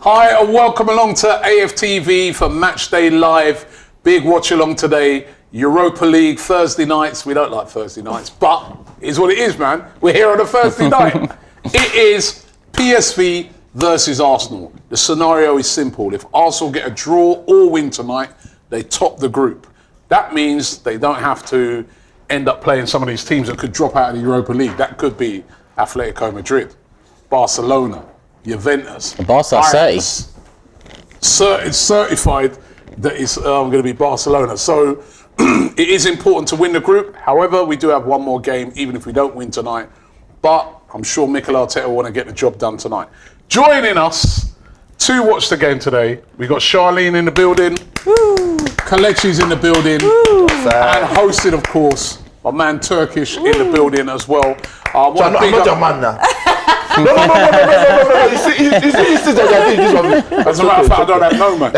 Hi and welcome along to AFTV for Matchday Live. Big watch along today. Europa League Thursday nights. We don't like Thursday nights, but it's what it is, man. We're here on a Thursday night. It is PSV versus Arsenal. The scenario is simple. If Arsenal get a draw or win tonight, they top the group. That means they don't have to end up playing some of these teams that could drop out of the Europa League. That could be Atletico Madrid, Barcelona, Juventus. Barca 30. It's certified that it's going to be Barcelona. So it is important to win the group. However, we do have one more game, even if we don't win tonight. But I'm sure Mikel Arteta will want to get the job done tonight. Joining us to watch the game today, we've got Charlene in the building. Woo. Kalechi's in the building. Woo. And hosted, of course, my man Turkish in the building as well. I'm not your man now. No. As a matter of fact, I don't have no man.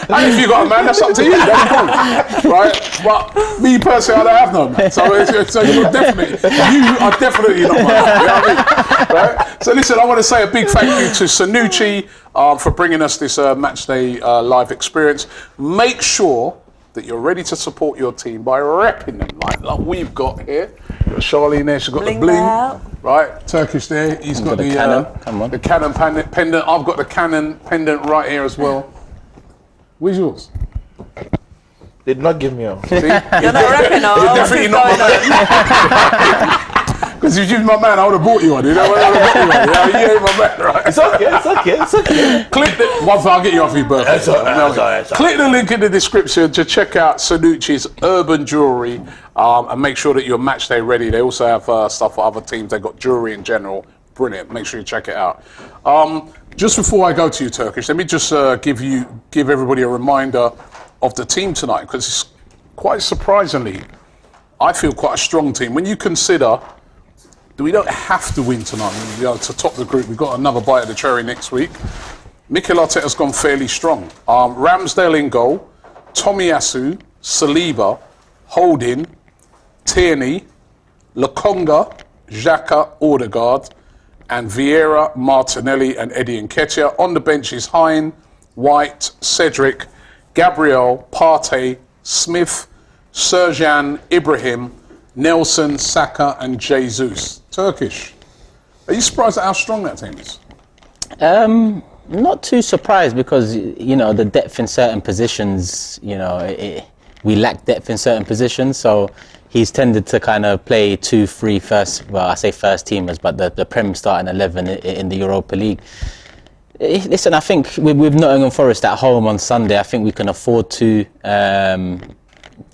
And if you got a man, that's up to you. That's cool, right? But me personally, I don't have no man. So you're definitely not my man. You know what I mean? Right? So listen, I want to say a big thank you to Sanucci for bringing us this Matchday live experience. Make sure that you're ready to support your team by repping them like we've got here. You've got Charlene there, she's got the bling, right? Turkish there, he's got the Canon pendant. I've got the Canon pendant right here as well. Where's yours? They did not give me a. You're not repping on. You're definitely not my man. Because if you was my man, I would have bought you one. You know, you ain't my man, right? It's okay. Click the one thing, I'll get you off your birthday. That's all right. Click the link in the description to check out Sanucci's Urban Jewelry and make sure that you're match day ready. They also have stuff for other teams. They've got jewelry in general. Brilliant. Make sure you check it out. Just before I go to you, Turkish, let me just give everybody a reminder of the team tonight, because it's quite surprisingly, I feel quite a strong team. When you consider that we don't have to win tonight, to top the group, we've got another bite of the cherry next week. Mikel Arteta's gone fairly strong. Ramsdale in goal, Tomiyasu, Saliba, Holding, Tierney, Lokonga, Xhaka, Odegaard, and Vieira, Martinelli, and Eddie Nketiah. On the bench is Hine, White, Cedric, Gabriel, Partey, Smith, Serjan, Ibrahim, Nelson, Saka, and Jesus. Turkish, are you surprised at how strong that team is? Not too surprised, because the depth in certain positions. We lack depth in certain positions, so he's tended to kind of play 2-3 first. Well, I say first teamers, but the Prem starting 11 in the Europa League. Listen, I think with Nottingham Forest at home on Sunday, I think we can afford to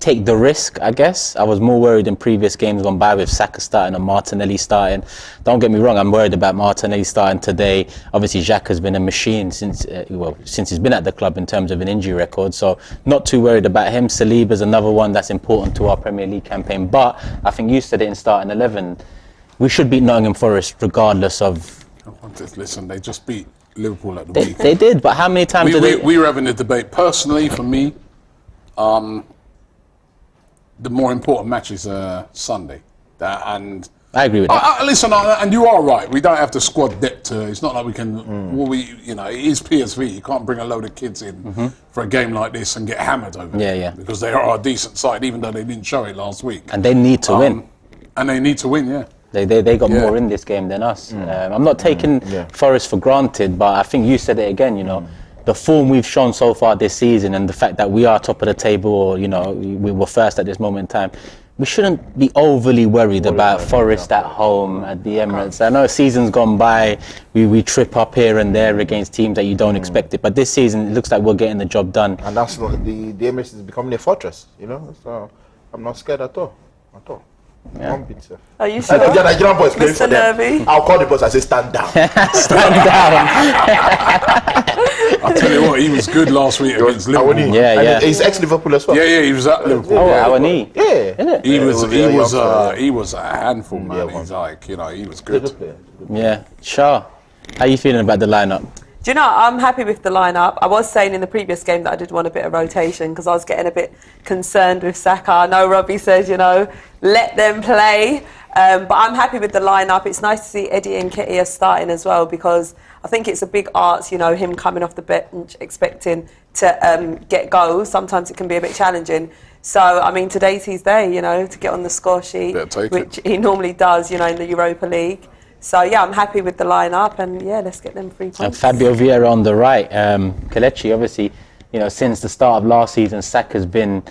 take the risk, I guess. I was more worried in previous games gone by with Saka starting and Martinelli starting. Don't get me wrong, I'm worried about Martinelli starting today. Obviously, Xhaka's been a machine since he's been at the club in terms of an injury record, so not too worried about him. Saliba's another one that's important to our Premier League campaign, but I think you said it in starting 11. We should beat Nottingham Forest regardless of... Listen, they just beat Liverpool at the weekend. They did, but how many times we were having a debate. Personally, for me, the more important match is Sunday. And I agree with that. Listen, and you are right. We don't have the squad depth. It's not like we can. It is PSV. You can't bring a load of kids in for a game like this and get hammered over. Yeah. Because they are a decent side, even though they didn't show it last week. And they need to win. And they need to win. Yeah. They got more in this game than us. I'm not taking Forest for granted, but I think you said it again. The form we've shown so far this season, and the fact that we are top of the table, or we were first at this moment in time, we shouldn't be overly worried about Forest at home at the Emirates. I know seasons gone by, we trip up here and there against teams that you don't expect it, but this season it looks like we're getting the job done. And that's not, the Emirates is becoming a fortress, so I'm not scared at all. Yeah. Are you sure? The Nigerian boys playing Mr. for them. Nervy? I'll call the boss and say, stand down. Stand down. I'll tell you what, he was good last week against Liverpool. Yeah. He's ex-Liverpool as well. Yeah, he was at Liverpool. Awani. Yeah. He was a handful, man. He's he was good. Yeah, sure. How are you feeling about the lineup? Do you know, I'm happy with the lineup. I was saying in the previous game that I did want a bit of rotation because I was getting a bit concerned with Saka. I know Robbie says, let them play. But I'm happy with the lineup. It's nice to see Eddie and Nketiah starting as well, because I think it's a big arts, you know, him coming off the bench expecting to get goals. Sometimes it can be a bit challenging. So, I mean, today's his day, you know, to get on the score sheet, which he normally does, you know, in the Europa League. So, yeah, I'm happy with the lineup, and, yeah, let's get them 3 points. And Fabio Vieira on the right. Kelechi, obviously, you know, since the start of last season, Saka's been,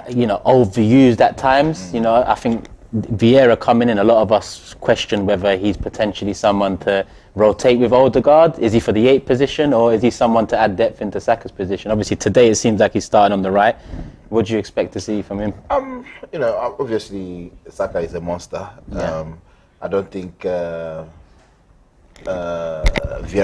you know, overused at times. You know, I think Vieira coming in, a lot of us question whether he's potentially someone to rotate with Odegaard. Is he for the 8th position, or is he someone to add depth into Saka's position? Obviously, today it seems like he's starting on the right. What do you expect to see from him? You know, obviously, Saka is a monster. Yeah. I don't think Vieira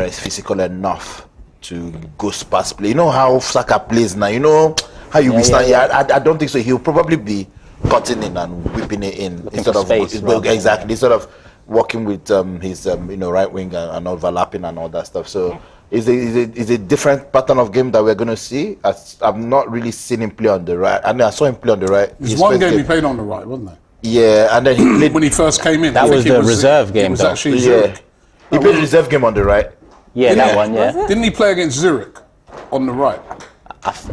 is physical enough to go past play. You know how Saka plays now. You know how you start. I don't think so. He'll probably be cutting in and whipping it in instead of instead of working with his you know, right wing and overlapping and all that stuff. So it's a different pattern of game that we're going to see. I've not really seen him play on the right. I mean, I saw him play on the right. There's one game he played on the right, wasn't there? Yeah, and then he played when he first came in. That was the reserve game. It was actually Zurich. He played the reserve game on the right. Yeah, that one. Yeah. Didn't he play against Zurich on the right?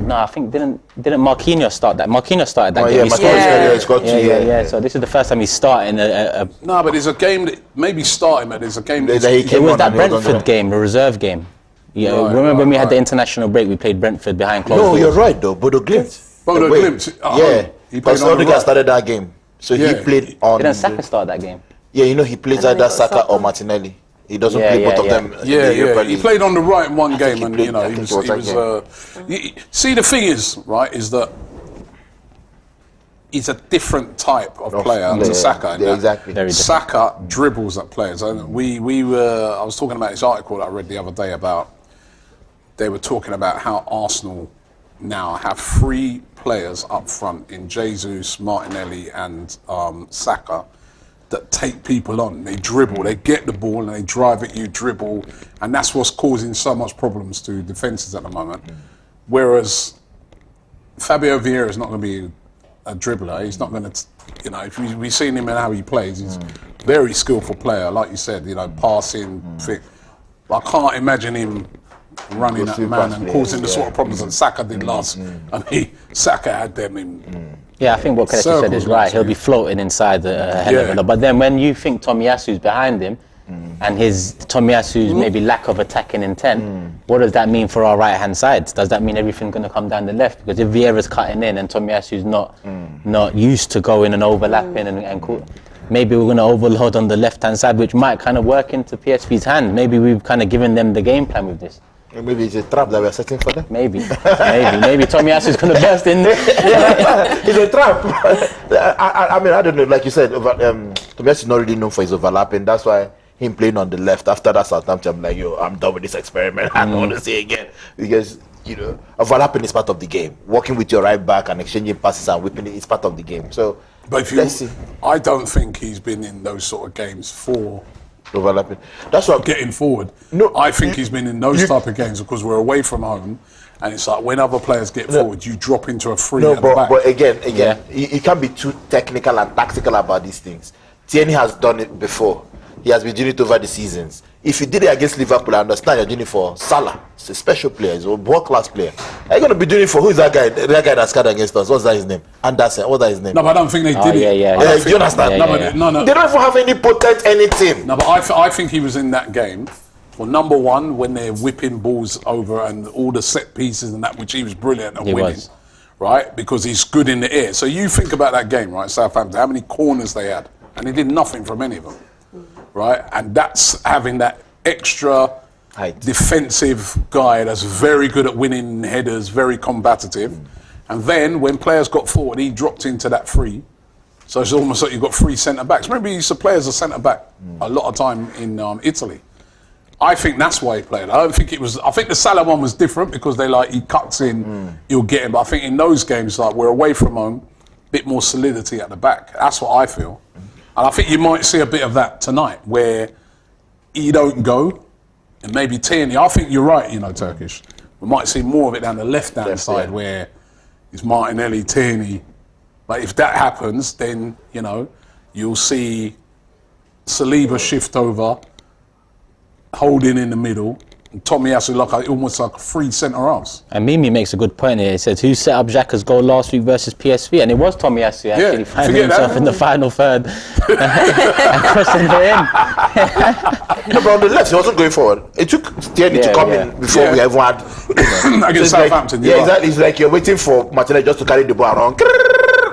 No, I think didn't Marquinhos start that? Marquinhos started that Oh game. yeah, Marquinhos got two. Yeah. So this is the first time he's starting a No, but there's a game that maybe starting, but there's a game that it was that Brentford game, the reserve game. Yeah, remember when we had the international break, we played Brentford behind closed doors. No, you're right though. Bodo Glimt. Bodo Glimt. Yeah, because Odegaard started that game, so he played on. Didn't Saka start that game? Yeah, you know he plays either Saka or Martinelli. He doesn't play both of them. Yeah. He played on the right in one game, and you know he was. See, the thing is, right, is that he's a different type of player to Saka. Yeah, exactly. Saka dribbles at players. And I was talking about this article that I read the other day about. They were talking about how Arsenal now have 3 players up front in Jesus, Martinelli, and Saka that take people on. They dribble, they get the ball, and they drive at you, dribble, and that's what's causing so much problems to defences at the moment. Whereas Fabio Vieira is not going to be a dribbler. He's not going to, you know, if we've seen him and how he plays, he's a very skillful player, like you said, you know, passing, fit. I can't imagine him running at man and causing the sort of problems that Saka did last. I mean, Saka had them in. Yeah, I think what Kelechi said is right. He'll be floating inside the hell of a lot. But then when you think Tomiyasu's behind him, and Tomiyasu's maybe lack of attacking intent, what does that mean for our right-hand side? Does that mean everything's going to come down the left? Because if Vieira's cutting in and Tomiyasu's not used to going and overlapping and maybe we're going to overload on the left-hand side, which might kind of work into PSV's hand. Maybe we've kind of given them the game plan with this. Maybe it's a trap that we're setting for them. Maybe Tomiyasu is going to burst in. It's a trap. I mean, I don't know. Like you said, Tomiyasu is not really known for his overlapping. That's why him playing on the left after that Southampton, I'm like, I'm done with this experiment. I don't want to see it again, because you know, overlapping is part of the game. Working with your right back and exchanging passes and whipping it is part of the game. So, but let's see. I don't think he's been in those sort of games for overlapping. That's what getting forward. No, I think he's been in those type of games because we're away from home, and it's like when other players get forward, you drop into a free. But again, you can't be too technical and tactical about these things. Tierney has done it before. He has been doing it over the seasons. If you did it against Liverpool, I understand you're doing it for Salah. It's a special player. He's a world-class player. Are you going to be doing it for, who is that guy? That guy that scored against us. What's that his name? Anderson. What's that his name? No, but I don't think they did it. Do you understand? No. They don't even have any potent anything. No, but I think he was in that game. Well, number one, when they're whipping balls over and all the set pieces and that, which he was brilliant at winning. Right? Because he's good in the air. So you think about that game, right? Southampton, how many corners they had. And he did nothing from any of them. Right? And that's having that extra defensive guy that's very good at winning headers, very combative. And then when players got forward, he dropped into that free. So it's almost like you've got 3 centre-backs. Remember, he used to play as a centre-back a lot of time in Italy. I think that's why he played. I think the Salah one was different because he cuts in, you'll get him. But I think in those games, like we're away from home, a bit more solidity at the back. That's what I feel. And I think you might see a bit of that tonight, where he don't go, and maybe Tierney. I think you're right, Turkish. We might see more of it down the left-hand side, where it's Martinelli, Tierney. But if that happens, then, you you'll see Saliba shift over, holding in the middle, and Tomiyasu almost like a free centre halves. And Mimi makes a good point here. He says, who set up Xhaka's goal last week versus PSV? And it was Tomiyasu actually finding himself in the final third and crossing it in. No, but on the left, he wasn't going forward. It took Tierney to come in before we ever had. Against Southampton. Like, exactly. It's like you're waiting for Martinez just to carry the ball around,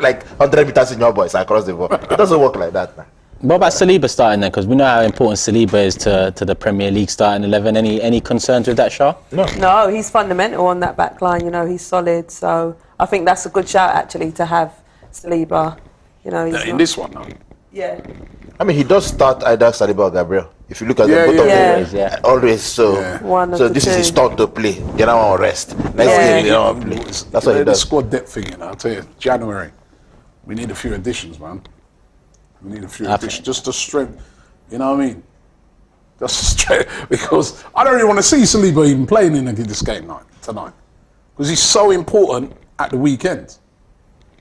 like 100 meters in your boys across the ball. It doesn't work like that, man. What about Saliba starting then? Because we know how important Saliba is to the Premier League starting 11. Any concerns with that, Shah? No, he's fundamental on that back line. You know, he's solid. So I think that's a good shout actually to have Saliba. You know, he's in this one, though. Yeah. I mean, he does start either Saliba or Gabriel. If you look at the bottom, always. So, so this is his start to play. The other one will rest. Next game, the other one play. That's what he does. The squad depth thing, you know. I tell you, January, we need a few additions, man. We need a few additions, just to strength. You know what I mean? Just to strength, because I don't really want to see Saliba even playing in this game tonight, because he's so important at the weekend.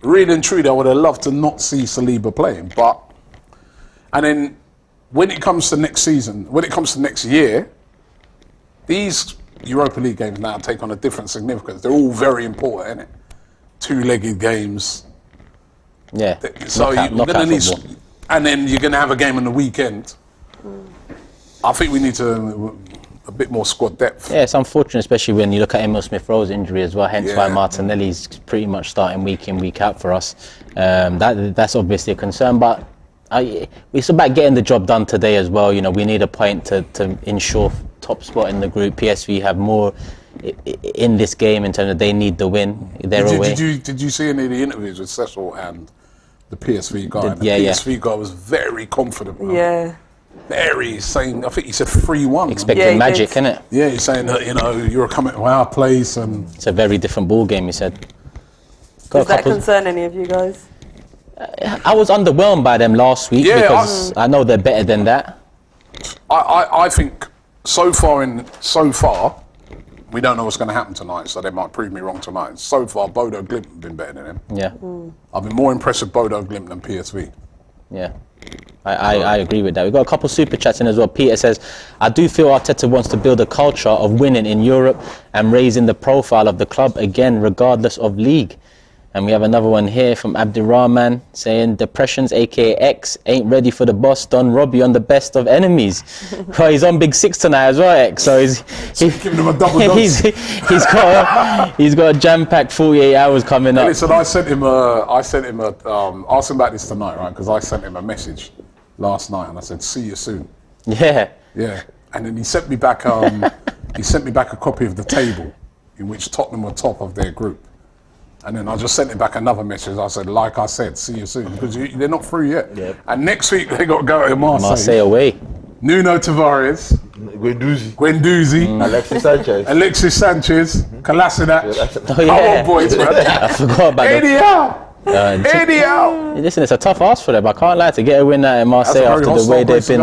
Really and truly, I would have loved to not see Saliba playing, and then when it comes to next season, when it comes to next year, these Europa League games now take on a different significance. They're all very important, innit? Two-legged games. Yeah. So you're going to need. And then you're going to have a game on the weekend. I think we need a bit more squad depth. Yeah, it's unfortunate, especially when you look at Emil Smith-Rowe's injury as well. Hence why Martinelli's pretty much starting week in, week out for us. That's obviously a concern, but it's about getting the job done today as well. You know, we need a point to ensure top spot in the group. PSV have more in this game in terms of they need the win. They're away. Did you see any of the interviews with Cecil and the PSV guy? The PSV guy was very confident. Man. Yeah. Very saying, I think he said 3-1. Expecting magic, innit? Yeah, he's saying that, you know, you're coming to our place and... It's a very different ball game, he said. Does that concern any of you guys? I was underwhelmed by them last week because I know they're better than that. I think so far, we don't know what's going to happen tonight, so they might prove me wrong tonight. So far, Bodo Glimt have been better than him. Yeah. I've been more impressed with Bodo Glimt than PSV. Yeah. I agree with that. We've got a couple super chats in as well. Peter says, I do feel Arteta wants to build a culture of winning in Europe and raising the profile of the club again, regardless of league. And we have another one here from Abdirahman saying, Depressions, aka X, ain't ready for the boss. Done Robbie on the best of enemies. Well, he's on Big 6 tonight as well, X. So he's giving him a double dose. he's got a jam-packed 48 hours coming up. Listen, I sent him asked him about this tonight, right? Because I sent him a message last night and I said, see you soon. Yeah. Yeah. And then he sent me back a copy of the table in which Tottenham were top of their group. And then I just sent him back another message. I said, like I said, see you soon. Because they're not through yet. Yep. And next week, they got to go to Marseille away. Nuno Tavares. Guendouzi. Alexis Sanchez. Kolasinac. Come on, boys, man. I forgot about that. Listen, it's a tough ask for them. I can't lie, to get a win out in Marseille after the way they've been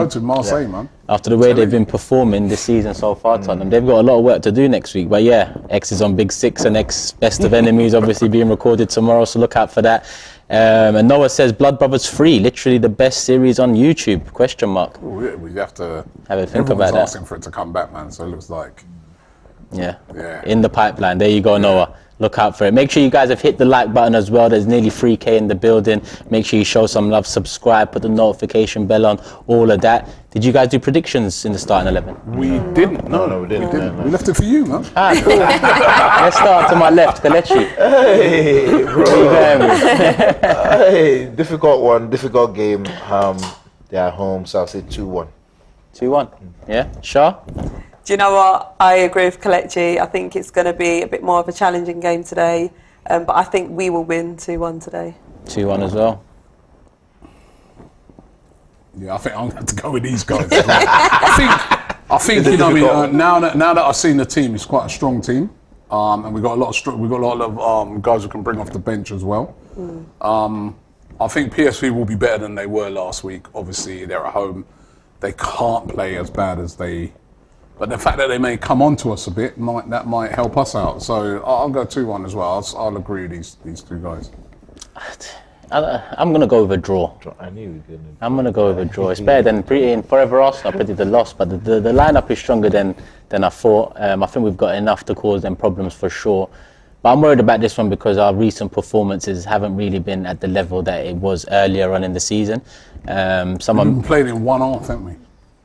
after the way they've been performing this season so far. Tottenham, they've got a lot of work to do next week. But yeah, X is on Big 6 and X Best of Enemies obviously being recorded tomorrow, so look out for that. And Noah says Blood Brothers 3, literally the best series on YouTube? Question mark. We have to have a think about that. Asking for it to come back, man. So it looks like in the pipeline. There you go, Noah. Look out for it. Make sure you guys have hit the like button as well. There's nearly 3K in the building. Make sure you show some love, subscribe, put the notification bell on, all of that. Did you guys do predictions in the starting 11? We didn't. No, we didn't. We left it for you, man. Cool. Let's start to my left, Kelechi. Hey, bro. Where you going with? Hey, difficult game. They're at home, so I'll say 2-1. 2-1. Yeah, Shah? Do you know what? I agree with Kelechi. I think it's going to be a bit more of a challenging game today, but I think we will win 2-1 today. 2-1 as well. Yeah, I think I'm going to go with these guys. I think you know, now that I've seen the team, it's quite a strong team, and we've got a lot of guys who can bring off the bench as well. I think PSV will be better than they were last week. Obviously, they're at home; they can't play as bad as they. But the fact that they may come on to us a bit might help us out. So I'll go 2-1 as well. I'll agree with these two guys. I'm going to go with a draw. I knew you were going to. I'm going to go with a draw. It's better than in Forever Arsenal. I predicted the loss, but the lineup is stronger than I thought. I think we've got enough to cause them problems for sure. But I'm worried about this one because our recent performances haven't really been at the level that it was earlier on in the season. We've played in one half, haven't we?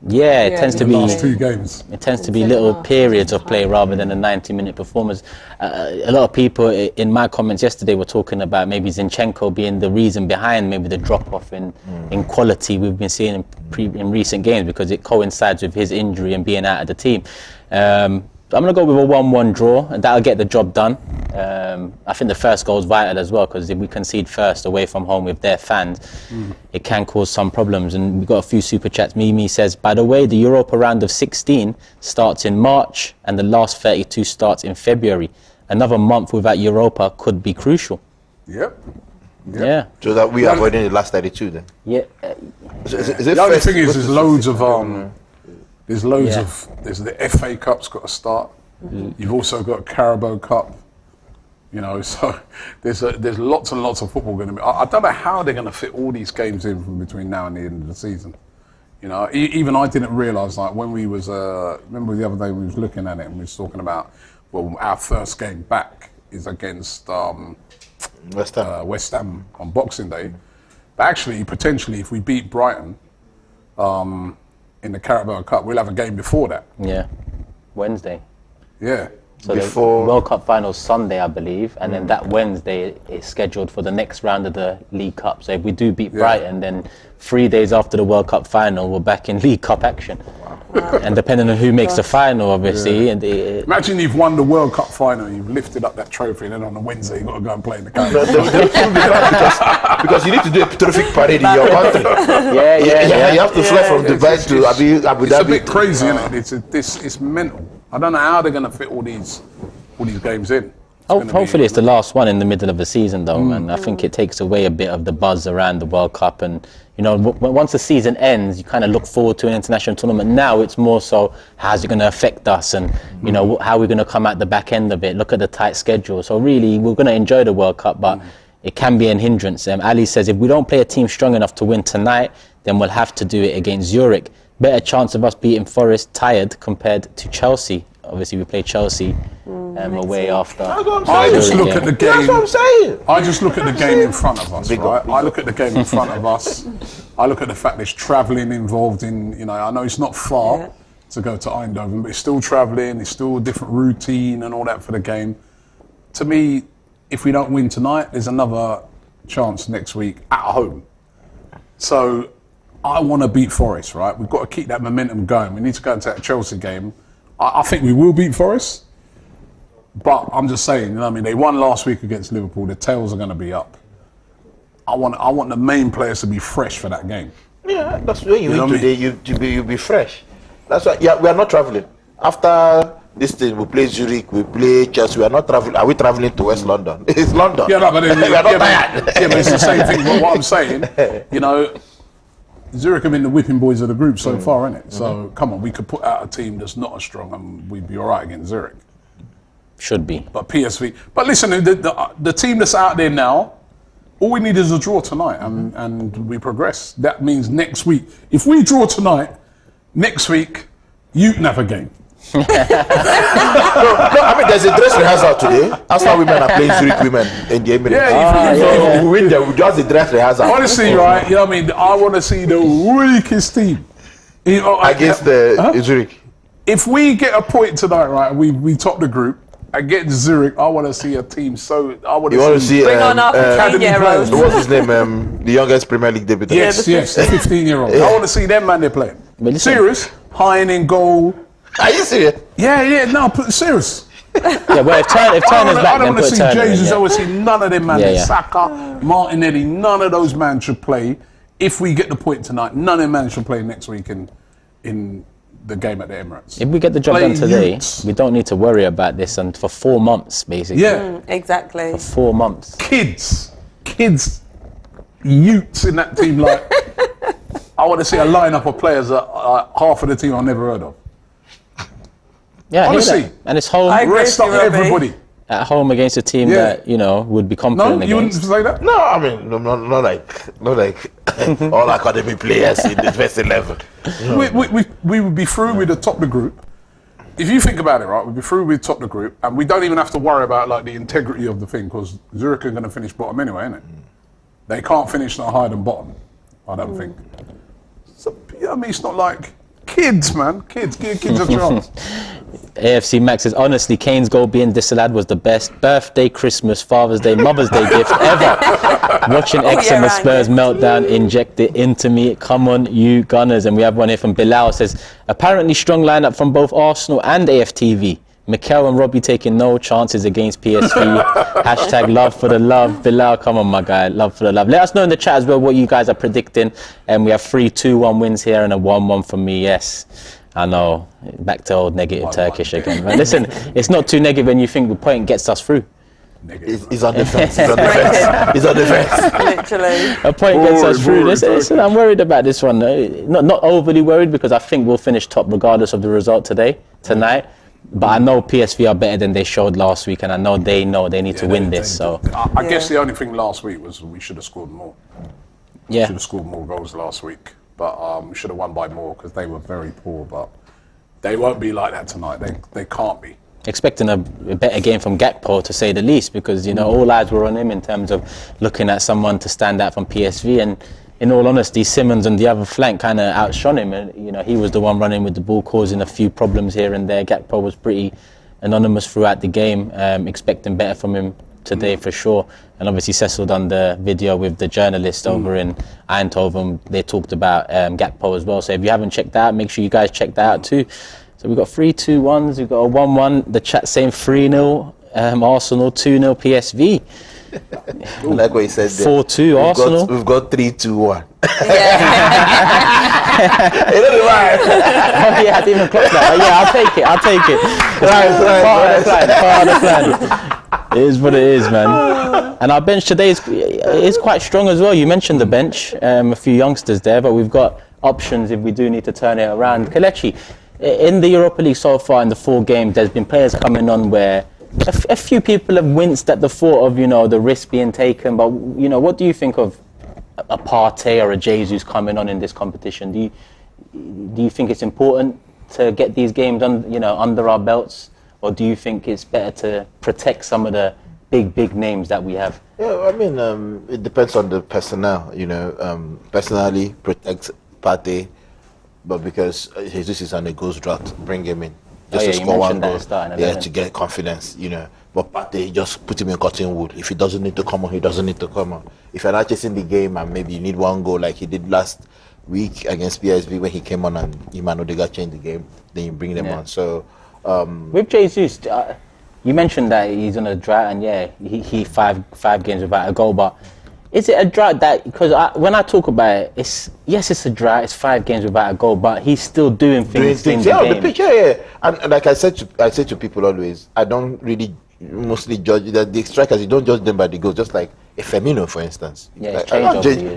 Yeah, it tends to be last 2 games. It tends to be little periods of play rather than a 90-minute performance. A lot of people in my comments yesterday were talking about maybe Zinchenko being the reason behind maybe the drop-off in quality we've been seeing in recent games because it coincides with his injury and being out of the team. I'm going to go with a 1-1 draw, and that'll get the job done. I think the first goal is vital as well, because if we concede first away from home with their fans, it can cause some problems. And we've got a few super chats. Mimi says, by the way, the Europa round of 16 starts in March, and the last 32 starts in February. Another month without Europa could be crucial. Yep. Yeah. So that we are avoiding the last 32 then? Yeah. Is it The only first- thing is, what's there's the loads 16? of there's loads of there's the FA Cup's got to start. You've also got Carabao Cup. You know, so there's lots and lots of football going to be. I don't know how they're going to fit all these games in from between now and the end of the season. You know, even I didn't realise, like when we was remember the other day we was looking at it and we was talking about, well, our first game back is against West Ham on Boxing Day. But actually, potentially, if we beat Brighton in the Carabao Cup, we'll have a game before that. Yeah. Wednesday. Yeah. So the World Cup final's Sunday, I believe, and then that Wednesday is scheduled for the next round of the League Cup. So if we do beat Brighton, then 3 days after the World Cup final, we're back in League Cup action. Wow. And depending on who makes the final, obviously. And imagine you've won the World Cup final, you've lifted up that trophy, and then on the Wednesday you've got to go and play in the game. because you need to do a terrific parade in your country. Yeah. You have to fly from Dubai to Abu Dhabi. It's a bit crazy, isn't it? It's mental. I don't know how they're going to fit all these games in. Hopefully it's the last one in the middle of the season, though, man. I think it takes away a bit of the buzz around the World Cup, and you know, once the season ends, you kind of look forward to an international tournament. Now it's more so, how's it going to affect us, and you know, how we're going to come out the back end of it. Look at the tight schedule. So really, we're going to enjoy the World Cup, but it can be an hindrance. Ali says, if we don't play a team strong enough to win tonight, then we'll have to do it against Zurich. Better chance of us beating Forest tired compared to Chelsea. Obviously, we play Chelsea away after. I just look at the game. That's what I'm saying. I just look at the game in front of us, right? I look at the game in front of us. I look at the fact there's travelling involved in, you know, I know it's not far to go to Eindhoven, but it's still travelling, it's still a different routine and all that for the game. To me, if we don't win tonight, there's another chance next week at home. So I want to beat Forest, right? We've got to keep that momentum going. We need to go into that Chelsea game. I think we will beat Forest, but I'm just saying, you know what I mean? They won last week against Liverpool. The tails are going to be up. I want the main players to be fresh for that game. Yeah, that's when you win today. You'll be fresh. That's why. Yeah, we are not traveling. After this thing, we play Zurich, we play Chelsea. We are not traveling. Are we traveling to West London? It's London. Yeah, no, but then, we are not tired. Yeah, but it's the same thing. But what I'm saying, you know, Zurich have been the whipping boys of the group so far, innit? So come on, we could put out a team that's not as strong, and we'd be all right against Zurich. Should be. But PSV. But listen, the team that's out there now, all we need is a draw tonight, and we progress. That means next week, if we draw tonight, next week you can have a game. No, I mean, there's a dress rehearsal today. Arsenal women are playing Zurich women in the Emirates. If we win them, we just the dress rehearsal. Honestly, right? You know what I mean? I want to see the weakest team Against the Zurich. If we get a point tonight, right? We top the group. Against Zurich, I want to see a team. So I want to see. Bring on our 15-year-olds. What's his name? The youngest Premier League debutant. Yes, the 15-year-old. I want to see them, man. They're playing. Serious. Hine in goal. Are you serious? Yeah. No, serious. Yeah, well, if Turner's back, I don't want to see Jesus. I Yeah. want to see none of them, man. Yeah. Saka, Martinelli, none of those men should play. If we get the point tonight, none of them men should play next week in the game at the Emirates. If we get the job done today, youths. we don't need to worry about this and for 4 months, basically. Yeah. Exactly. For 4 months. Kids, youths in that team. Like, I want to see a lineup of players that half of the team I've never heard of. Yeah, Honestly. and it's home. I agree Rest with up you, Robbie. everybody. at home against a team that, you know, would be confident against. No, you wouldn't say that? No, I mean, not like all academy players in the first 11. No. We would be through with the top of the group. If you think about it, right, we'd be through with top of the group, and we don't even have to worry about like the integrity of the thing, because Zurich are going to finish bottom anyway, isn't it? They can't finish no higher than bottom, I don't think. So, I mean, it's not like kids, man. Kids, give kids a chance. AFC Max says, honestly, Kane's goal being disallowed was the best birthday, Christmas, Father's Day, Mother's Day gift ever. Watching XM Spurs meltdown, inject it into me. Come on, you Gunners. And we have one here from Bilal, says, apparently strong lineup from both Arsenal and AFTV. Mikel and Robbie taking no chances against PSV. Hashtag love for the love. Bilal, come on, my guy. Love for the love. Let us know in the chat as well what you guys are predicting. And we have 3 2-1 wins here and a 1-1 from me. Yes. I know, back to old negative Turkish again. But listen, it's not too negative when you think the point gets us through. He's on defense. He's on defense. He's on defense. Literally. A point gets us through. Listen, I'm worried about this one. Not overly worried, because I think we'll finish top regardless of the result tonight. But I know PSV are better than they showed last week, and I know they need to win this. So I guess the only thing last week was we should have scored more. Yeah. Should have scored more goals last week. But we should have won by more because they were very poor. But they won't be like that tonight. They can't be. Expecting a better game from Gakpo, to say the least, because, you know, all eyes were on him in terms of looking at someone to stand out from PSV. And in all honesty, Simmons on the other flank kind of outshone him. And, you know, he was the one running with the ball, causing a few problems here and there. Gakpo was pretty anonymous throughout the game. Expecting better from him today for sure. And obviously Cecil done the video with the journalist over in Eindhoven. They talked about Gakpo as well. So if you haven't checked that out, make sure you guys check that out too. So we've got 3 2-1s, we've got a 1-1. The chat saying 3-0 Arsenal, 2-0 PSV. Like what he said there. 4-2 Arsenal. We've got 3-2-1. Yeah. Oh yeah, I didn't even clock that. I'll take it. Part of the plan. It is what it is, man. And our bench today is quite strong as well. You mentioned the bench, a few youngsters there, but we've got options if we do need to turn it around. Kelechi, in the Europa League so far, in the 4 games, there's been players coming on where a few people have winced at the thought of, you know, the risk being taken. But, you know, what do you think of a Partey or a Jesus coming on in this competition? Do you think it's important to get these games under our belts? Or do you think it's better to protect some of the big names that we have? Yeah, I mean, it depends on the personnel. You know, personally, protect Partey, but because Jesus is on a ghost drought, bring him in just to score one goal. To get confidence. You know, but Partey, just put him in cotton wood. If he doesn't need to come on, he doesn't need to come on. If you're not chasing the game and maybe you need one goal like he did last week against PSV when he came on and Iman Odegaard changed the game, then you bring them on. So. With Jesus, you mentioned that he's on a drought, and he five games without a goal. But is it a drought that, because when I talk about it, it's a drought. It's 5 games without a goal, but he's still doing things in the game. The pitch, And like I say to people always, I don't really mostly judge the strikers. You don't judge them by the goals. Just like a Firmino, for instance. Yeah, like,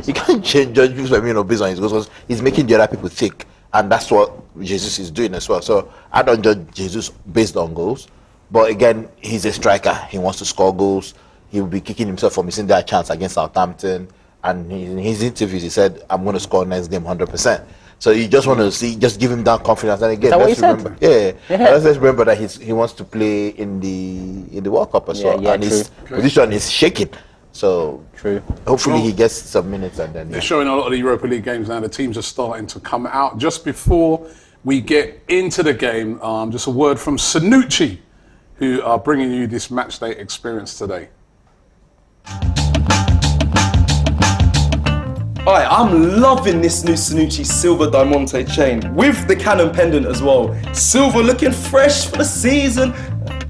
you can't judge Firmino based on his goals because he's making the other people thick. And that's what Jesus is doing as well. So I don't judge Jesus based on goals. But again, he's a striker. He wants to score goals. He will be kicking himself for missing that chance against Southampton. And in his interviews, he said, I'm going to score next game 100%. So you just want to just give him that confidence. And again, let's remember that he wants to play in the World Cup as well. And his position is shaking. So hopefully he gets some minutes and then they're showing a lot of the Europa League games now. The teams are starting to come out. Just before we get into the game, just a word from Sanucci, who are bringing you this match day experience today. Hi, I'm loving this new Sanucci Silver Diamante chain with the Canon pendant as well. Silver looking fresh for the season.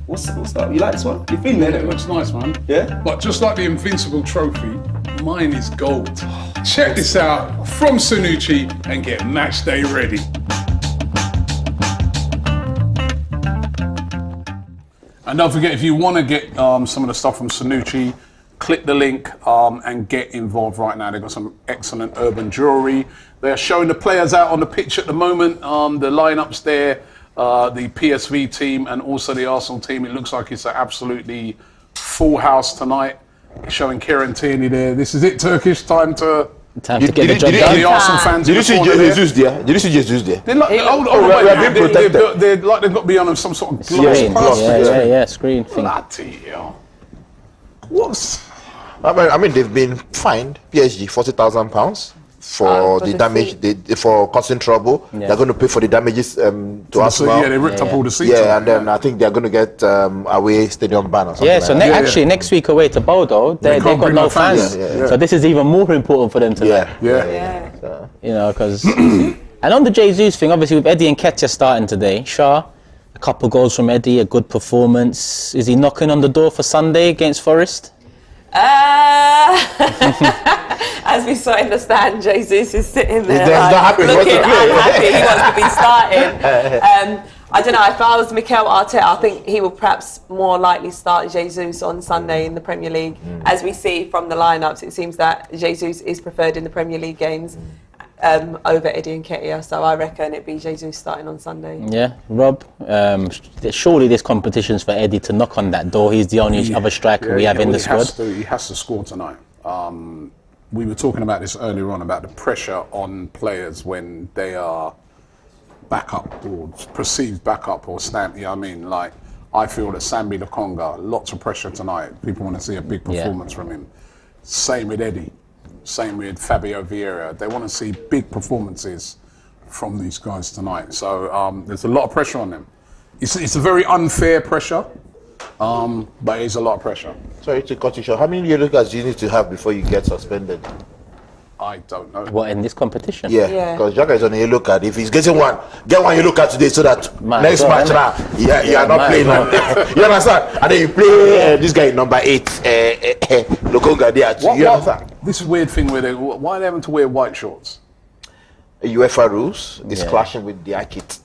What's that? You like this one? You feeling it? It looks nice, man. Yeah? But just like the Invincible trophy, mine is gold. Check this out from Sanucci and get match day ready. And don't forget, if you want to get some of the stuff from Sanucci, click the link and get involved right now. They've got some excellent urban jewelry. They're showing the players out on the pitch at the moment. The lineups there. the PSV team and also the Arsenal team. It looks like it's an absolutely full house tonight. Showing Kieran Tierney there. This is it, Turkish time to Time to get the job the done. Arsenal fans. Did you see Jesus there? Did you see Jesus there? They're like, we are being protected. they're like they've got to be on some sort of glass Screen. pass. Yeah, screen thing. Bloody hell. What's... I mean, they've been fined PSG £40,000 for For the the damage, for causing trouble. Yeah. They're going to pay for the damages to Arsenal. Yeah, they ripped up all the seats. Yeah, and then I think they're going to get away stadium ban or something. Yeah, so like that. actually next week away to Bodo, they've can't got bring no no fans. fans. Yeah. So this is even more important for them tonight. Yeah. You know, because and on the Jesus thing, obviously with Eddie and Ketcher starting today, Shah, a couple goals from Eddie, a good performance. Is he knocking on the door for Sunday against Forest? As we saw in the stand, Jesus is sitting there He's not happy he wants looking to play. unhappy. He wants to be starting. I don't know, if I was Mikel Arteta, I think he would perhaps more likely start Jesus on Sunday in the Premier League. As we see from the lineups, it seems that Jesus is preferred in the Premier League games over Eddie Nketiah. So I reckon it'd be Jesus starting on Sunday. Yeah, Rob. Surely this competition's for Eddie to knock on that door. He's the only other striker we have in the squad. He has to score tonight. We were talking about this earlier on about the pressure on players when they are backup or perceived backup or stand. You know what I mean? Like, I feel that Sambi Lokonga, lots of pressure tonight. People want to see a big performance from him. Same with Eddie. Same with Fabio Vieira. They want to see big performances from these guys tonight. So there's a lot of pressure on them. It's a very unfair pressure, but it's a lot of pressure. Sorry to cut you short. How many yellow cards do you need to have before you get suspended? I don't know. What, in this competition? Yeah, because Xhaka is on a yellow card. If he's getting one, get one yellow card today so that next God, match now, you are not playing. You understand? And then you play this guy number 8, Lokonga there. You understand? This weird thing where why are they having to wear white shorts? UEFA rules is clashing with the kit.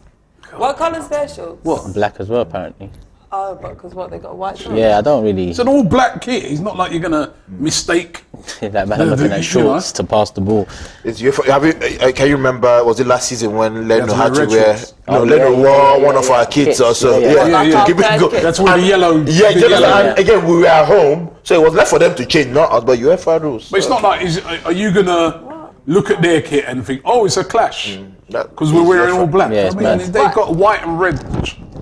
What colour's their shorts? What? Black as well, apparently. Oh, but because what, they got a white shorts? Yeah, I don't really. It's an all black kit. It's not like you're gonna mistake. that man looking at shorts to pass the ball. It's UEFA. Can you remember? Was it last season when Leno had to red wear? shorts. No, Leno wore one of our kits also. Yeah. Keep it go. That's where the yellow. Yeah, the just yellow. and again we were at home, so it was left for them to change, not us, but UEFA rules. But it's not like, are you gonna look at their kit and think, oh, it's a clash? Because we're wearing all black. Yeah, it's mad. They've got white and red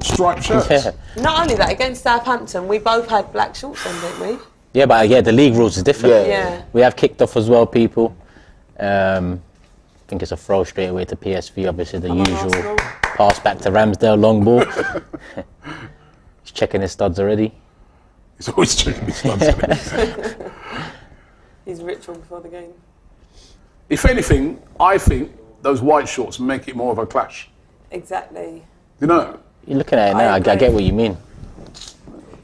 striped shirts. Yeah. Not only that, against Southampton, we both had black shorts on, didn't we? Yeah, but the league rules is different. Yeah. We have kicked off as well, people. I think it's a throw straight away to PSV, obviously the usual Arsenal. pass back to Ramsdale, long ball. He's checking his studs already. He's always checking his studs. He's ritual before the game. If anything, I think those white shorts make it more of a clash. Exactly. You know? You're looking at it now, I get what you mean.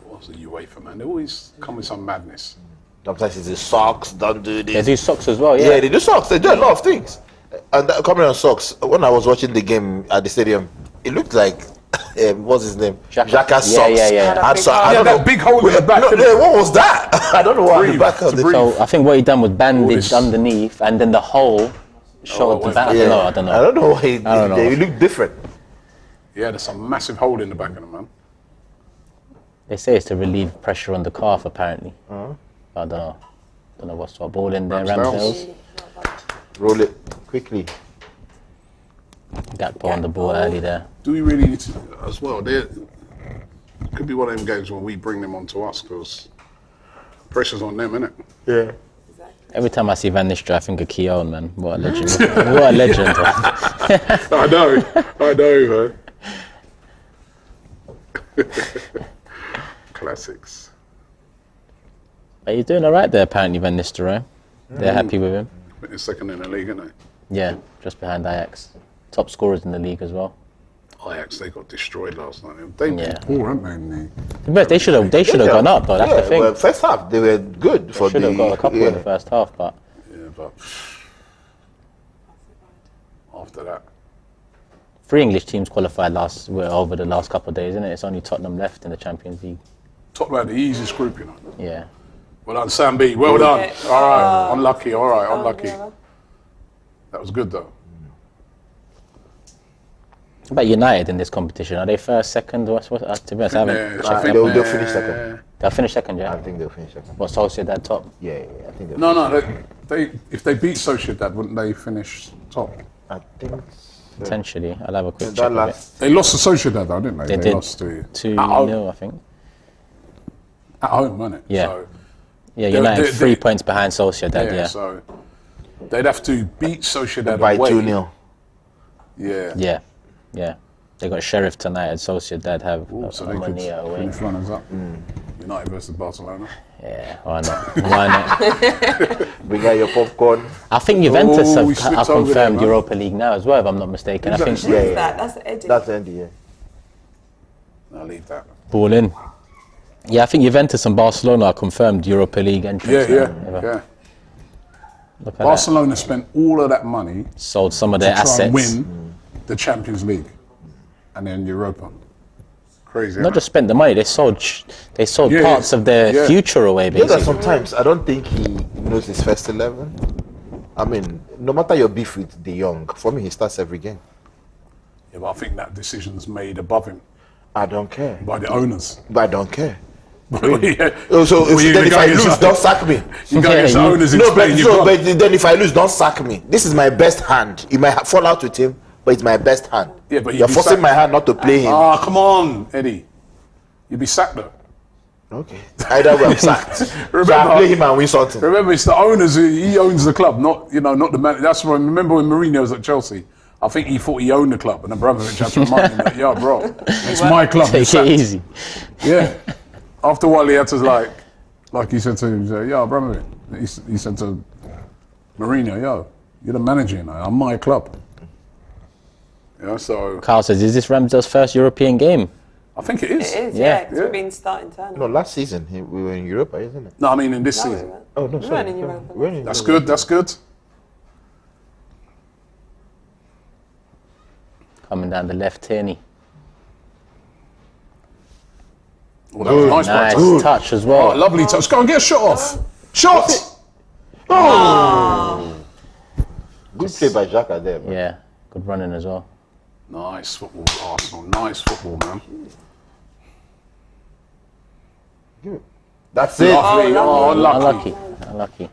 What's the UEFA, man? They always come with some madness. Sometimes it's the socks, don't do They this. do socks as well, Yeah, they do socks. They do a lot of things. And coming on socks, when I was watching the game at the stadium, it looked like what's his name? Xhaka's socks. Yeah. I don't that know. big hole in the back. No, what was that? I don't know what the Breathe. back of To the. breathe. So I think what he done was bandaged this- underneath, and then the hole showed the back. Yeah. I don't know. I don't know why I don't know. they look different. Yeah, there's some massive hole in the back of them, man. They say it's to relieve pressure on the calf, apparently. I don't know. Don't know what's what ball in there. Ramsdale's. Ramsdale's. Roll it quickly. Gakpo on the ball early there. Do we really need to, as well? It could be one of them games where we bring them onto us because pressure's on them, innit? Yeah. Every time I see Van Nistelrooy, I think of Keown, man. What a legend. What a legend. I know, man. Classics. But he's doing all right there, apparently, Van Nistelrooy. They're happy with him. But they're second in the league, aren't Yeah, just behind Ajax. Top scorers in the league as well. they? Ajax, they got destroyed last night. They've been Yeah. poor, haven't they? But they should have gone up, though. That's the thing. Well, first half they were good for Should the. have got a couple in the first half, but Yeah, but after that, 3 English teams qualified over the last couple of days, isn't it? It's only Tottenham left in the Champions League. talk about the easiest group, you know. Yeah. Well done, Sam B. Well done. Yeah. All right, unlucky. All right, unlucky. Yeah. That was good though. What about United in this competition? Are they first, second? What? To be honest, I haven't. I think They'll finish second. They'll finish second, yeah. I think they'll finish second. What, Sociedad top? Yeah, I think they'll No, they if they beat Sociedad, wouldn't they finish top? I think Potentially. I'll have a quick that check of it. last. They lost to Sociedad, though, didn't they? They did. Lost to 2-0, I think. At home, wasn't it? Yeah. So, Yeah, United 3 points behind Sociedad, yeah. So they'd have to beat Sociedad By away. 2-0. Yeah. Yeah. They got Sheriff tonight and Sociedad have So they could Armonia away. finish runners up. United versus Barcelona. Yeah, why not? Why not? Bring out your popcorn. I think Juventus we have slipped over there, confirmed man. Europa League now as well, if I'm not mistaken. I think Who's Who's that? That's Eddie. That's Andy, yeah. I'll leave that. ball in. Yeah, I think Juventus and Barcelona are confirmed Europa League entrants. Yeah. Look at Barcelona spent all of that money that. Sold some of to their try assets. and win the Champions League and then Europa. Crazy. Not just spent the money, they sold Yeah, parts of their future away, Yeah, basically. that sometimes I don't think he knows his first 11. I mean, no matter your beef with De Jong, for me he starts every game. Yeah, but I think that decision's made above him I don't care. by the owners. But I don't care. Yeah. So Well, you if go I against lose, the- don't sack me. You go Yeah, against the you- owners in No, Spain, but then if I lose, don't sack me. This is my best hand. You might fall out with him, but it's my best hand. Yeah, but you're you'd be forcing sacked. my hand not to play him. Ah, come on, Eddie. You'd be sacked though. Okay. Either way, I'm sacked. So I Remember- play him and win something. Remember, it's the owners. He owns the club, not the man. That's why. Remember when Mourinho was at Chelsea? I think he thought he owned the club, and Abramovich had to remind him that, "Yo, bro, it's my club." Take it easy. Yeah. After a while, he had to like he said to him, "Yo, Abramovich." He said to Mourinho, "Yo, you're the manager, you know. I'm my club." Yeah. So Carl says, is this Ramsdale's first European game? I think it is. It is, Yeah. yeah. 'Cause we've been starting turning. No, last season we were in Europa, isn't it? No, I mean in this No, we season. weren't. Oh no, We sorry. weren't in Europa. We weren't in That's Europa. good. That's good. Coming down the left, Tierney. Well, that was nice. Nice one. touch as Oh, well. lovely touch. Go and get a shot off. Shot. Good play by Xhaka there. Man. Yeah, good running as well. Nice football, Arsenal. Nice football, man. That's it. Lovely. Oh, unlucky. Unlucky.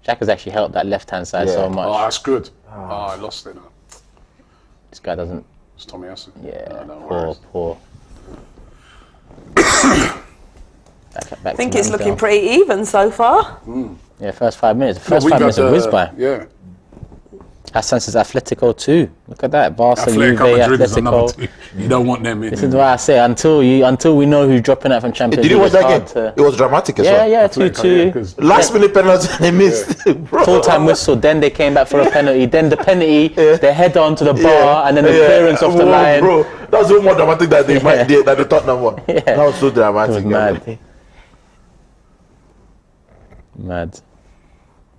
Jack has actually helped that left-hand side so Yeah. much. Oh, that's good. Oh, I lost it now. This guy doesn't. It's Tommy Essen. Yeah, No poor, worries. poor. I think it's looking pretty even so far. Yeah, first 5 minutes. Well, First we've 5 minutes had, of whiz by. Yeah. Hassan says Atletico too. Look at that. Barca, Athletic Juve, Madrid is another Atletico. team. You don't want them in. This is why I say until we know who's dropping out from Champions Did you League. watch that it's game? hard It was dramatic as Yeah, well. yeah, Athletic, 2-2. 'cause- Last minute penalty they missed. Bro. Full-time whistle, then they came back for a penalty, then the penalty, they head on to the bar, and then the clearance off the Whoa, line. Bro, that was even more dramatic than the Tottenham one. Yeah. That was so dramatic. It was mad. Mad.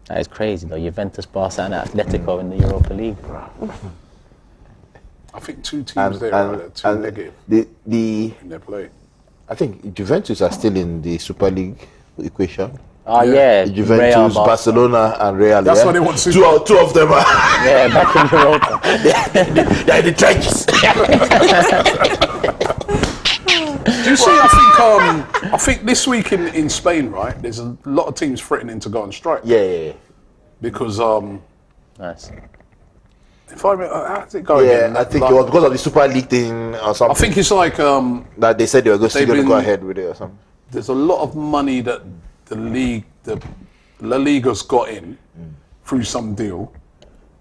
That is crazy though. Juventus, Barca, and Atletico in the Europa League. I think two teams And, there and, are too and negative the in their play. I think Juventus are still in the Super League equation. Oh Yeah. yeah, Juventus, Real, Barca. Barcelona, and Real. That's yeah? why they want Super. Two of them are Yeah, back in Europa. they're in the trenches. Do you see? I think this week in Spain, right? There's a lot of teams threatening to go on strike yeah. because Nice. if I remember, how did it go again? Yeah, I think Like, it was because of the Super League thing or something. I think it's like that they said they were still They've going to go been- ahead with it or something. there's a lot of money that the La Liga's got in through some deal,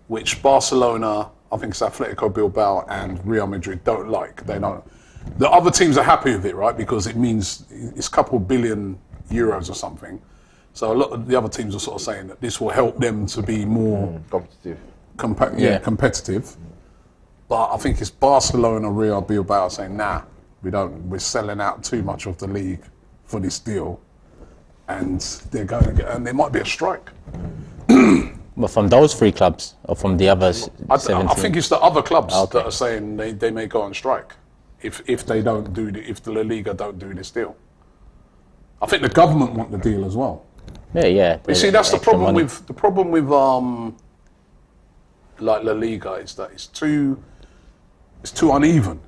which Barcelona, I think it's Atletico Bilbao and Real Madrid don't like. They don't. The other teams are happy with it, right? Because it means it's a couple billion euros or something. So a lot of the other teams are sort of saying that this will help them to be more Competitive. Yeah. competitive. But I think it's Barcelona, Real Bilbao saying, nah, we don't. We're selling out too much of the league for this deal, and they're going to get, and there might be a strike. But from those three clubs, or from the others, I 17? think it's the other clubs Okay. that are saying they may go on strike if they don't do if the La Liga don't do this deal. I think the government want the deal as well. Yeah. You see, that's the extra problem money. with like La Liga is that it's too it's too uneven.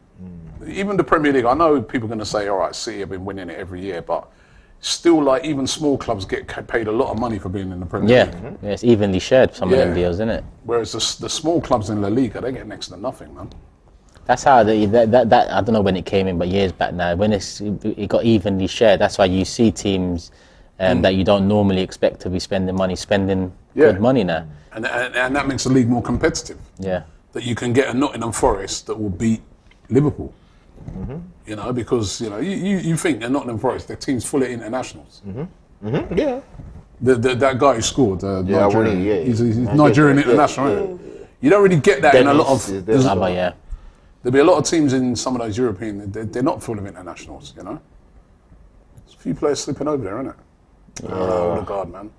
Even the Premier League, I know people are going to say, all right, City have been winning it every year, but still, like, even small clubs get paid a lot of money for being in the Premier League. Yeah, it's evenly shared, some of them deals, isn't it? Whereas the small clubs in La Liga, they get next to nothing, man. That's how that I don't know when it came in, but years back now, when it got evenly shared, that's why you see teams that you don't normally expect to be spending good money now. And that makes the league more competitive. Yeah. That you can get a Nottingham Forest that will beat Liverpool. You know, because you think a Nottingham Forest, their team's full of internationals. Yeah. That guy who scored, Nigerian, he's Nigerian international. Isn't he? You don't really get that in a lot of. There'll be a lot of teams in some of those European. They're not full of internationals. You know, there's a few players slipping over there, isn't it? Oh God, man.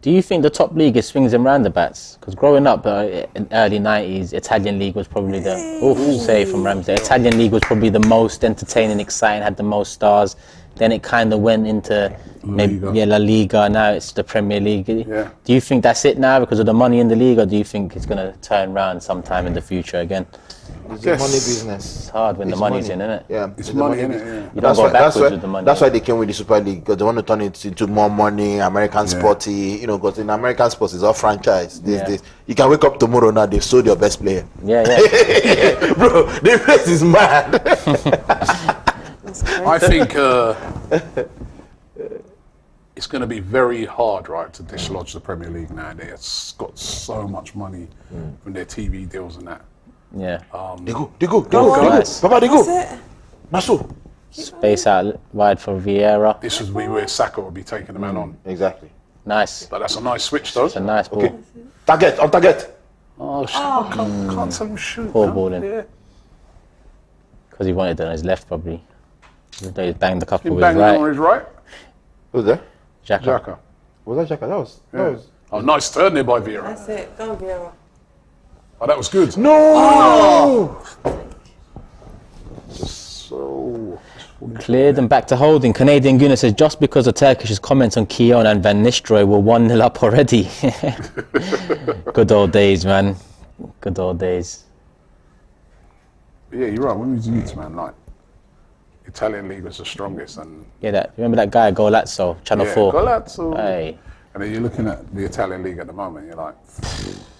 Do you think the top league is swings and roundabouts? Because growing up in early 90s, Italian league was probably from Ramsey. Italian league was probably the most entertaining, exciting, had the most stars. Then it kind of went into La Liga. Now it's the Premier League. Yeah. Do you think that's it now because of the money in the league, or do you think it's going to turn around sometime in the future again? It's a money business. It's hard when the money's in, isn't it? Yeah, it's money in it. Yeah. You don't go backwards with the money. That's why they came with the Super League, because they want to turn it into more money, American sporty. You know, because in American sports it's all franchise. You can wake up tomorrow now they've sold your best player. Yeah. Bro, the place is mad. I think it's going to be very hard, right, to dislodge the Premier League now. They've got so much money from their TV deals and that. Yeah. They go. Papa, they go. Naso. Space out wide for Vieira. This was where Saka would be taking the man on. Exactly. Nice. But that's a nice switch, though. It's a nice ball. Okay. On target. Oh, can't tell him shoot. Poor ball in. Yeah. Because he wanted it on his left, probably. He banged the couple He with his banged on his right. Who's there? Xhaka. Was that Xhaka? That was. Oh, nice turn there by Vieira. That's it. Go, Vieira. Oh, that was good. No! So Cleared and back to holding. Canadian Gunnar says, just because of Turkish's comments on Keown and Van Nistelrooy were 1-0 up already. Good old days, man. Good old days. Yeah, you're right. When we was youths, man, like, Italian league was the strongest. And Yeah, remember that guy, Golazzo, Channel 4? Golazzo. Hey. And then you're looking at the Italian league at the moment, you're like,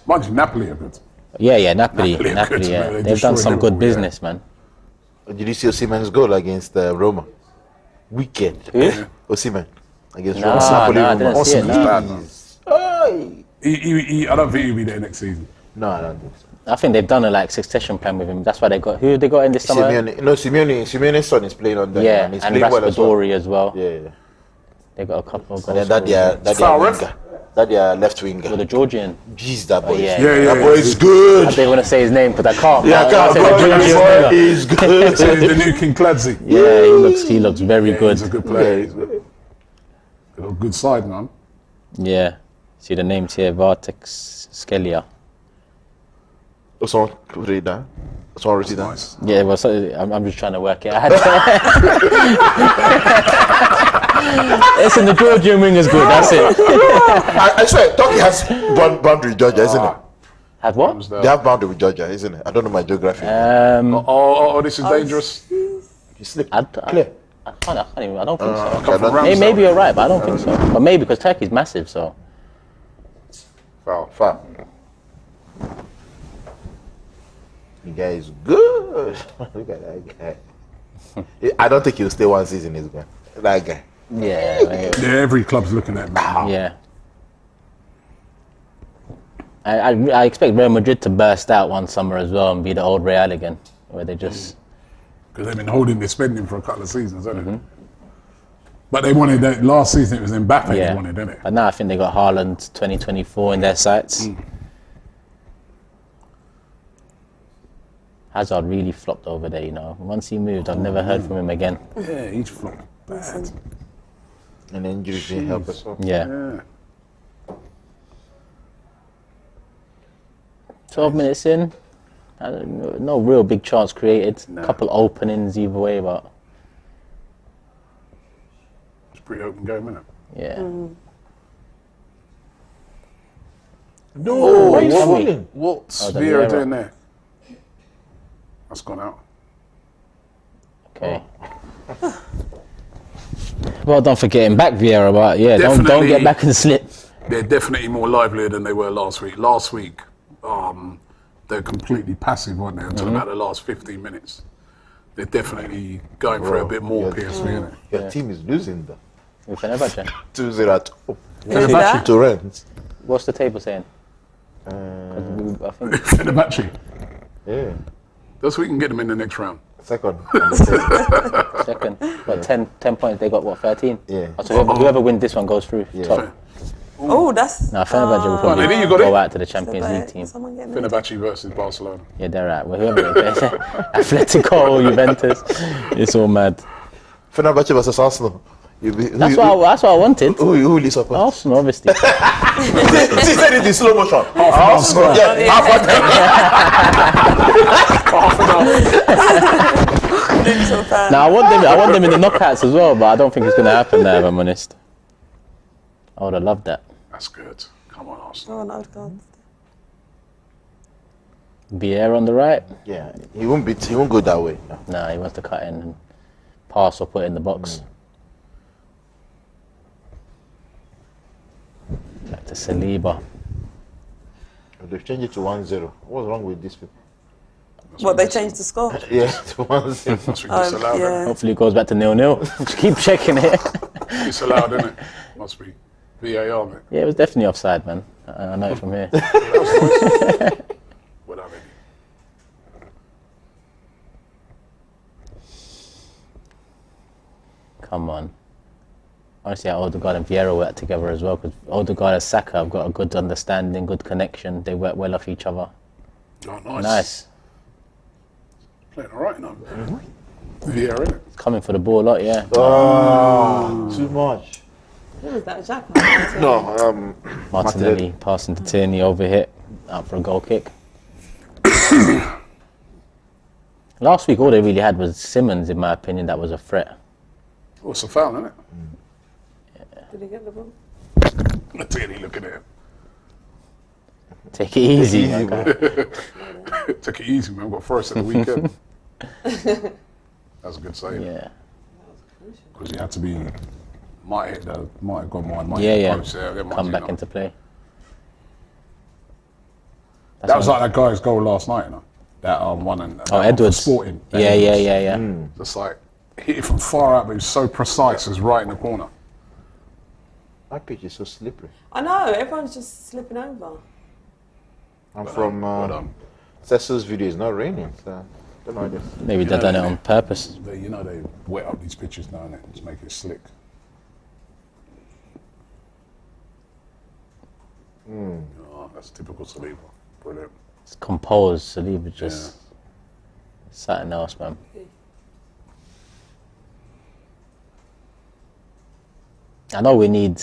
mind you, Napoli are good. Yeah, Napoli, Napoli are good, yeah. man. They They've done some destroyed good Liverpool, business, man. Did you see Osimhen's goal against Roma? Wicked. Osimhen against Roma. I didn't see it. Osimhen's bad, man. I don't think he'll be there next season. No, I don't think so. I think they've done a succession plan with him. That's why they got. Who they got in this summer? Simeone's son is playing on there. Yeah, and he's and playing well as well. Raspadori as well. Yeah. They got a couple of And goals. then that their left winger. With the Georgian. Jeez, that boy. Yeah. That boy is good. I didn't want to say his name because I can't. Yeah, that boy is good. So he's the new King Clancy. Yeah, he looks very good. He's a good player. He's got a good side, man. Yeah. See the names here, Vartex Skelia. Someone read that. Someone read that. Nice. Yeah, well, I'm just trying to work it out. Listen, the Georgian wing is good, that's it. I swear, Turkey has boundary with Georgia, isn't it? Have what? They have boundary with Georgia, isn't it? I don't know my geography. This is dangerous. You slip. Clear. I don't think so. Okay, Maybe you're right, but I don't think so. But maybe because Turkey's massive, so. Foul. The guy is good. Look at that guy. I don't think he'll stay one season, this guy. That guy. Yeah. Yeah, every club's looking at him. Yeah. I expect Real Madrid to burst out one summer as well and be the old Real again, where they just. Because they've been holding their spending for a couple of seasons, haven't they? But they wanted that last season. It was Mbappe they wanted, didn't it? But now I think they got Haaland 2024 in their sights. Hazard really flopped over there, you know. Once he moved, I've never heard from him again. Yeah, he's flopped bad. And injuries didn't help as well. Yeah. 12 minutes in, no real big chance created. A couple openings either way, but It's a pretty open game, isn't it? yeah. No, why are you Tommy. falling? What's the Vieira Vieira. doing there? That's gone out. Okay. Well done for getting back, Vieira, but yeah, don't get back and slip. They're definitely more livelier than they were last week. Last week, they're completely passive, weren't they, until about the last 15 minutes. They're definitely going for it a bit more, PSV, isn't it? Your team is losing, though. With Fenerbahce. 2-0 at home. Fenerbahce to rent. What's the table saying? I think Fenerbahce. Yeah. That's we can get them in the next round. Second. second. But 10 points, they got what, 13? Yeah. So whoever wins this one goes through. Yeah. Top. Oh, that's... Now Fenerbahce will probably you got go it. out to the Champions League team. Fenerbahce versus Barcelona. Yeah, they're right. Well, whoever Atletico, Juventus, it's all mad. Fenerbahce versus Arsenal. That's what I wanted. Who will you support? Arsenal, obviously. She said it in slow motion. Arsenal. Yeah, half Now I want them in the knockouts as well, but I don't think it's going to happen there, if I'm honest. I would have loved that. That's good. Come on, Arsenal. Oh, no, God. Vieira on the right? Yeah, he won't go that way. No. Nah, he wants to cut in and pass or put it in the box. Back to Saliba. They've changed it to 1-0. What's wrong with these people? What, they changed the score? Yeah, to 1-0. That's what disallowed, yeah. Hopefully it goes back to 0-0. Just keep checking it. Disallowed, isn't it? Must be. VAR, mate. Yeah, it was definitely offside, man. I know it from here. Without any. Come on. Honestly, Odegaard and Vieira work together as well, because Odegaard and Saka have got a good understanding, good connection. They work well off each other. Oh, nice. Nice. Playing all right now. Vieira, isn't it? Coming for the ball a lot, yeah. Oh, too much. Who was that, Xhaka? No, Martinelli passing to Tierney, overhit, out for a goal kick. Last week, all they really had was Simmons, in my opinion, that was a threat. Well, it's a foul, isn't it? Did he get the ball? Tierney looking at him. Take it easy, man. Take it easy, man. We've got first at the weekend. That's a good save. Yeah. Because he had to be... Might have gone wide, might Yeah, hit the yeah. post there. Come back into play. That was like that guy's goal last night, you know? That one and that one for Edwards. Sporting. Yeah. Just like hit it from far out, but it was so precise. It was right in the corner. that pitch is so slippery. I know, everyone's just slipping over. I'm from Cecil's video. It's not raining, so don't know. Maybe they've done it on purpose. You know they wet up these pitches now, innit? Just make it slick. Oh, that's typical Saliba. Brilliant. It's composed, Saliba just something else, man. I know we need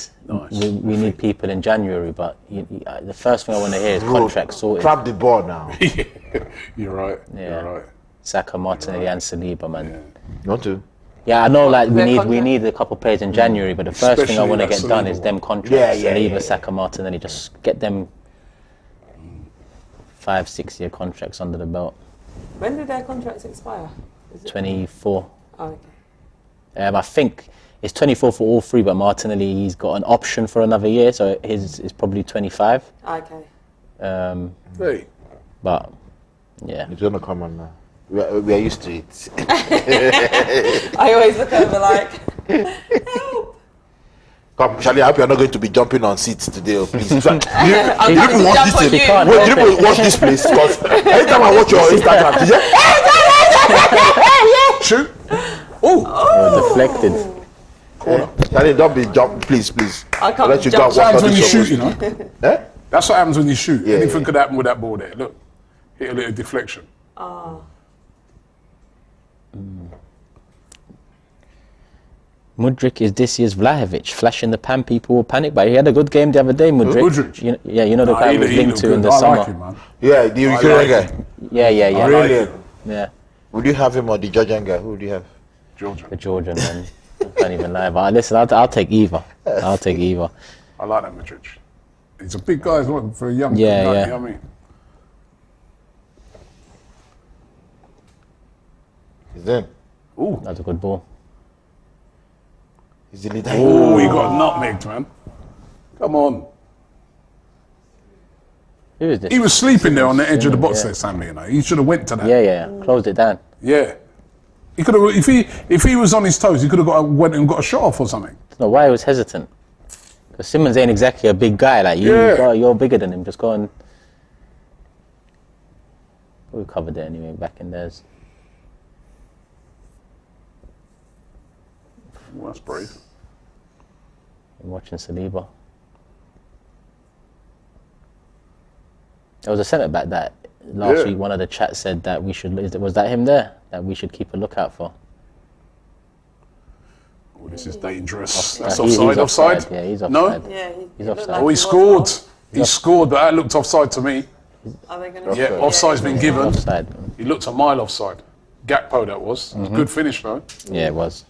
we need people in January, but the first thing I want to hear is contract sorted. Trap the ball now. You're right. Yeah. You're right. Saka, Martinelli, and Saliba, man. Yeah. Not to. Yeah, I know. Like we Their need a couple players in January, but the first thing I Especially want to that get done Saliba is them one. contracts. Yeah. Saliba, Saka, Martinelli, just get them 5-6 year contracts under the belt. When did their contracts expire? Is it 24. Oh, okay. I think it's 24 for all three, but Martinelli, he's got an option for another year, so his is probably 25. Okay. Hey. But yeah, It's gonna come on now. We are used to it. I always look over like, help! Come, Charlie, I hope you are not going to be jumping on seats today, oh, please. I'm You going to watch jump on this you. thing. Wait, you watch this place, because anytime I watch your Instagram, you say, Shoot. deflected. Corner. Charlie, don't be jump, please. I can't I'll let you go jump. and That's what happens watch when you this shoot, show. you know? Eh? That's what happens when you shoot. Yeah, Anything yeah. could happen with that ball there. Look. Hit a little deflection. Mudryk is this year's Vlahovic. Flash in the pan, people will panic, but he had a good game the other day, Mudryk. Mudryk? You know the guy he was linked to in the I summer. like him, man. Yeah, the Ukrainian guy. Yeah. Brilliant. Yeah, Would you have him or the Georgian guy? Who would you have? Georgia. the Georgian man. I can't even lie. But listen, I'll take either. I'll take either. I like that Madrid. He's a big guy as well for a young Yeah, guy, yeah. you know what I mean? in. Ooh. That's a good ball. He's the leader. Oh, he got nutmegged, man. Come on. Who is this? He was sleeping there on the edge of the box Yeah. there, Sammy, you know. He should have went to that. Yeah. Closed it down. Yeah. He could have, if he was on his toes, he could have went and got a shot off or something. I don't know why he was hesitant. Because Simmons ain't exactly a big guy. Like you're bigger than him. Just go and. We covered it anyway. Back in theirs. Well, that's brave. I'm watching Saliba. There was a centre back that last week. One of the chats said that we should. Was that him there? That we should keep a lookout for. Oh, this is dangerous. That's He's offside. Yeah, he's offside. No? Yeah, He's offside. like Oh, he was scored. well. He scored, but that looked offside to me. Are they gonna Yeah, offside's been given. Offside. He looked a mile offside. Gakpo, that was. Good finish, though. Yeah, it was.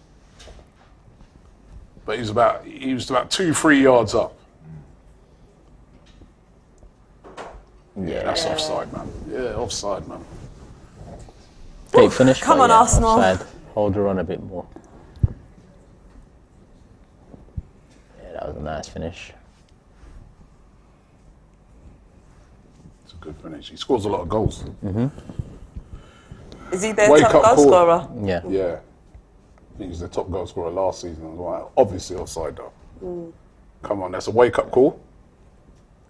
But he was about 2-3 yards up. Yeah, that's offside, man. Yeah, offside, man. Great finish. Come but on, yeah, Arsenal. Offside. Hold her on a bit more. Yeah, that was a nice finish. It's a good finish. He scores a lot of goals. Is he their Wake top up goal call. scorer? Yeah. Yeah. I think he's the top goal scorer last season as well. Obviously offside, though. Come on, that's a wake-up call.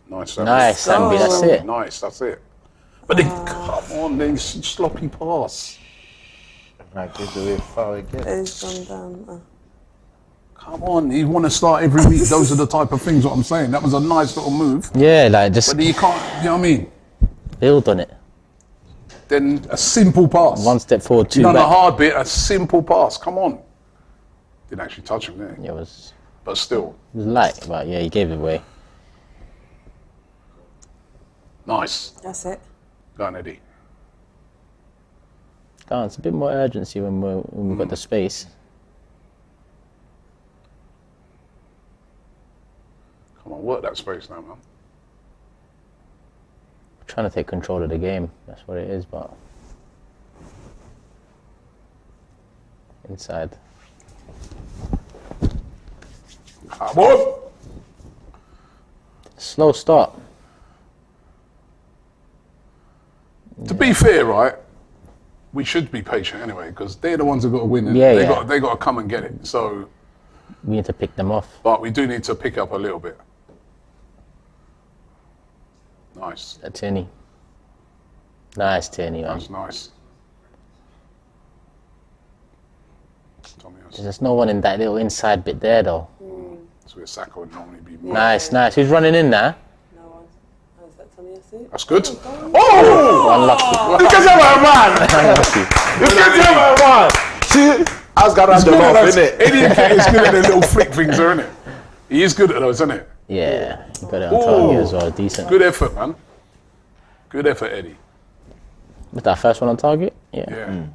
Nice, Sammy. Nice, Sambi. That's it. Nice, that's it. But then, come on, then sloppy pass. Right, get the way far again. He's gone down. Come on, you want to start every week. Those are the type of things what I'm saying. That was a nice little move. Yeah, like just But you can't, you know what I mean? build on it. Then a simple pass. One step forward, two None back. a hard bit, a simple pass. Come on. Didn't actually touch him there. Yeah, it was But still, light, but yeah, he gave it away. nice. That's it. Go on, Eddie. It's a bit more urgency when we've got the space. Come on, work that space now, man. Trying to take control of the game. That's what it is, but inside. Come on. Slow start. To be fair, right, we should be patient anyway, because they're the ones who got to win. Yeah, they yeah. They got to come and get it. So, We need to pick them off. but we do need to pick up a little bit. Nice. A Tierney. Nice Tierney, man. That's nice. Tommy, There's no one in that little inside bit there, though. that's where Saka would normally be. Nice. Who's running in now? No one. Oh, is that Tommy Yasu? That's good. Oh! Unlucky. You can tell my man. You can tell my man. See, I was gonna the love, innit? Eddie is good at the little flick things, isn't it? He is good at those, isn't it? Yeah, you got it on target as well. Decent. Good effort, man. Good effort, Eddie. Was that first one on target? Yeah. Yeah.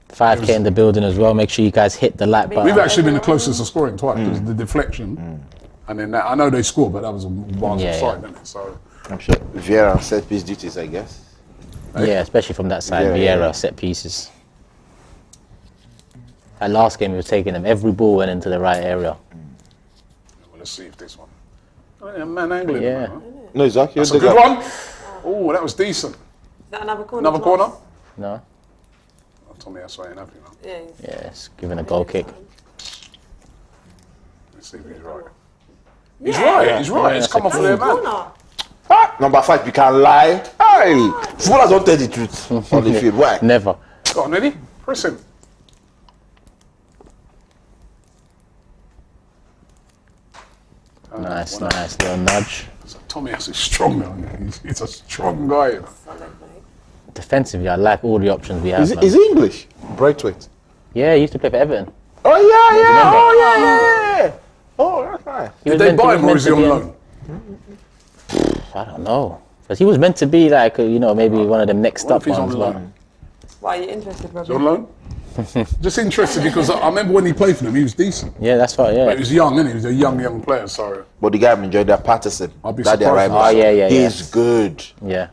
5K in the building as well. Make sure you guys hit the like button. We've actually been the closest to scoring twice because the deflection, and then that, I know they scored, but that was one Yeah, side, yeah. didn't it? So I'm sure Vieira on set piece duties, I guess. Yeah, especially from that side. Yeah, Vieira yeah. set pieces. That last game, we were taking them. Every ball went into the right area. well, let's see if this one. Oh, yeah, man angling. Yeah. Man. No, exactly. That's a good one. Oh, that was decent. Is that another corner? Another corner. No? Oh, Tommy, that's right enough, you know. Yeah. Yes, giving a goal kick. Let's see if he's right. He's right. He's right. Yeah, It's come off that's of a there, man. Corner. Number 5, you can lie. Hey, footballers don't tell the truth on the field. Why? Never. Go on, Eddie. Press him. Nice. Little nudge. So Tommy is strong, man. He's a strong guy. You know. Solid, mate. Defensively, I like all the options we have. Is man. he English? Braithwaite. Yeah, he used to play for Everton. Oh yeah, yeah. remember? Oh yeah. Oh, that's nice. He Did was they meant to- buy he him was or meant is he to on be loan? I don't know. Because he was meant to be like, maybe one of them next What up if he's on ones. But loan? Why are you interested, Is he on Robbie? loan? Just interested because I remember when he played for them, he was decent. yeah, that's what. But Yeah. he was young, innit? He was a young player, so But the guy I'm enjoying that Patterson. I'll be That their surprised. rival. Oh, yeah. He's good. Yeah.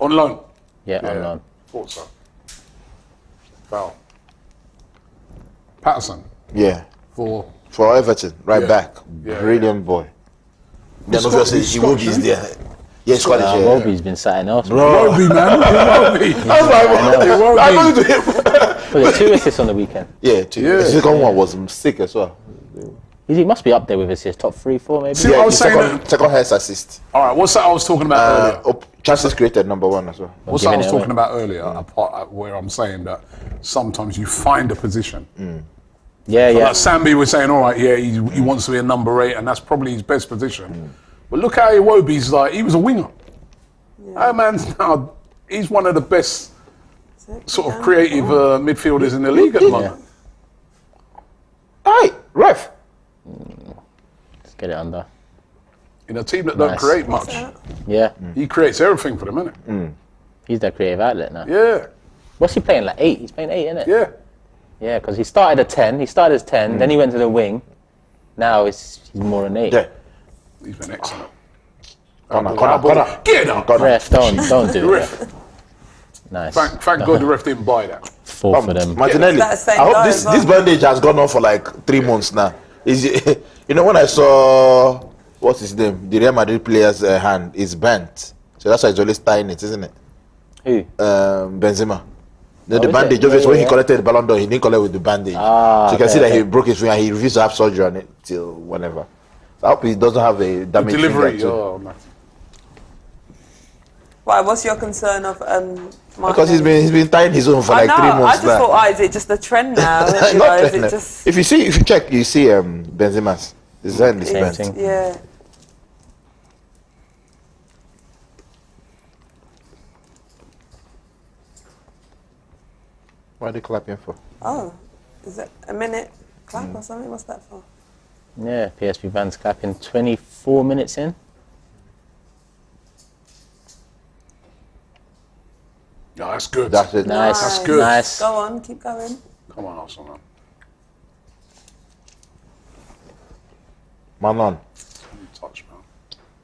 on loan. Yeah. Yeah. On. Thought so. Foul. Patterson Yeah. for For Everton, right Yeah. back. Yeah, Brilliant boy. Then Scottish, obviously he's he will be Scottish, there. Yeah, Scottish. Nah, Yeah. Wobie's been sitting else. Bro. Wobie, man. Wobie. I was like, I know to him. But 2 assists on the weekend. Yeah, two. Yeah. The second one was sick as well. He must be up there with assists, top 3, 4 maybe. See, Yeah, I was the saying second highest assist. All right, what's that I was talking about earlier? Chances created #1 as well. What's that I giving was it talking away. about earlier? Apart where I'm saying that sometimes you find a position. Yeah, yeah. Like Sambi was saying, all right, yeah, he wants to be a number 8, and that's probably his best position. But look how Iwobi's like. He was a winger. That man's now, he's one of the best sort of creative midfielders in the league at the moment. Hey, ref. Let's get it under. In a team that don't Nice. create much, Yeah, he creates everything for them, innit? he's their creative outlet now. Yeah, What's he playing, like 8? He's playing 8, isn't it? yeah. Yeah, because he started at 10. He started as 10, then he went to the wing. Now he's more an 8. Yeah. He's been excellent. Corner. Get up. Ref, don't do it. Ref. Nice. Thank God the ref didn't buy that. 4 for them. Martinelli. That's the I same hope guy this as well. this bandage has gone on for like 3 months now. Is it, you know when I saw what's his name, the Real Madrid player's hand is bent, so that's why he's always tying it, isn't it? Who? Benzema. The is it? bandage, Yeah, obviously, when he yeah. collected the Ballon d'Or, he didn't collect with the bandage. So you can see that he broke his finger. He refused to have surgery on it till whenever. So I hope he doesn't have a damaged Delivery. finger too. Oh, man. Why? What's your concern of Because he's been tying his own for I like know. 3 I months just now. thought, is it just a trend now? You know, Not is trend. it just? If you check, you see Benzema's. His hand is Same bent. thing. Yeah. What are they clapping for? Oh, is it a minute clap or something? What's that for? Yeah, PSV fans clapping 24 minutes in. Yeah, that's good. That's it. Nice. That's good. Nice. Go on, keep going. Come on, Arsenal. Manon. Touch, man.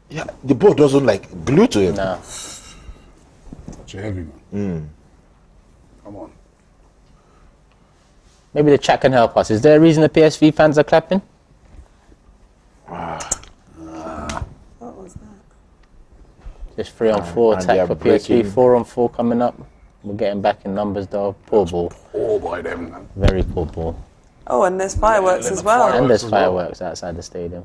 Yeah, the ball doesn't like glue to him. No. Touch heavy, man. Come on. Maybe the chat can help us. Is there a reason the PSV fans are clapping? What was that? Just 3 on 4 and they attack are for PSV. breaking. 4 on 4 coming up. We're getting back in numbers though. Poor ball. All by them, man. Very poor ball. Oh, and there's fireworks Yeah, as well. And there's as well. fireworks outside the stadium.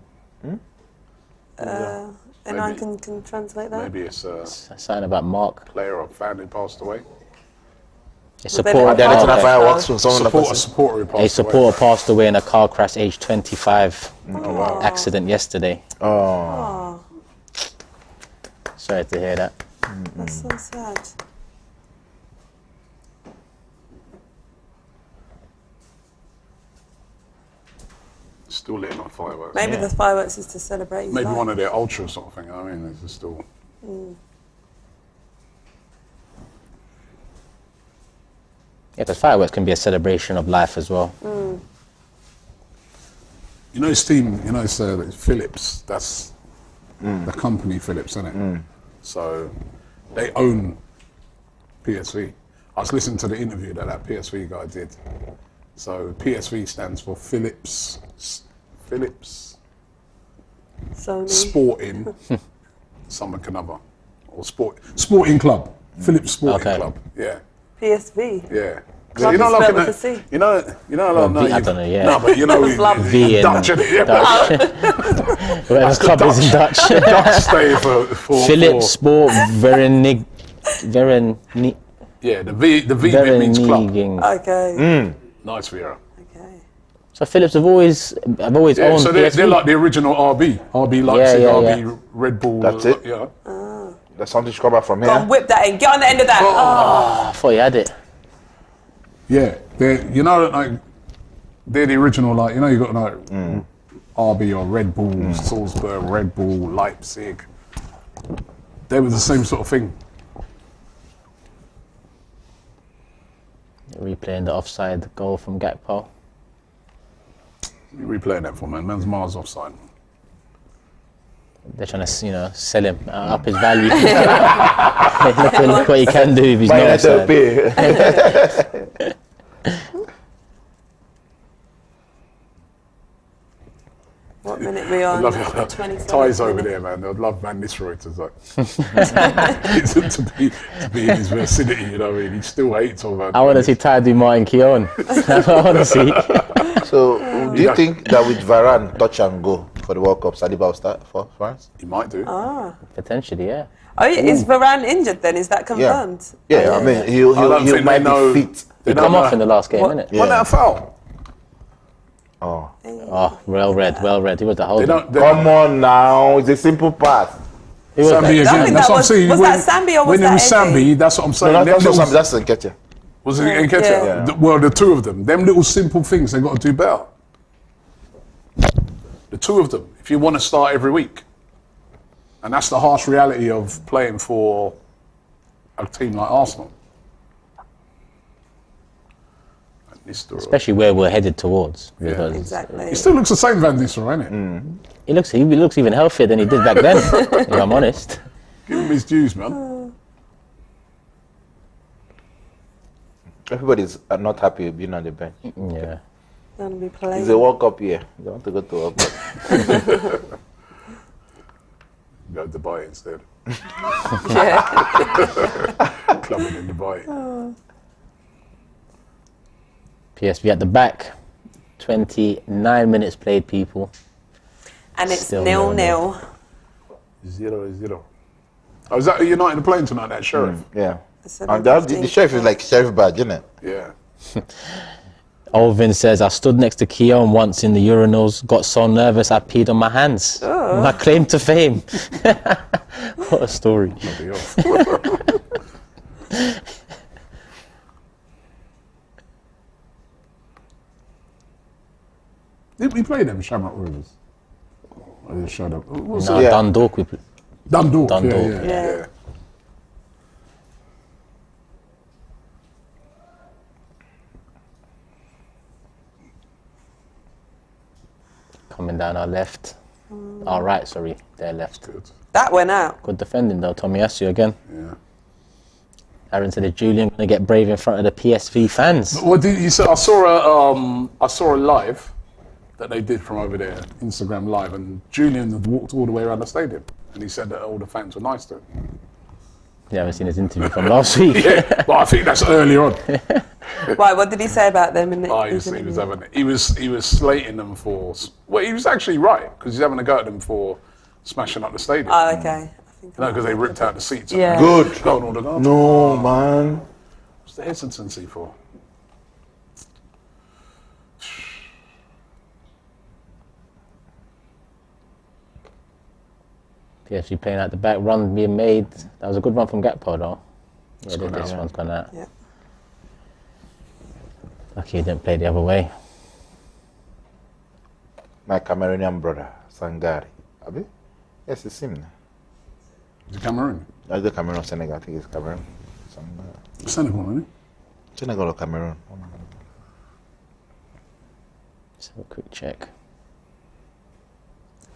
Anyone can translate that? Maybe it's a A sign about Mark. player or fan who passed away. A they supporter, have They're Oh, letting okay. out fireworks from someone that Supporter person. who a passed away. supporter passed away in a car crash aged 25. Oh. Accident yesterday. Oh, Oh, Sorry to hear that. that's so sad. Still letting off fireworks. Maybe Yeah. the fireworks is to celebrate his Maybe life. one of their ultra sort of thing. I mean, it's still. Yeah, because fireworks can be a celebration of life as well. You know his team. You know it's Philips. That's the company Philips, isn't it? So they own PSV. I was listening to the interview that PSV guy did. So PSV stands for Philips Sony. Sporting something another or Sporting Club. Philips Sporting Okay. Club. Yeah. PSV. Yeah. Club is spelled with a C. You know, Well, V- I don't know, yeah. No, but you know, Club. V in Dutch, innit? Yeah, Dutch. Whatever club is in Dutch. Dutch stay for Philip Sport Verenig. Yeah, the V bit means club. Vereniging. Okay. Nice, Vera. Okay. So Philips have always Yeah, owned so they're PSV. like the original RB. RB Leipzig, yeah, RB Red Bull. That's it? Yeah. there's something to come back from Go on, here. whip that in. Get on the end of that. Oh. I thought you had it. Yeah, you know, like they're the original. Like you know, you got like RB or Red Bull, Salzburg, Red Bull, Leipzig. They were the same sort of thing. Replaying the offside goal from Gakpo. You replaying that for man. Man's miles offside. They're trying to, sell him, up his value. look what he can do if he's not offside. What minute we on? 27. Ty's over there, man. I'd love Van Nistelrooy to be in his vicinity, you know what I mean? He still hates all that. I want to see Ty do Martin Keown. That's what I want to see. So, do you think that with Varane touch and go for the World Cup, Saliba will start for France? He might do. Potentially, yeah. Oh, yeah, is Varane injured then? Is that confirmed? Yeah, I mean, he might be fit. He come off in the last game, innit? Wasn't that a foul? Oh, well read. He was the whole. come on now, it's a simple pass. Sambi again. That's what I'm saying. Was that Sambi or was when that it was Sambi, that's what I'm saying. No, that's Nketiah. Was it Nketiah? Yeah. Well, the two of them. Them little simple things they got to do better. The two of them. If you want to start every week, and that's the harsh reality of playing for a team like Arsenal. Especially where we're headed towards. Because Exactly. He still looks the same, Van Nistelrooy, isn't it? he looks even healthier than he did back then, if I'm honest. Give him his dues, man. Everybody's not happy with being on the bench. Yeah. Gonna be playing. It's a World Cup year. They want to go to World Cup. Go to Dubai instead. Yeah. Clubbing in Dubai. PSV at the back. 29 minutes played, people. And it's Still 0-0. 0-0. Oh, is that United are playing tonight, that Sheriff? Yeah. The And the Sheriff is like Sheriff badge, isn't it? Yeah. Olvin says, I stood next to Keown once in the urinals, got so nervous I peed on my hands. Oh. My claim to fame. What a story. Did we play them, Shamrock Rovers? I just showed up. Dundalk. Dundalk, Dundalk. yeah. Coming down our left. Our right, sorry. Their left. Good. That went out. Good defending though, Tomiyasu again. Yeah. Aaron said, is Julian going to get brave in front of the PSV fans? What did you say? I saw a live that they did from over there, Instagram live, and Julian had walked all the way around the stadium, and he said that all the fans were nice to him. You haven't seen his interview from last week. Yeah, but I think that's earlier on. Why? What did he say about them? In the, he was slating them for. Well, he was actually right because he's having a go at them for smashing up the stadium. Oh, okay. No, because they ripped out the seats. Yeah. Good. Going all the guards. No, man. What's the hesitancy for? PSV playing at the back, run being made. That was a good run from Gakpo though. Yeah, this one's gone out. Yeah. Lucky he didn't play the other way. My Cameroonian brother, Sangari. Abi? Yes, it's him. Is it Cameroon? That's the Cameroon, Senegal. I think it's Cameroon. Senegal, isn't it? Senegal or Cameroon? Let's have a quick check.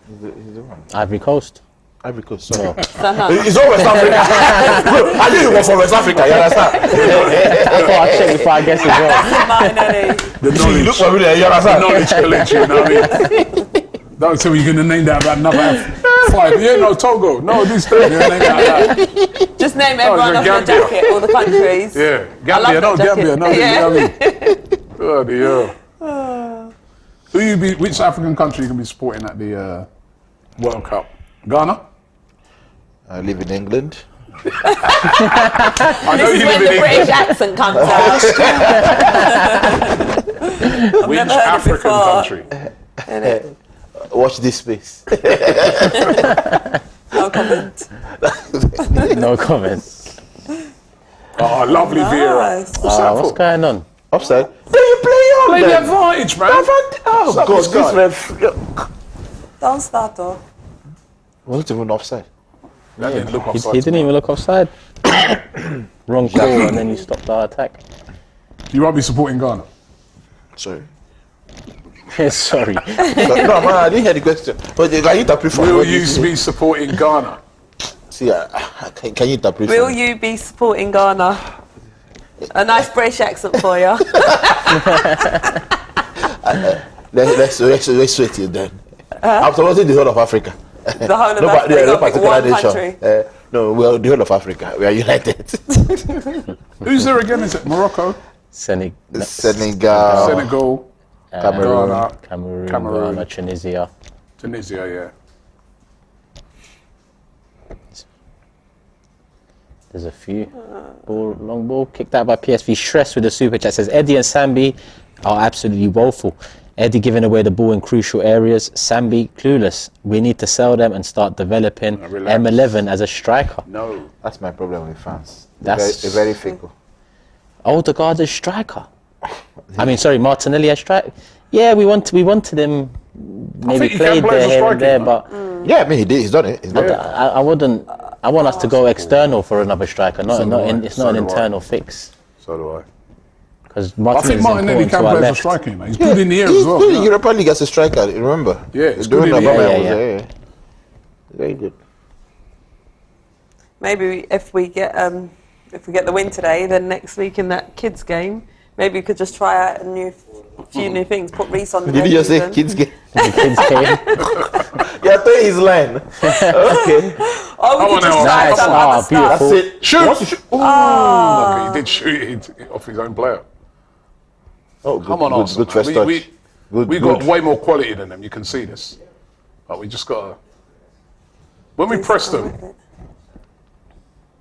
He's the one. Ivory Coast. Ivory Coast, sorry. It's all West Africa. I knew he was from West Africa, you understand? I thought I'd check before I guess as well. The knowledge. Look for me there, you understand? The knowledge collection, you know what I mean? Don't tell me you're going to name that about another 5. Yeah, no, Togo. No, this thing. You're going to name that. Just name everyone off your jacket, all the countries. Yeah, Gambia, no, Gambia, no, Yeah. Bloody hell. Which African country you can be supporting at the World Cup? Ghana? I live in England. I know This is you when live the in British England. accent comes out. Which never heard it African before. country? Watch this space. No comment. No comments. Oh, lovely Vieira. Nice. What's that What's for? going on? Offside. Then you play on Play the then. advantage, man. Oh, What's God, up, this guy? man. Don't start though. Wasn't even offside. That didn't look He offside. didn't even look offside. Wrong call, and then you stopped our attack. You won't be supporting Ghana. Sorry. Sorry. No, man, I didn't hear the question. But can you interpret for me? Will what you say? be supporting Ghana? See, can you interpret Will for me? you be supporting Ghana? A nice British accent for you. Let's wait till then. I'm supporting the whole of Africa. The whole of No, Africa. yeah, You no got to pick particular one nation. country. No, well, the whole of Africa. We are united. Who's there again? Is it Morocco, Senegal, Senegal, Cameroon. Ghana, Cameroon, Cameroon. Ghana, Tunisia. Tunisia? Yeah. There's a few. Long ball kicked out by PSV. Stress with the super chat says Eddie and Sambi are absolutely woeful. Eddie giving away the ball in crucial areas. Sambi clueless. We need to sell them and start developing Relax. M11 as a striker. No. That's my problem with fans. That's- They're very fickle. Odegaard as striker. I mean, sorry, Martinelli as striker. Yeah, we wanted him. Maybe think he can played play as a there, here and striker, there, man. but Yeah, I mean, he did. He's done it. He's done it. I wouldn't. I want us to go external for another striker. Not, So do not I. in, it's So not an do I. internal fix. So do I. Because I Martinelli think is Martinelli important can to our play as a left. striker. You know. He's good in the air He's as well. good you in know. Europa League as a striker. Remember? Yeah, it's During good in the Obama air. was Yeah. there, very good. Maybe if we get the win today, then next week in that kids game, maybe we could just try out a few new things. Put Reece on the Did bench. you just say even. kids game? The kids came. Yeah, I think his line. Okay. Oh, we Come could on just now. try Nice. some Oh, other stuff. beautiful. That's it. Shoot! Once you shoot. Okay, he did shoot it off his own player. Oh, good, Come on, good, Arsenal, good first man. touch. We Good, got good. way more quality than them. You can see this, but we just gotta. When we press them,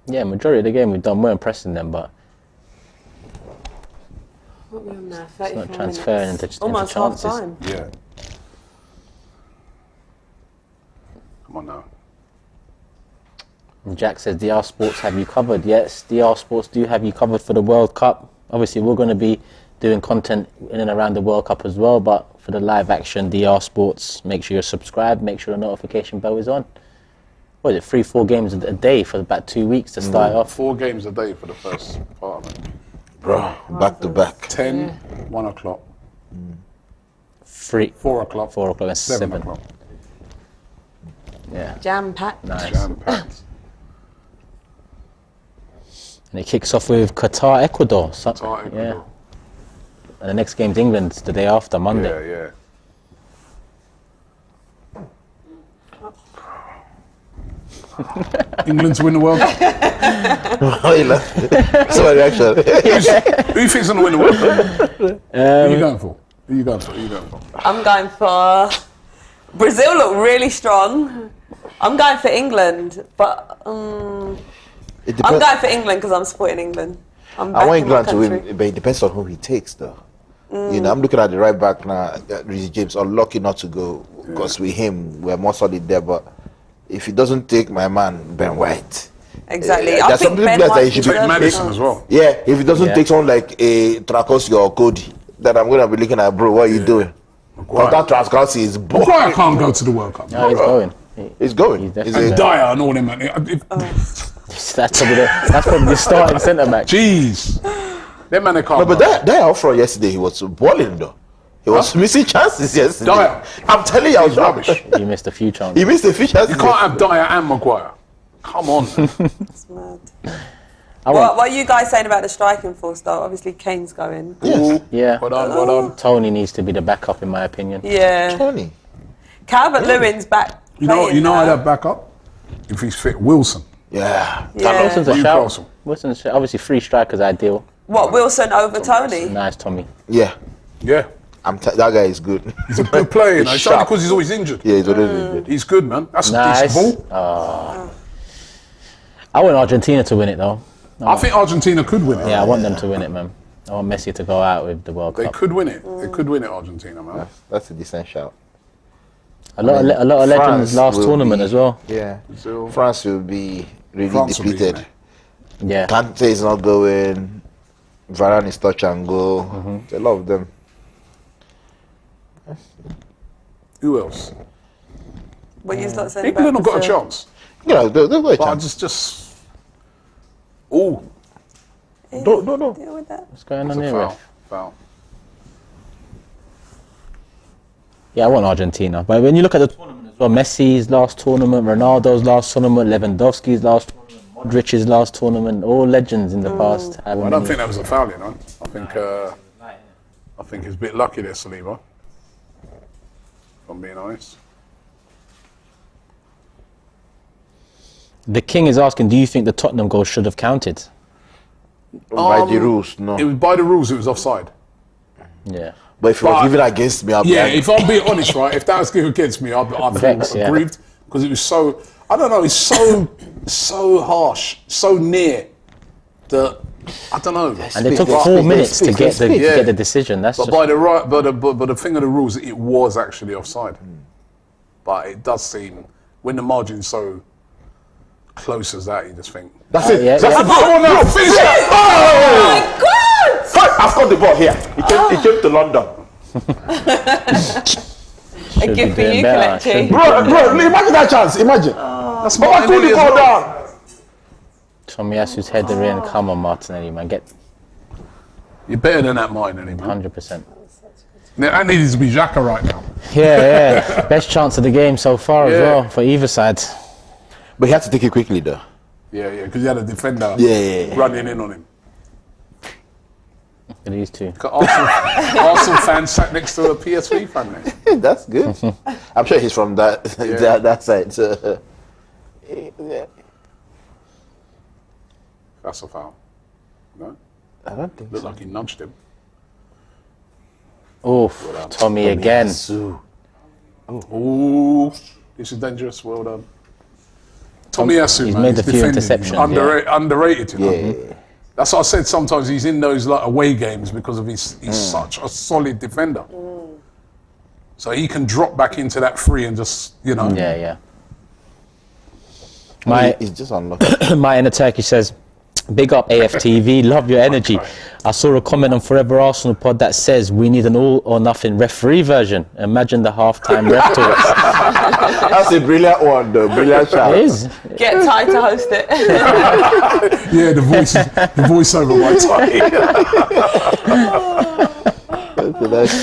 Yeah, majority of the game we've done well pressing them, but What are we on now? not 34 transferring minutes. into Almost half chances. time. yeah. Come on now. And Jack says, DR Sports have you covered? Yes, DR Sports do have you covered for the World Cup. Obviously, we're going to be doing content in and around the World Cup as well, but for the live action, DR Sports, make sure you're subscribed, make sure the notification bell is on. What is it, 3-4 games a day for about 2 weeks to start off? 4 games a day for the first part of it. Bro, back to back. 10, 1 o'clock, 4 o'clock, o'clock and 7 7. o'clock. Yeah, Jam packed. nice. Jam packed. And it kicks off with Qatar, Ecuador. Qatar, Ecuador. Yeah. And the next game's England the day after, Monday. Yeah, yeah. England to win the World Cup. Oh, you laugh. So my reaction. Who you think's going to win the World Cup? Who are you going for? Who are you going for? Who are you going for? I'm going for Brazil. Look really strong. I'm going for England, but I'm going for England because I'm supporting England. I want backing my England to country. win, but it depends on who he takes, though. You know, I'm looking at the right back now. Reece James, unlucky not to go because with him we're more solid there. But if he doesn't take my man Ben White, Exactly. Yeah, I there's think some Ben players that White he should deserves Take be- a Madison chance. as well. yeah, if he doesn't Yeah. take someone like a Trakoski or Cody, then I'm gonna be looking at, bro, what are you doing? Because that Trakoski is Maguire can't go to the World Cup. No, he's going. He's going. He's He's definitely a- Dyer and all them, man. That's probably the starting centre back. Jeez. Them man, they can't No, but go. that out front yesterday, he was balling though. He was missing chances yesterday. Dyer. I'm telling you, I was He's rubbish. He missed a few chances. He missed a few chances. You can't have Dyer and Maguire. Come on. Man. It's mad. I What, want, what are you guys saying about the striking force, though? Obviously, Kane's going. Yes. yeah. Well done, well done. Tony needs to be the backup, in my opinion. Yeah. Tony. Calvert-Lewin's back. You know playing how now. that back up? If he's fit, Wilson. Yeah. Yeah. Wilson's a Newcastle. shout. Wilson's a shout. Obviously, 3 strikers ideal. What, Wilson over Tony? Nice, Tommy. Yeah. Yeah. That guy is good. He's a good player. You know. He's It's only sharp. because he's always injured. Yeah, he's already good. He's good, man. That's a Nice. decent ball. I want Argentina to win it, though. I think Argentina could win it. Yeah, I want them to win it, man. I want Messi to go out with the World They Cup. could win it. They could win it, Argentina, man. That's a decent shout. A lot of legends France last will tournament be- as well. Yeah. Brazil. France will be really France will be in depleted. Yeah. there. Kante is not going. Varane is touch and go. A lot of them. Who else? What you not saying England about have got a Brazil? chance. Yeah, they've got a But I chance. just. Oh, No. Deal with that. What's going it's on a here? foul. Ref? Foul. Yeah, I want Argentina. But when you look at the tournament as well, Messi's last tournament, Ronaldo's last tournament, Lewandowski's last tournament, Modric's last tournament, all legends in the past. I don't think that was a foul, you know. I think he's a bit lucky there, Saliba. If I'm being honest. The King is asking, do you think the Tottenham goal should have counted? By the rules, no. It was by the rules. It was offside. Yeah. But if it was given against me, I'll be Yeah, angry. if I'm being honest, right, if that was given against me, I'd feel Vexed, yeah. aggrieved because it was so. I don't know. It's so harsh, so near. That I don't know. And they took 4 minutes to get the decision. That's But just, by the right, but the thing of the rules, it was actually offside. But it does seem when the margin's so close as that, you just think. That's it. yeah, That's yeah. it. Go on now. Finish it. Oh my God! Hey, I've got the ball here. He came to London. A gift for doing you, better, Kelechi. Bro, imagine that chance. Imagine. That's Baba cooled the ball down. Tomiyasu's header in. Come on, Martinelli, man. Get You're better than that, Martinelli, man. 100%. That needs to be Xhaka right now. Yeah. Best chance of the game so far as Yeah. well for either side. But he had to take it quickly, though. Yeah, because he had a defender Yeah. running in on him. Look at these two. Got Arsenal fans sat next to a PSV fan there. That's good. I'm sure he's from that that side. So, yeah. That's a foul. No? I don't think Looked so. like he nudged him. Oof, Tommy again. Ooh, this is dangerous. Well done. Tomiyasu, He's man, made a few defending. interceptions, Underrated, you know. Yeah. That's what I said. Sometimes he's in those like away games because of he's such a solid defender. So he can drop back into that free and just Yeah. He's just unlucky. My inner Turkey says, big up AFTV, love your energy. I saw a comment on Forever Arsenal pod that says we need an all or nothing referee version. Imagine the halftime ref talks. That's a brilliant one, though. Brilliant shout. It is. Get Ty to host it. Yeah, the voiceover by Ty. That's the next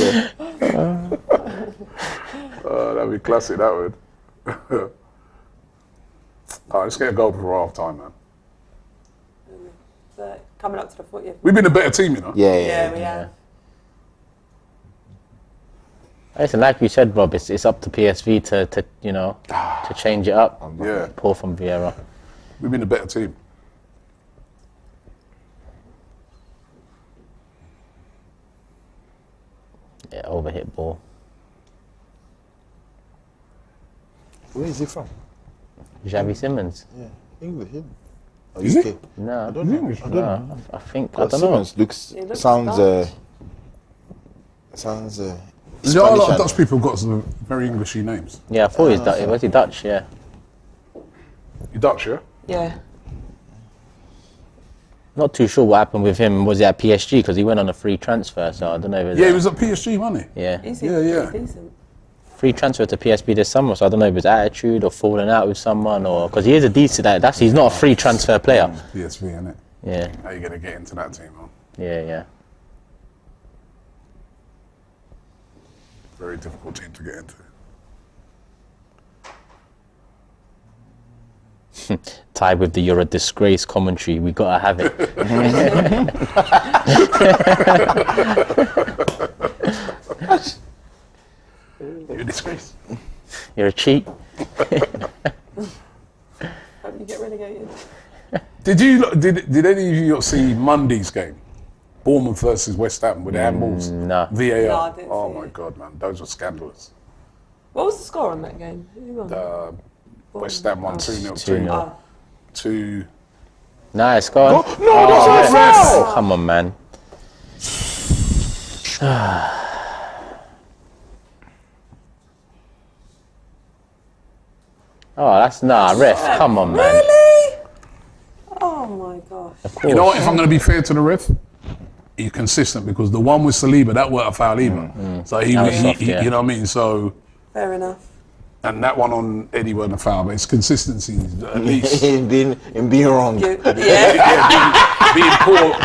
one. That'd be classic. That would. All right, let's get a goal before half time, man. So, coming up to the 40th. We've been a better team, you know. Yeah, we have. Listen, like you said, Rob, it's up to PSV to change it up. Yeah. Poor from Vieira. We've been a better team. Yeah, overhit ball. Where is he from? Xavi Simmons. Yeah, English, isn't he? Is UK. it? No, I don't know. I don't know. no, I think, I But don't know. Simmons He looks sounds Dutch. Yeah, a Spanish. lot of Dutch people got some very Englishy names. Yeah, I thought he was Dutch. Was he Dutch? Yeah. You Dutch, yeah? Yeah. Not too sure what happened with him. Was he at PSG? Because he went on a free transfer, so I don't know if Yeah, he was at PSG, wasn't he? yeah. He's Yeah. decent. Free transfer to PSV this summer, so I don't know if it's attitude or falling out with someone, or because he is a decent. He's not a free transfer player. PSV, isn't it? Yeah, How you gonna get into that team, man? yeah. Very difficult team to get into. Tied with the "you're a disgrace" commentary. We gotta have it. You're a disgrace. You're a cheat. Hope you get relegated. Did any of you see Monday's game? Bournemouth versus West Ham with the handballs? No. VAR. No, I didn't Oh see my it. God, man, those were scandalous. What was the score on that game? Who won? West Ham won 2-0. 2-0. Oh. To Nice, go on. No, that's not foul. Come on, man. Oh, that's ref. Come on, man. Really? Oh my gosh. Of course. you know what? If I'm going to be fair to the ref, he's consistent because the one with Saliba that weren't a foul either. So he, That was soft, yeah. you know what I mean. So Fair enough. and that one on Eddie weren't a foul, but it's consistency at least. in being wrong. Yeah.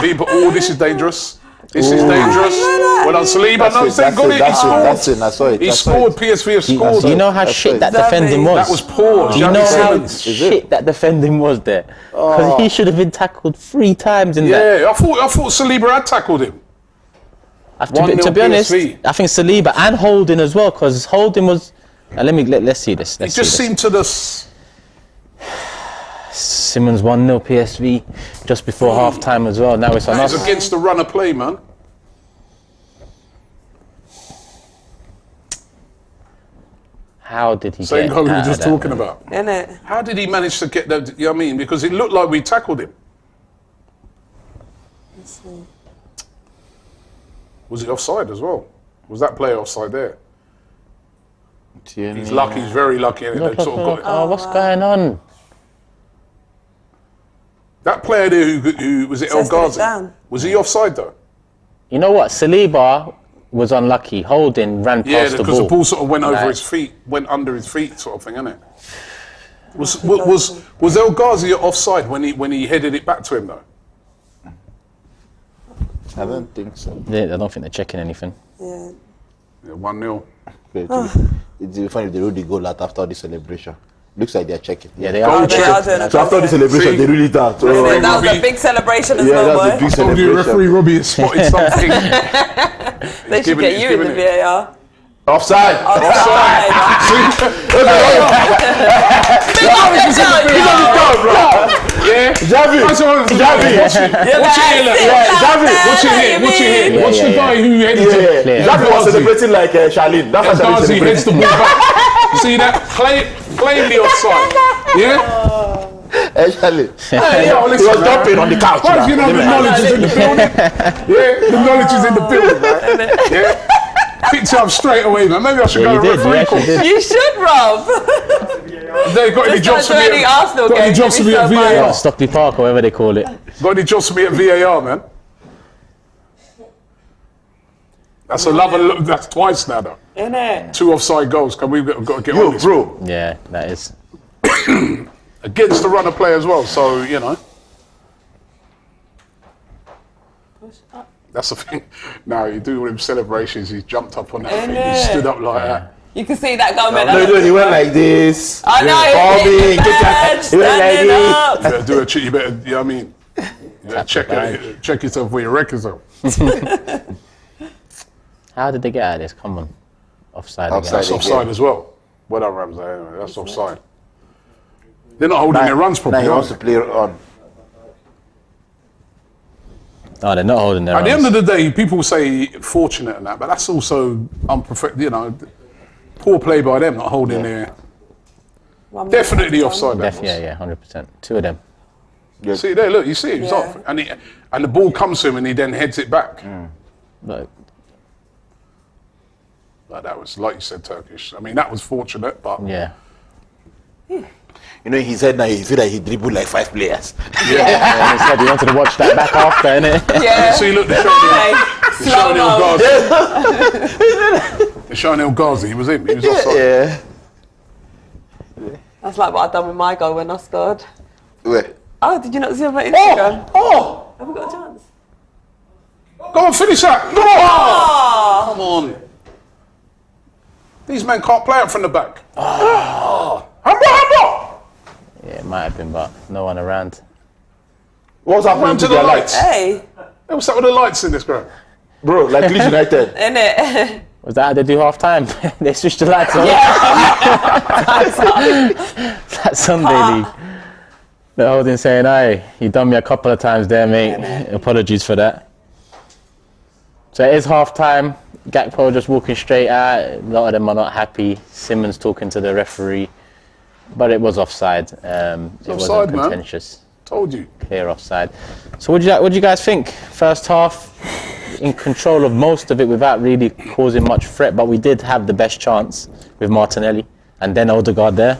being poor. Oh, this is dangerous. This is dangerous. Well done, Saliba. No, thank God he scored. That's it. I saw it. He scored. PSV have scored. Do you know how shit that defending was? That was poor. Do you know how shit that defending was there? Because he should have been tackled 3 times in that. Yeah, I thought Saliba had tackled him. To be honest, I think Saliba and Holding as well, because Holding was. Let's see this. It just seemed to this. Simmons 1-0 PSV just before half time as well. Now it's on us. It's against the run of play, man. How did he Same get goal we were out just of that, talking man? about. Innit? How did he manage to get that? You know what I mean? Because it looked like we tackled him. Let's see. Was it offside as well? Was that player offside there? He's lucky. He's very lucky. And they sort of got it. Oh, what's going on? That player there who was it El Testing it Ghazi? down. Was he offside though? You know what? Saliba was unlucky. Holding ran Yeah, past the because ball. the ball sort of went over Right. his feet, went under his feet, sort of thing, innit? Was El Ghazi offside when he headed it back to him though? I don't think so. I don't think they're checking anything. Yeah. Yeah, 1-0. It's funny if they really go out after the celebration. Looks like they're checking. Yeah, they Goal are. They are doing it. So after the celebration, See? they really start. Referee Oh, That was a Robbie. big celebration as yeah, well, that's a boy. big Told you, referee celebration. Robbie has spotted something. They should giving get it- you he's in the giving it. VAR. Offside. Offside. Yeah. Javi. Javi. Watch it here, look. Javi. Watch it here. Watch it here. Watch the guy who headed it. Yeah. Clear. Javi was celebrating like Charlene. That's El how Charlene Ghazi heads celebrates. the ball back. You see that? Plainly offside. Yeah? Charlene. Yeah, He listen, was man. jumping on the couch. Why do you know the knowledge is in the building? Yeah, the knowledge is in the building, man. Yeah. Picked it up straight away, man. Maybe I should Yeah, go you to did. You referee actually course. did. You should, Rob. They got any Just jobs for like me? joining Arsenal Got any games, jobs for it'd me be at so VAR? fun. Stockley Park or whatever they call it. Got any jobs for me at VAR, man? That's that's twice now, though. Innit? 2 offside goals. We've got to get on Yo, this. bro. Yeah, that is. Against the runner play as well, so, you know. That's the thing. Now, you do all them celebrations, he jumped up on that thing. He Innit? stood up like that. You can see that going No, he went like this. I know. Bobby, He get he went like standing this. You better do a check, you better, you know what I mean? You better check yourself where your records are. How did they get out of this? Come on. Offside. Offside. That's Again. offside as well. Well done, Ramsey. Anyway, that's offside. They're not holding their runs Now properly. he are wants they? to play on. Oh, they're not holding their At the runs. end of the day, people say fortunate and that, but that's also unprofessional. You know, poor play by them, not holding their. Definitely offside. That was. Yeah, 100%. 2 of them. See there, look, you see it, he's Yeah. off, and the ball comes to him, and he then heads it back. Look, Like that was, like you said, Turkish. I mean, that was fortunate, but yeah. You know, in his head now, he feel like he dribbled like 5 players. Yeah, he said he wanted to watch that back after, innit? Yeah. see, look, they're showing El Ghazi. They're showing El Ghazi. He was in. He was offside. Yeah. That's like what I done with my goal when I scored. Where? Oh, did you not see on my Instagram? Oh, Have we got a chance? go on, finish that. Come on. Come on. These men can't play it from the back. Humble. Yeah, it might have been, but no one around. What's happening Run to to the their lights. lights? Hey, Hey, what's that with the lights in this ground? Bro, like Leeds United. innit? Was that how they do half time? They switched the lights on. That Sunday league. The Holding saying, "Aye, you done me a couple of times there, mate. Apologies for that." So it is half time. Gakpo just walking straight out. A lot of them are not happy. Simmons talking to the referee, but it was offside. It offside, wasn't man. contentious. Told you. Clear offside. So what do you guys think? First half, in control of most of it without really causing much threat, but we did have the best chance with Martinelli and then Odegaard there.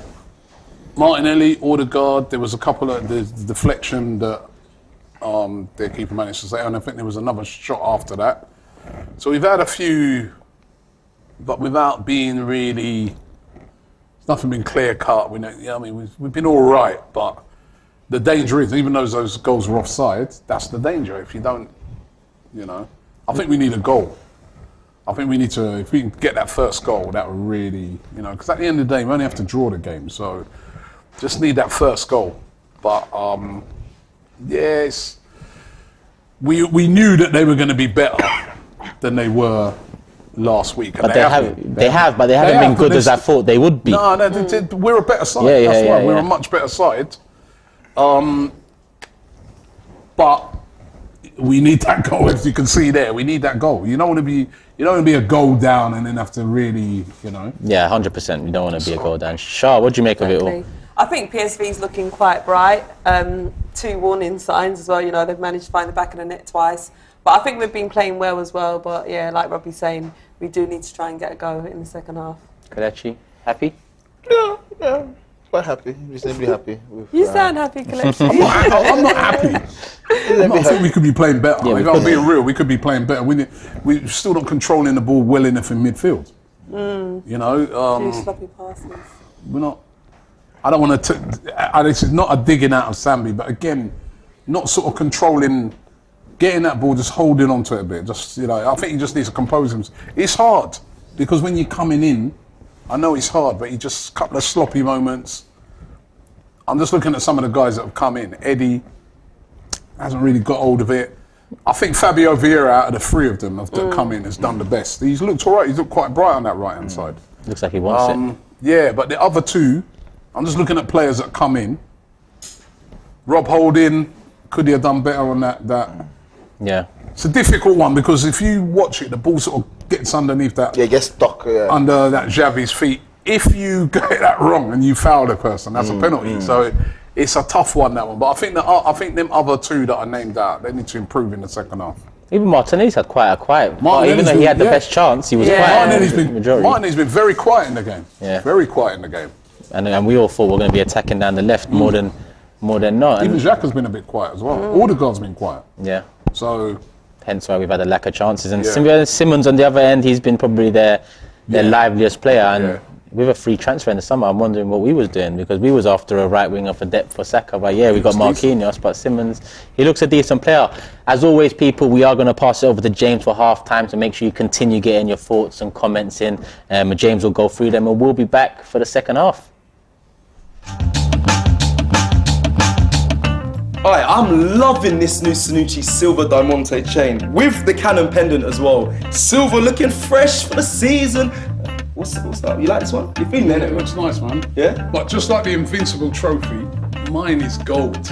Martinelli, Odegaard, there was a couple of the deflection that their keeper managed to say, and I think there was another shot after that. So we've had a few, but without being really, it's nothing been clear cut. We know, I mean, we've been all right, but the danger is, even though those goals were offside, that's the danger. If you don't, you know, I think we need a goal. I think we need to, if we can get that first goal, that would really, because at the end of the day, we only have to draw the game. So just need that first goal. But yes, we knew that they were going to be better than they were last week. But they haven't been good as I thought they would be. No, we're a better side. That's why we're a much better side. But we need that goal. As you can see there, we need that goal. You don't want to be a goal down and then have to really, Yeah, 100%. We don't want to be a goal down. Shah, what do you make of it all? I think PSV's looking quite bright. 2 warning signs as well. They've managed to find the back of the net twice. But I think we've been playing well as well. But yeah, like Robbie's saying, we do need to try and get a go in the second half. Kelechi, happy? Yeah. Quite happy, reasonably happy. You sound happy, Kelechi. I'm not happy. I think we could be playing better. Yeah, if I'm being real, we could be playing better. We're still not controlling the ball well enough in midfield. Few sloppy passes. We're not. I don't want to. This is not a digging out of Sambi, but again, not sort of controlling, getting that ball, just holding on to it a bit. Just I think he just needs to compose himself. It's hard because when you're coming in, I know it's hard, but he just a couple of sloppy moments. I'm just looking at some of the guys that have come in. Eddie hasn't really got hold of it. I think Fabio Vieira, out of the 3 of them that come in, has done the best. He's looked all right. He's looked quite bright on that right-hand side. Looks like he wants it. Yeah, but the other 2, I'm just looking at players that come in. Rob Holding, could he have done better on that? Yeah. It's a difficult one because if you watch it, the ball sort of gets underneath that. Yeah, it gets stuck. Yeah. Under that Xavi's feet. If you get that wrong and you foul the person, that's a penalty. So it's a tough one, that one. But I think them other 2 that are named out, they need to improve in the second half. Even Martinez had quite a quiet. Even though he had the best chance, he was quiet. Martinez's been very quiet in the game. Yeah. Very quiet in the game. And we all thought we're going to be attacking down the left more than not. Even Xhaka's been a bit quiet as well. Odegaard's been quiet. Yeah. So hence why we've had a lack of chances. And Simmons on the other end, he's been probably their liveliest player. And with a free transfer in the summer, I'm wondering what we was doing, because we was after a right winger for depth for Saka. But we got Marquinhos, but Simmons, he looks a decent player. As always, people, we are going to pass it over to James for half time, so make sure you continue getting your thoughts and comments in. James will go through them, and we'll be back for the second half. Alright, I'm loving this new Sanucci Silver Diamante chain with the Canon pendant as well. Silver looking fresh for the season. What's that? You like this one? You feeling it? It looks nice, man. Yeah? But just like the Invincible trophy, mine is gold.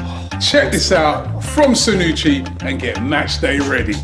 Check this out from Sanucci and get match day ready.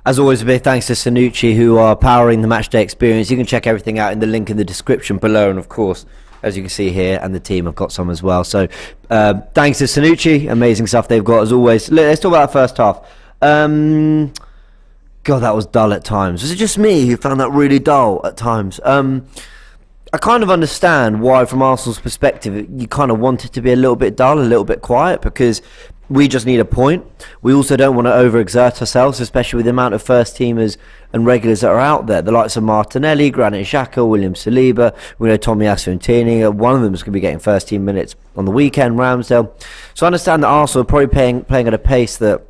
As always, a big thanks to Sanucci, who are powering the matchday experience. You can check everything out in the link in the description below, and of course, as you can see here, and the team have got some as well. So thanks to Sanucci, amazing stuff they've got as always. Let's talk about that first half. God, that was dull at times. Was it just me who found that really dull at times? I kind of understand why, from Arsenal's perspective, you kind of want it to be a little bit dull, a little bit quiet, because we just need a point. We also don't want to overexert ourselves, especially with the amount of first teamers and regulars that are out there. The likes of Martinelli, Granit Xhaka, William Saliba, we know Tomiyasu and Tierney. One of them is going to be getting first team minutes on the weekend, Ramsdale. So I understand that Arsenal are probably playing at a pace that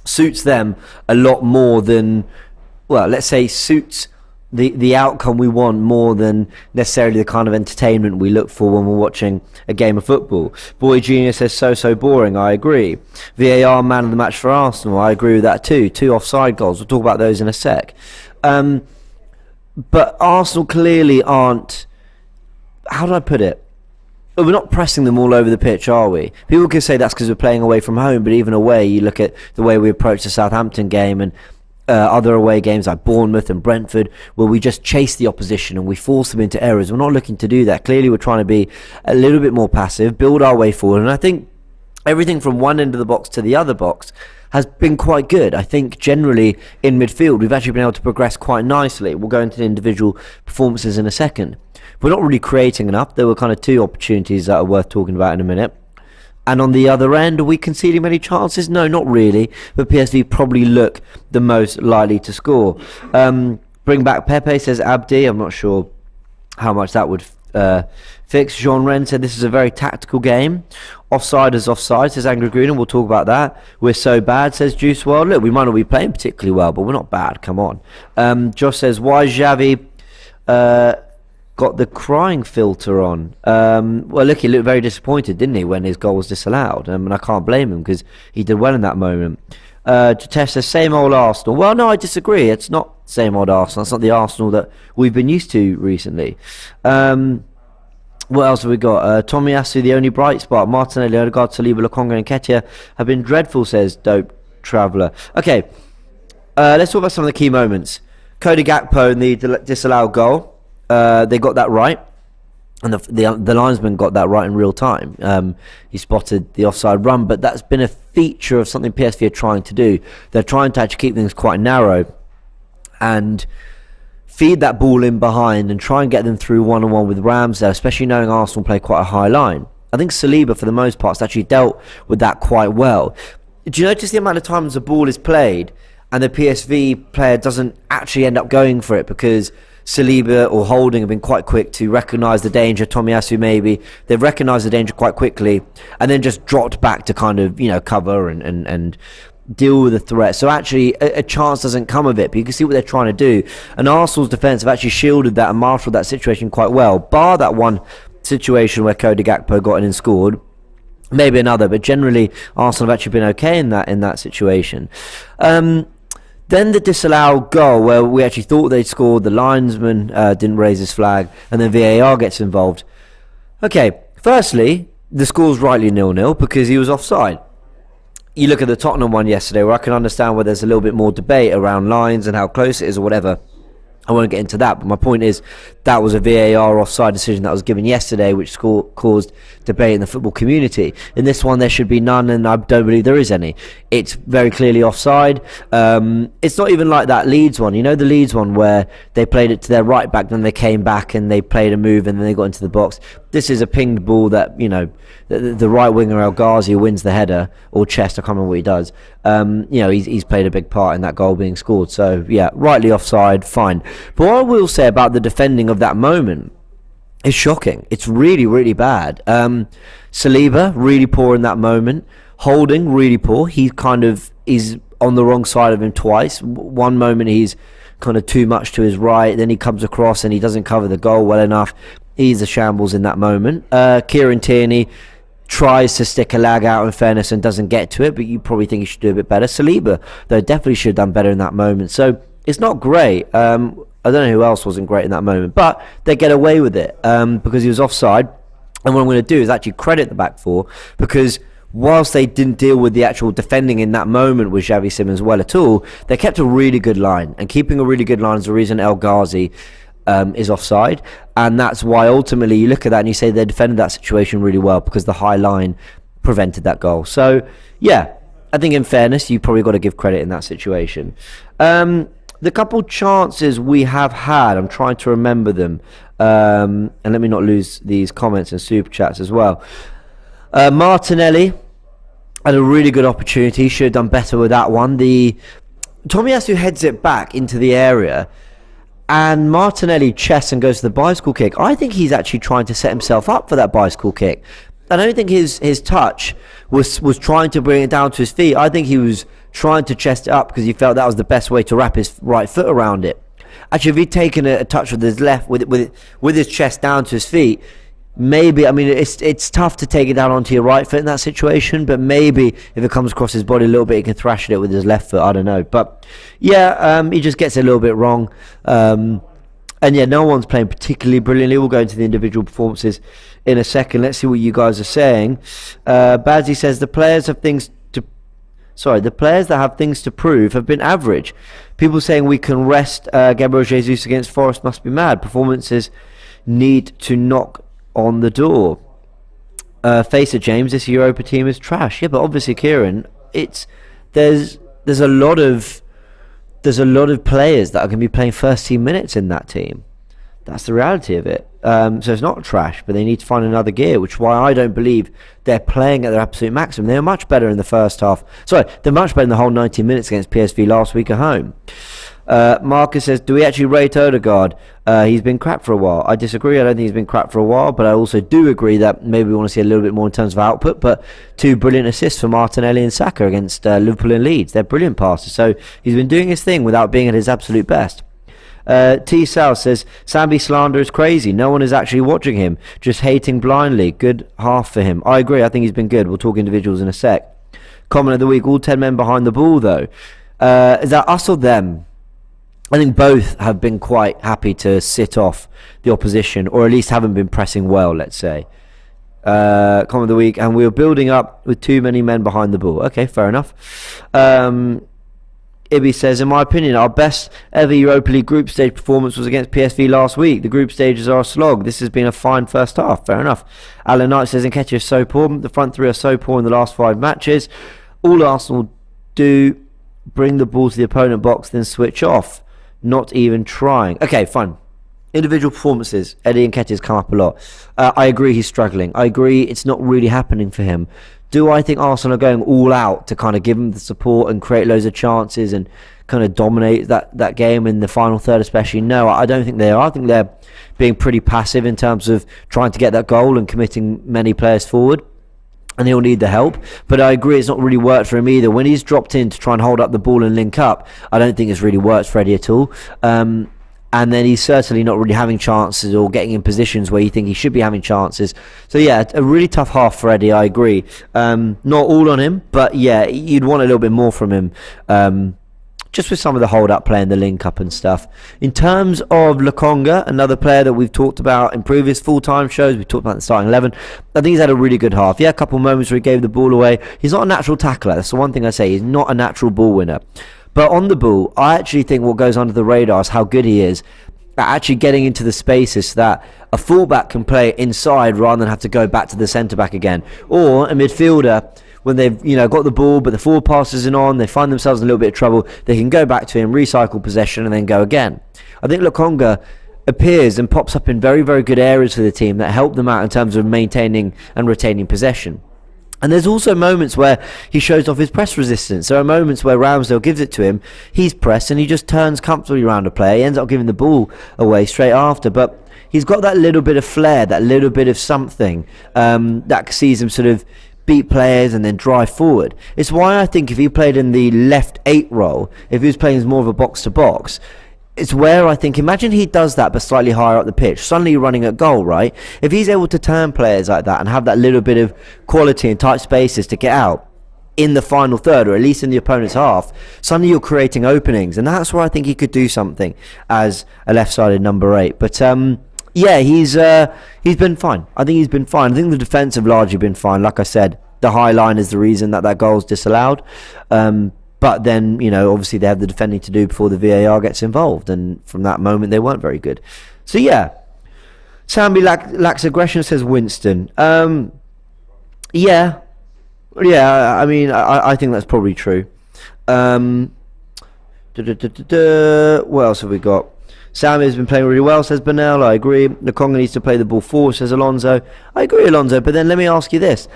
suits them a lot more than, well, let's say suits the outcome we want more than necessarily the kind of entertainment we look for when we're watching a game of football. Boy Junior says so boring. I agree. VAR man of the match for Arsenal. I agree with that too. 2 offside goals. We'll talk about those in a sec. But Arsenal clearly aren't, how do I put it? We're not pressing them all over the pitch, are we? People can say that's because we're playing away from home, but even away, you look at the way we approach the Southampton game and other away games like Bournemouth and Brentford, where we just chase the opposition and we force them into errors. We're not looking to do that. Clearly, we're trying to be a little bit more passive, build our way forward, and I think everything from one end of the box to the other box has been quite good. I think generally in midfield, we've actually been able to progress quite nicely. We'll go into the individual performances in a second. We're not really creating enough. There were kind of 2 opportunities that are worth talking about in a minute. And on the other end, are we conceding many chances? No, not really. But PSV probably look the most likely to score. Bring back Pepe, says Abdi. I'm not sure how much that would fix. Jean Ren said this is a very tactical game. Offside is offside, says Angry Green, and we'll talk about that. We're so bad, says Juice World. Look, we might not be playing particularly well, but we're not bad. Come on. Josh says, why Xavi got the crying filter on? Well, look, he looked very disappointed, didn't he, when his goal was disallowed? And I can't blame him because he did well in that moment. Jatesh says, same old Arsenal. Well, no, I disagree. It's not same old Arsenal. It's not the Arsenal that we've been used to recently. What else have we got? Tomiyasu, the only bright spot. Martinelli, Odegaard, Saliba, Lokonga and Nketiah have been dreadful, says Dope Traveller. Okay, let's talk about some of the key moments. Cody Gakpo and the disallowed goal. They got that right. And the linesman got that right in real time. He spotted the offside run, but that's been a feature of something PSV are trying to do. They're trying to actually keep things quite narrow and feed that ball in behind and try and get them through one-on-one with Ramsdale, especially knowing Arsenal play quite a high line. I think Saliba, for the most part, has actually dealt with that quite well. Do you notice the amount of times the ball is played and the PSV player doesn't actually end up going for it because Saliba or Holding have been quite quick to recognise the danger? Tomiyasu maybe. They've recognised the danger quite quickly and then just dropped back to kind of, cover and deal with the threat. So actually a chance doesn't come of it, but you can see what they're trying to do. And Arsenal's defence have actually shielded that and marshalled that situation quite well, bar that one situation where Cody Gakpo got in and scored. Maybe another, but generally Arsenal have actually been okay in that situation. Then the disallowed goal where we actually thought they'd scored, the linesman didn't raise his flag, and then VAR gets involved. Okay, firstly, the score's rightly 0-0 because he was offside. You look at the Tottenham one yesterday where I can understand where there's a little bit more debate around lines and how close it is or whatever. I won't get into that, but my point is that was a VAR offside decision that was given yesterday, which caused debate in the football community. In this one, there should be none, and I don't believe there is any. It's very clearly offside. It's not even like that Leeds one. You know the Leeds one where they played it to their right back, then they came back and they played a move and then they got into the box. This is a pinged ball that, the right winger El Ghazi wins the header or chest. I can't remember what he does. He's played a big part in that goal being scored. So, yeah, rightly offside, fine. But what I will say about the defending of that moment is shocking. It's really, really bad. Saliba, really poor in that moment. Holding, really poor. He kind of is on the wrong side of him twice. One moment he's kind of too much to his right. Then he comes across and he doesn't cover the goal well enough. He's a shambles in that moment. Kieran Tierney tries to stick a lag out in fairness and doesn't get to it, but you probably think he should do a bit better. Saliba, though, definitely should have done better in that moment. So it's not great. I don't know who else wasn't great in that moment, but they get away with it because he was offside. And what I'm going to do is actually credit the back four because whilst they didn't deal with the actual defending in that moment with Xavi Simons well at all, they kept a really good line. And keeping a really good line is the reason El Ghazi is offside, and that's why ultimately you look at that and you say they defended that situation really well because the high line prevented that goal. So yeah, I think in fairness you probably got to give credit in that situation. The couple chances we have had, I'm trying to remember them, and let me not lose these comments and super chats as well. Martinelli had a really good opportunity. He should have done better with that one. Tomiyasu heads it back into the area and Martinelli chests and goes to the bicycle kick. I think he's actually trying to set himself up for that bicycle kick. I don't think his touch was trying to bring it down to his feet. I think he was trying to chest it up because he felt that was the best way to wrap his right foot around it. Actually, if he'd taken a touch with his left, with his chest down to his feet, maybe, it's tough to take it down onto your right foot in that situation, but maybe if it comes across his body a little bit, he can thrash it with his left foot. I don't know. But yeah, he just gets it a little bit wrong. And yeah, no one's playing particularly brilliantly. We'll go into the individual performances in a second. Let's see what you guys are saying. Bazzi says the players that have things to prove have been average. People saying we can rest Gabriel Jesus against Forest must be mad. Performances need to knock on the door. Face it, James, this Europa team is trash. Yeah, but obviously, Kieran, there's a lot of players that are going to be playing first team minutes in that team. That's the reality of it. So it's not trash, but they need to find another gear, which is why I don't believe they're playing at their absolute maximum. They were much better in the first half. Sorry, they're much better in the whole 90 minutes against PSV last week at home. Marcus says, do we actually rate Odegaard? He's been crap for a while. I disagree. I don't think he's been crap for a while, but I also do agree that maybe we want to see a little bit more in terms of output. But 2 brilliant assists for Martinelli and Saka against Liverpool and Leeds. They're brilliant passes. So he's been doing his thing without being at his absolute best. T. South says, Sambi slander is crazy. No one is actually watching him, just hating blindly. Good half for him. I agree. I think he's been good. We'll talk individuals in a sec. Comment of the week, all 10 men behind the ball, though. Is that us or them? I think both have been quite happy to sit off the opposition, or at least haven't been pressing well, let's say. Comment of the week, and we were building up with too many men behind the ball. Okay, fair enough. Ibby says, in my opinion, our best ever Europa League group stage performance was against PSV last week. The group stages are a slog. This has been a fine first half. Fair enough. Alan Knight says, Nketiah is so poor. The front three are so poor in the last 5 matches. All Arsenal do, bring the ball to the opponent box, then switch off. Not even trying. Okay, fine. Individual performances. Eddie Nketiah has come up a lot. I agree he's struggling. I agree it's not really happening for him. Do I think Arsenal are going all out to kind of give him the support and create loads of chances and kind of dominate that game in the final third especially? No, I don't think they are. I think they're being pretty passive in terms of trying to get that goal and committing many players forward. And he'll need the help. But I agree it's not really worked for him either. When he's dropped in to try and hold up the ball and link up, I don't think it's really worked for Eddie at all. And then he's certainly not really having chances or getting in positions where you think he should be having chances. So yeah, a really tough half for Eddie, I agree. Not all on him, but yeah, you'd want a little bit more from him. Just with some of the hold-up play and the link-up and stuff. In terms of Lokonga, another player that we've talked about in previous full-time shows, we've talked about the starting 11, I think he's had a really good half. Yeah, a couple of moments where he gave the ball away. He's not a natural tackler. That's the one thing I say. He's not a natural ball winner. But on the ball, I actually think what goes under the radar is how good he is at actually getting into the spaces so that a fullback can play inside rather than have to go back to the centre-back again. Or a midfielder, when they've got the ball but the forward pass isn't on, they find themselves in a little bit of trouble, they can go back to him, recycle possession and then go again. I think Lokonga appears and pops up in very, very good areas for the team that help them out in terms of maintaining and retaining possession. And there's also moments where he shows off his press resistance. There are moments where Ramsdale gives it to him, he's pressed and he just turns comfortably around a player. He ends up giving the ball away straight after, but he's got that little bit of flair, that little bit of something that sees him sort of beat players and then drive forward. It's why I think if he played in the left 8 role, if he was playing as more of a box-to-box, it's where I think, imagine he does that but slightly higher up the pitch, suddenly you're running at goal, right? If he's able to turn players like that and have that little bit of quality in tight spaces to get out in the final third, or at least in the opponent's half, suddenly you're creating openings, and that's where I think he could do something as a left-sided number 8. But yeah, he's been fine. I think he's been fine. I think the defence have largely been fine. Like I said, the high line is the reason that goal's disallowed. But then, obviously they have the defending to do before the VAR gets involved. And from that moment, they weren't very good. So, yeah. Sambi lacks aggression, says Winston. Yeah. I mean, I think that's probably true. What else have we got? Sammy has been playing really well, says Bernal. I agree. Lokonga needs to play the ball forward, says Alonso. I agree, Alonso, but then let me ask you this.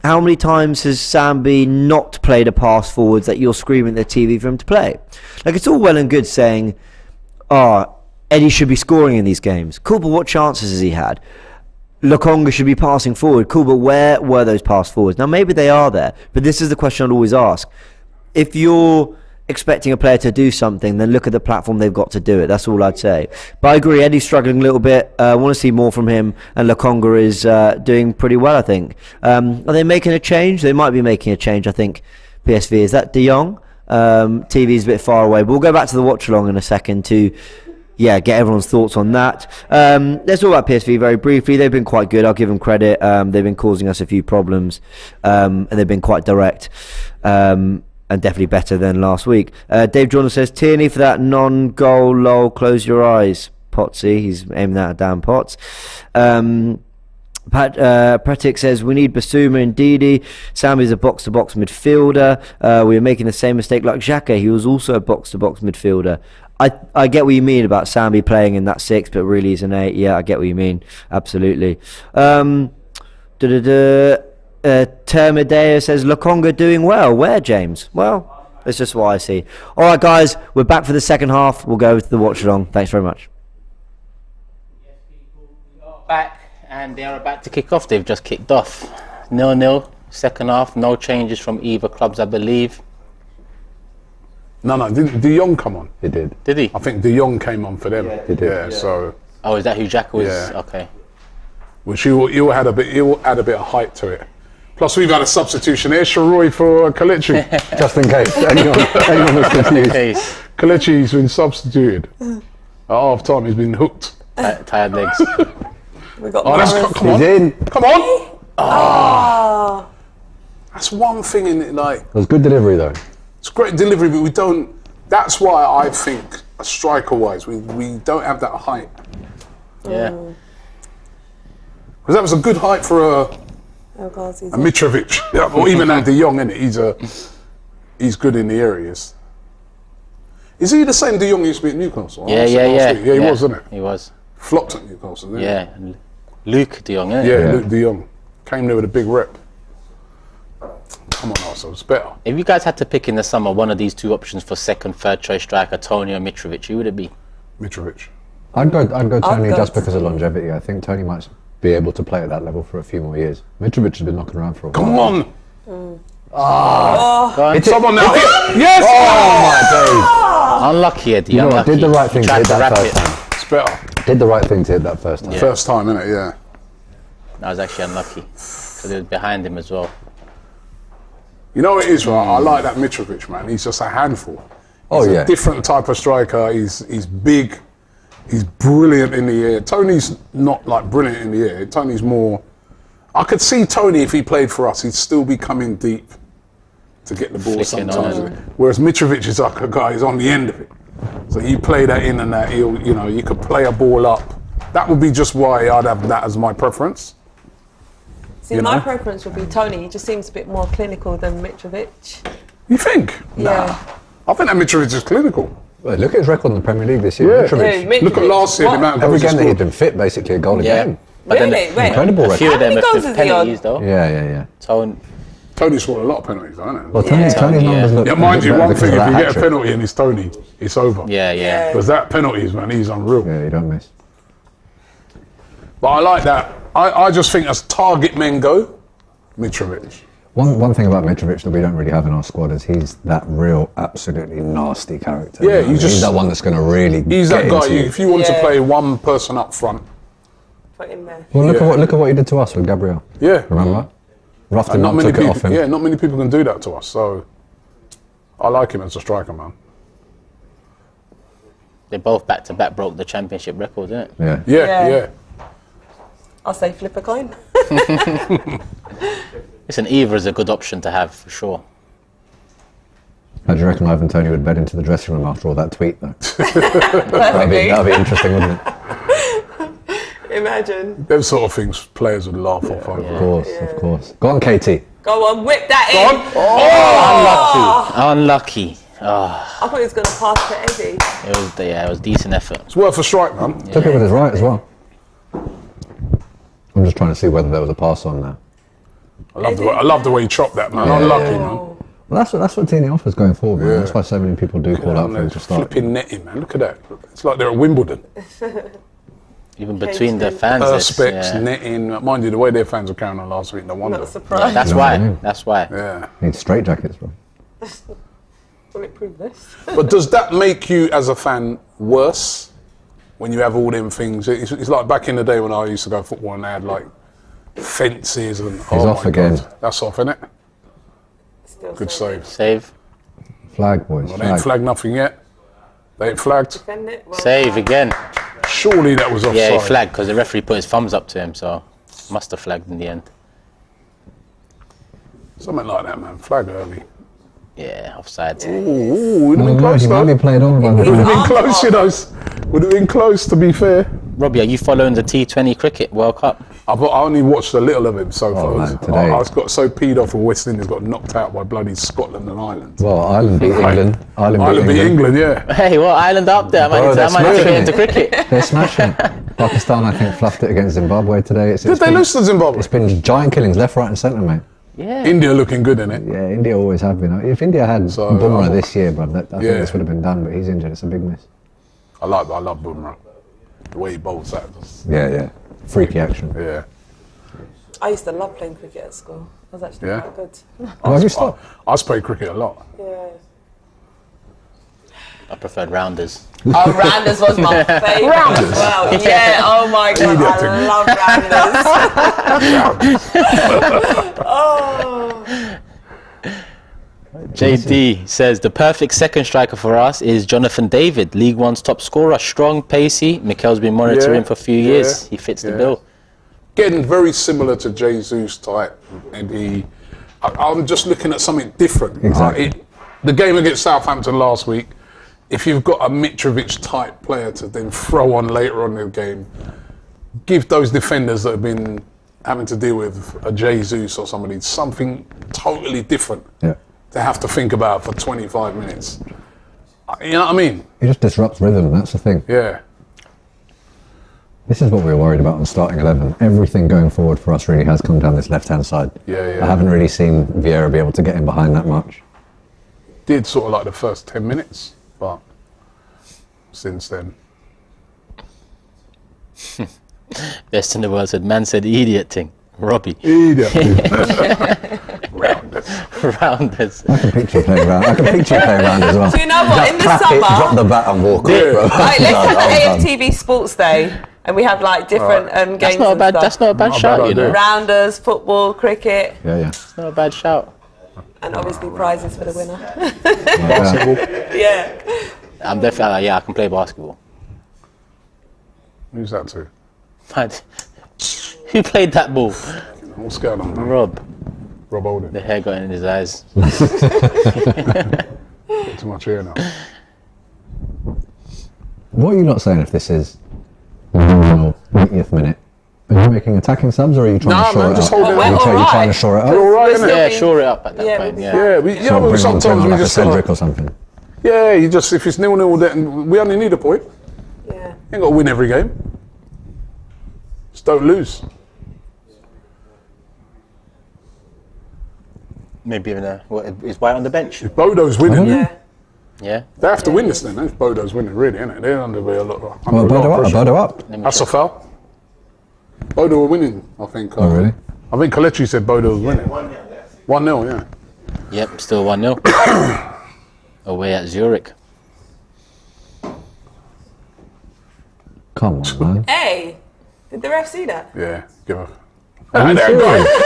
How many times has Sambi not played a pass forwards that you're screaming at the TV for him to play? Like, it's all well and good saying, Eddie should be scoring in these games. Cool, but what chances has he had? Lokonga should be passing forward. Cool, but where were those pass forwards? Now, maybe they are there, but this is the question I'd always ask. If you're expecting a player to do something, then look at the platform they've got to do it. That's all I'd say. But I agree, Eddie's struggling a little bit. I want to see more from him, and Lokonga is doing pretty well, I think. Are they making a change? They might be making a change, I think. PSV, is that De Jong? TV's a bit far away, but we'll go back to the watch along in a second to get everyone's thoughts on that. Let's talk about PSV very briefly. They've been quite good, I'll give them credit. They've been causing us a few problems, and they've been quite direct. And definitely better than last week. Dave Jordan says, Tierney for that non-goal, lol, close your eyes. Potsy, he's aiming that at Dan Potts. Pratik says, we need Basuma and Didi. Sam is a box-to-box midfielder. We are making the same mistake like Xhaka. He was also a box-to-box midfielder. I get what you mean about Sambi playing in that 6, but really he's an 8. Yeah, I get what you mean. Absolutely. Termideo says, Lokonga doing well. Where, James? Well, That's just what I see. All right, guys, we're back for the second half. We'll go to the watch along. Thanks very much. Back, and they are about to kick off. They've just kicked off. 0-0, second half. No changes from either clubs, I believe. No, didn't De Jong come on? He did. Did he? I think De Jong came on for them. He did. Yeah, so. Oh, is that who Jack was? Yeah. Okay. Which you add a bit of height to it. Plus, we've had a substitution here, Sharoy for Kelechi. Just in case. Anyone was confused. Kelechi's been substituted. At half time, he's been hooked. Tired legs. We got Come on. He's in. Come on. Oh. That's one thing in it, like. It was good delivery though. It's great delivery, but we don't. That's why I think, striker-wise, we don't have that height. Yeah. Because that was a good height for a Mitrovic, yeah, or even a De Jong, innit? He's good in the areas. Is he the same De Jong used to be at Newcastle? Yeah. Yeah, he was, wasn't it? He was. Flopped at Newcastle, didn't he? Yeah. Luke De Jong, Yeah, Luke De Jong. Came there with a big rep. Come on, Arsenal, it's better. If you guys had to pick in the summer one of these two options for second, third choice striker, Tony or Mitrovic, who would it be? Mitrovic. I'd go Tony just because of longevity. I think Tony might be able to play at that level for a few more years. Mitrovic has been knocking around for a while. Come on! Someone now! Yes! Oh my days! Unlucky, Eddie. You know, I unlucky. did the right thing to hit that first time. It's better. Did the right thing to hit that first time. Yeah. First time, innit? Yeah. That was actually unlucky. Because it was behind him as well. You know what it is, right? I like that Mitrovic, man. He's just a handful. He's a different type of striker. He's big. He's brilliant in the air. Tony's not like brilliant in the air. Tony's more. I could see Tony if he played for us, he'd still be coming deep to get the ball Flicking sometimes. on. Whereas Mitrovic is like a guy who's on the end of it. So you play that in and that, you could play a ball up. That would be just why I'd have that as my preference. See, my preference would be Tony. He just seems a bit more clinical than Mitrovic. You think? Yeah. Nah. I think that Mitrovic is clinical. Well, look at his record in the Premier League this year. Yeah. Mitrovic. Look at last year, the amount of Every goals he game that he'd scored. been fit, basically a goal a game. But Really? then Wait. Incredible a record. few of them many are goals with has he penalties, on? though. Yeah. Tony scored a lot of penalties, hasn't he? Well, Tony's numbers look. Yeah, mind you, better one because thing, of if that you get a hat-trick. penalty and it's Tony, it's over. Yeah. Because that penalties, man, he's unreal. Yeah, you don't miss. But I like that. I just think as target men go, Mitrovic. One thing about Mitrovic that we don't really have in our squad is he's that real, absolutely nasty character. Yeah, you know? He's that one that's going to really. He's that get guy, into you. if you want to play one person up front. Put him there. Well, look at what he did to us with Gabriel. Yeah. Remember? Roughed him Not up, many took it off people, him. yeah, not many people can do that to us. So I like him as a striker, man. They both back-to-back broke the championship record, didn't it? Yeah. I'll say flip a coin. Listen, either is a good option to have, for sure. How do you reckon Ivan Toney would bed into the dressing room after all that tweet, though? Perfectly. That'd be interesting, wouldn't it? Imagine. Them sort of things players would laugh off over. Of course. Go on, KT. Go on, whip that in. Unlucky. I thought he was going to pass to Eddie. It was decent effort. It's worth a strike, man. Took it with his right as well. I'm just trying to see whether there was a pass on there. I love the way he chopped that, man. Unlucky, man. Well, that's what Tini offers going forward, man. That's why so many people do call out for him to start. Flipping netting, man. Look at that. It's like they're at Wimbledon. Even between the fans. Perspex, netting. Mind you, the way their fans were carrying on last week, no wonder. Not surprised. That's You know what I mean? why. Yeah. Need straight jackets, bro. Will it prove this? But does that make you, as a fan, worse when you have all them things? It's like back in the day when I used to go football and they had like fences and. He's off again. God. That's off, isn't it? Still Good saying save. Flag, boys. Well, they ain't flagged nothing yet. They ain't flagged. Defend it. Well, Save again. Surely that was offside. Yeah, he flagged because the referee put his thumbs up to him, so must have flagged in the end. Something like that, man. Flag early. Yeah, offside. Ooh, would have No, been close, he might though. be played on by Would have the been close, you know. Would have been close, to be fair. Robbie, are you following the T20 cricket World Cup? I only watched a little of him so far. man, today. I got so peed off when West Indies got knocked out by bloody Scotland and Ireland. Well, Ireland beat England. Ireland beat England, yeah. Hey, what island up there? I Bro, might need to get into smashing cricket. They're smashing. Pakistan, I think, fluffed it against Zimbabwe today. Did they lose to Zimbabwe? It's been giant killings left, right and centre, mate. Yeah. India looking good in it. Yeah, India always have been. If India had Bumrah this year, bro, I think this would have been done. But he's injured. It's a big miss. I love Bumrah. The way he bowls that. Yeah. Freaky action. Yeah. I used to love playing cricket at school. I was actually quite good. Why did you stop? I played cricket a lot. Yeah. I preferred rounders. Oh, rounders was my favourite as well. Yeah, oh my god, I love rounders. JD says the perfect second striker for us is Jonathan David, League One's top scorer, strong, pacey. Mikel's been monitoring for a few years. He fits the bill. Getting very similar to Jesus type, and I'm just looking at something different. Exactly. The game against Southampton last week, if you've got a Mitrovic type player to then throw on later on in the game, give those defenders that have been having to deal with a Jesus or somebody something totally different to have to think about for 25 minutes. You know what I mean? He just disrupts rhythm, and that's the thing. Yeah. This is what we were worried about on starting 11. Everything going forward for us really has come down this left-hand side. Yeah. I haven't really seen Vieira be able to get in behind that much. Did sort of like the first 10 minutes, but since then. Best in the world said, man said idiot thing. Robbie. Idiot. Rounders. I can picture you playing around. I can picture you playing around as well. Do you know what? In the summer, drop the bat and walk. Yeah. like, let's have the AFTV Sports Day, and we have like different games. That's not a bad. That's not a bad shout, you know. Rounders, football, cricket, Yeah. It's not a bad shout. and obviously prizes for the winner. Basketball. Yeah. I'm definitely I can play basketball. Who's that to? Who played that ball? What's going on, man? Rob. Rob Holding. The hair got in his eyes. Got too much hair now. What are you not saying if this is the 80th minute? Are you making attacking subs or are you trying to shore it just up? holding it. Are you trying to shore it up? We're all right, We're innit? Yeah, still shore it up at that Yeah, point. we- Yeah. Yeah, So sometimes we like just a Cedric or something. yeah, you just if it's 0-0, then we only need a point. Yeah. You ain't got to win every game. Just don't lose. Maybe even is White on the bench? If Bodo's winning, Yeah. Yeah. they have to win this then. If Bodo's winning, really, innit? They're under a lot of Well, Bodo up. That's a foul. Bodo were winning, I think. Oh, really? I think Kelechi said Bodo was winning. 1-0, yeah. Yep, still 1-0. Away at Zurich. Come on, man. Hey, did the ref see that? Yeah, give her.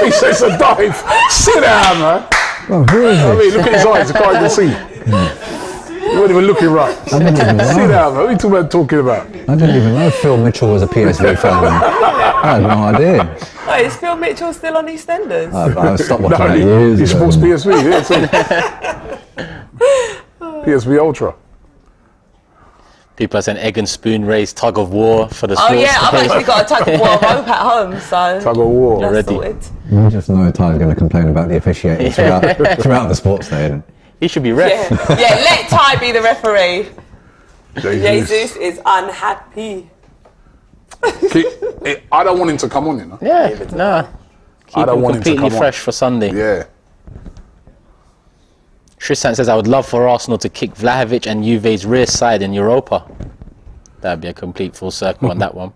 He says a dive. Sit down, man. Well, who is I this? mean, look at his eyes. You can't even see. You weren't even looking right. I didn't even Sit know. down, man. What are you talking about? I didn't even know Phil Mitchell was a PSV fan. I had no idea. Wait, is Phil Mitchell still on EastEnders? I stopped watching that he years ago. supports PSV, yeah. So. PSV Ultra. People are saying egg and spoon race, tug of war for the Oh sports. yeah, I've actually got a tug of war rope at home, so Tug of war. that's Ready. sorted. You just know Ty's going to complain about the officiating throughout the sports day, isn't it? He should be ref. Yeah, let Ty be the referee. Jesus. Jesus is unhappy. I don't want him to come on, you know. Yeah, nah. Keep I don't him want him to completely come on. fresh for Sunday. Yeah. Tristan says, I would love for Arsenal to kick Vlahovic and Juve's rear side in Europa. That'd be a complete full circle on that one.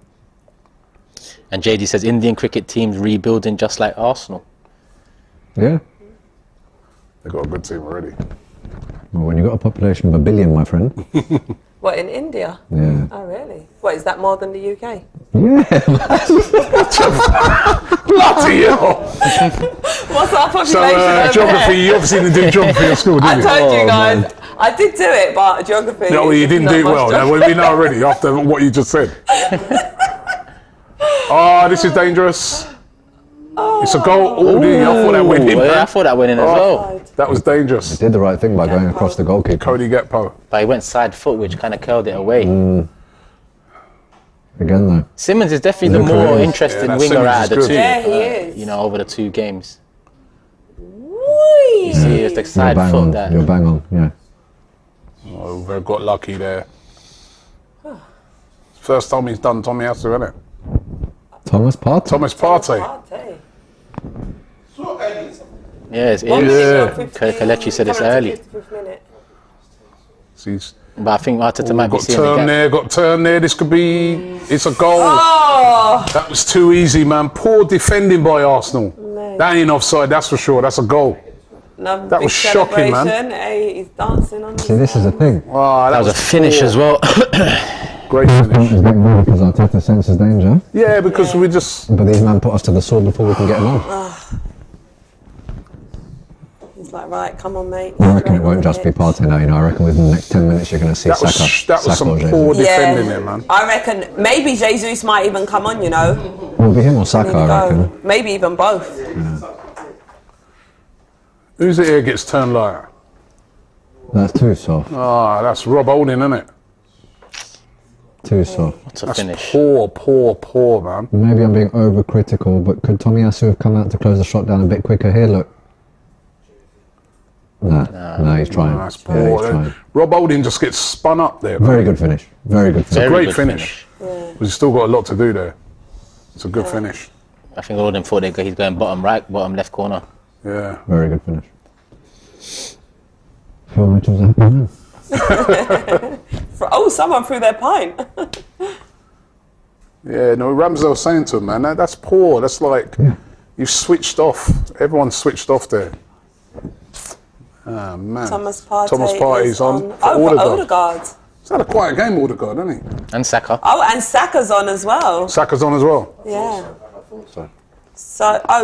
And JD says, Indian cricket teams rebuilding just like Arsenal. Yeah. They've got a good team already. Well, when you've got a population of 1 billion, my friend. What, in India? Yeah. Oh really? What, is that more than the UK? Bloody hell. What's our population So, over geography, there? you obviously didn't do geography at school, I did you? told you guys, I did do it, but geography. No, well, you is didn't not do it my well. strong- Now, we know already after what you just said. Oh, this is dangerous. It's a goal. Oh, I thought that went in, Well, I man. thought that went in as well. That was dangerous. Did the right thing by going across the goalkeeper. Cody Gakpo. But he went side foot, which kind of curled it away. Again, though. Simmons is definitely the Look who more it is. interesting Yeah, that winger Simmons out is of the good. two. Yeah, he is. You know, over the two games. Whee! You see, it's the You're side bang foot on. that. You're bang on, yeah. Oh, they got lucky there. First time he's done Tommy Asu, isn't it? Thomas Partey. Thomas Partey. Partey. So early. Yeah, it What is. minute? Kelechi said it's early. 55th minute. He's But I think Arteta might be got seeing the turn gap. there, got turn there. This could be. It's a goal. Oh, That was too easy, man. Poor defending by Arsenal. That ain't offside, that's for sure. That's a goal. another That big was shocking, man. celebration. Hey, he's dancing on See, this is the thing. Wow, That was a finish as well. great finish. He's getting ready because Arteta senses danger. Yeah, because we just. But these men put us to the sword before we can get him on. He's like, right, come on, mate. I reckon it won't just be Partey now, you know. I reckon within the next 10 minutes you're going to see That was Saka some or Jesus. poor defending there, man. I reckon maybe Jesus might even come on, you know. Will it be him or Saka, I reckon. Maybe even both. Who's it here gets turned like? That's too soft. Ah, that's Rob Holding, isn't it? Too soft. What's a That's finish? poor, man. Maybe I'm being overcritical, but could Tomiyasu have come out to close the shot down a bit quicker here? Look. Nah, he's trying. That's Yeah, poor. he's trying. Rob Holding just gets spun up there. Very good finish. Very good finish. Very Great good finish. But he's still got a lot to do there. It's a good finish. I think all of them thought he's going bottom right, bottom left corner. Yeah. Very good finish. Phil Mitchell's happy now. Oh, someone threw their pint. Yeah, no, Ramsdale was saying to him, man, that's poor. That's like, you've switched off. Everyone's switched off there. Ah, man. Thomas Partey Partey's is on. For Odegaard. Odegaard. He's had a quiet game, Odegaard, hasn't he? And Saka. Oh, and Saka's on as well. Saka's on as well. Yeah. So.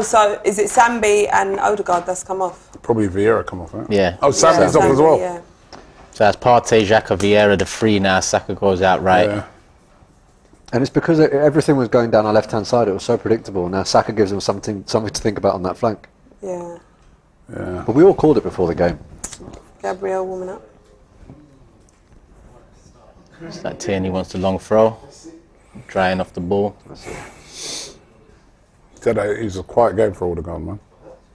So is it Sambi and Odegaard that's come off? Probably Vieira come off, right? Yeah. Oh, Sambi's off as well. Yeah. So that's Partey, Xhaka, Vieira, the three now. Saka goes out right. Yeah. And it's because everything was going down our left-hand side. It was so predictable. Now Saka gives them something to think about on that flank. Yeah. Yeah. But we all called it before the game. Gabriel warming up. It's like Tierney wants the long throw. Drying off the ball. Said that he's a quiet game for Odegaard, man.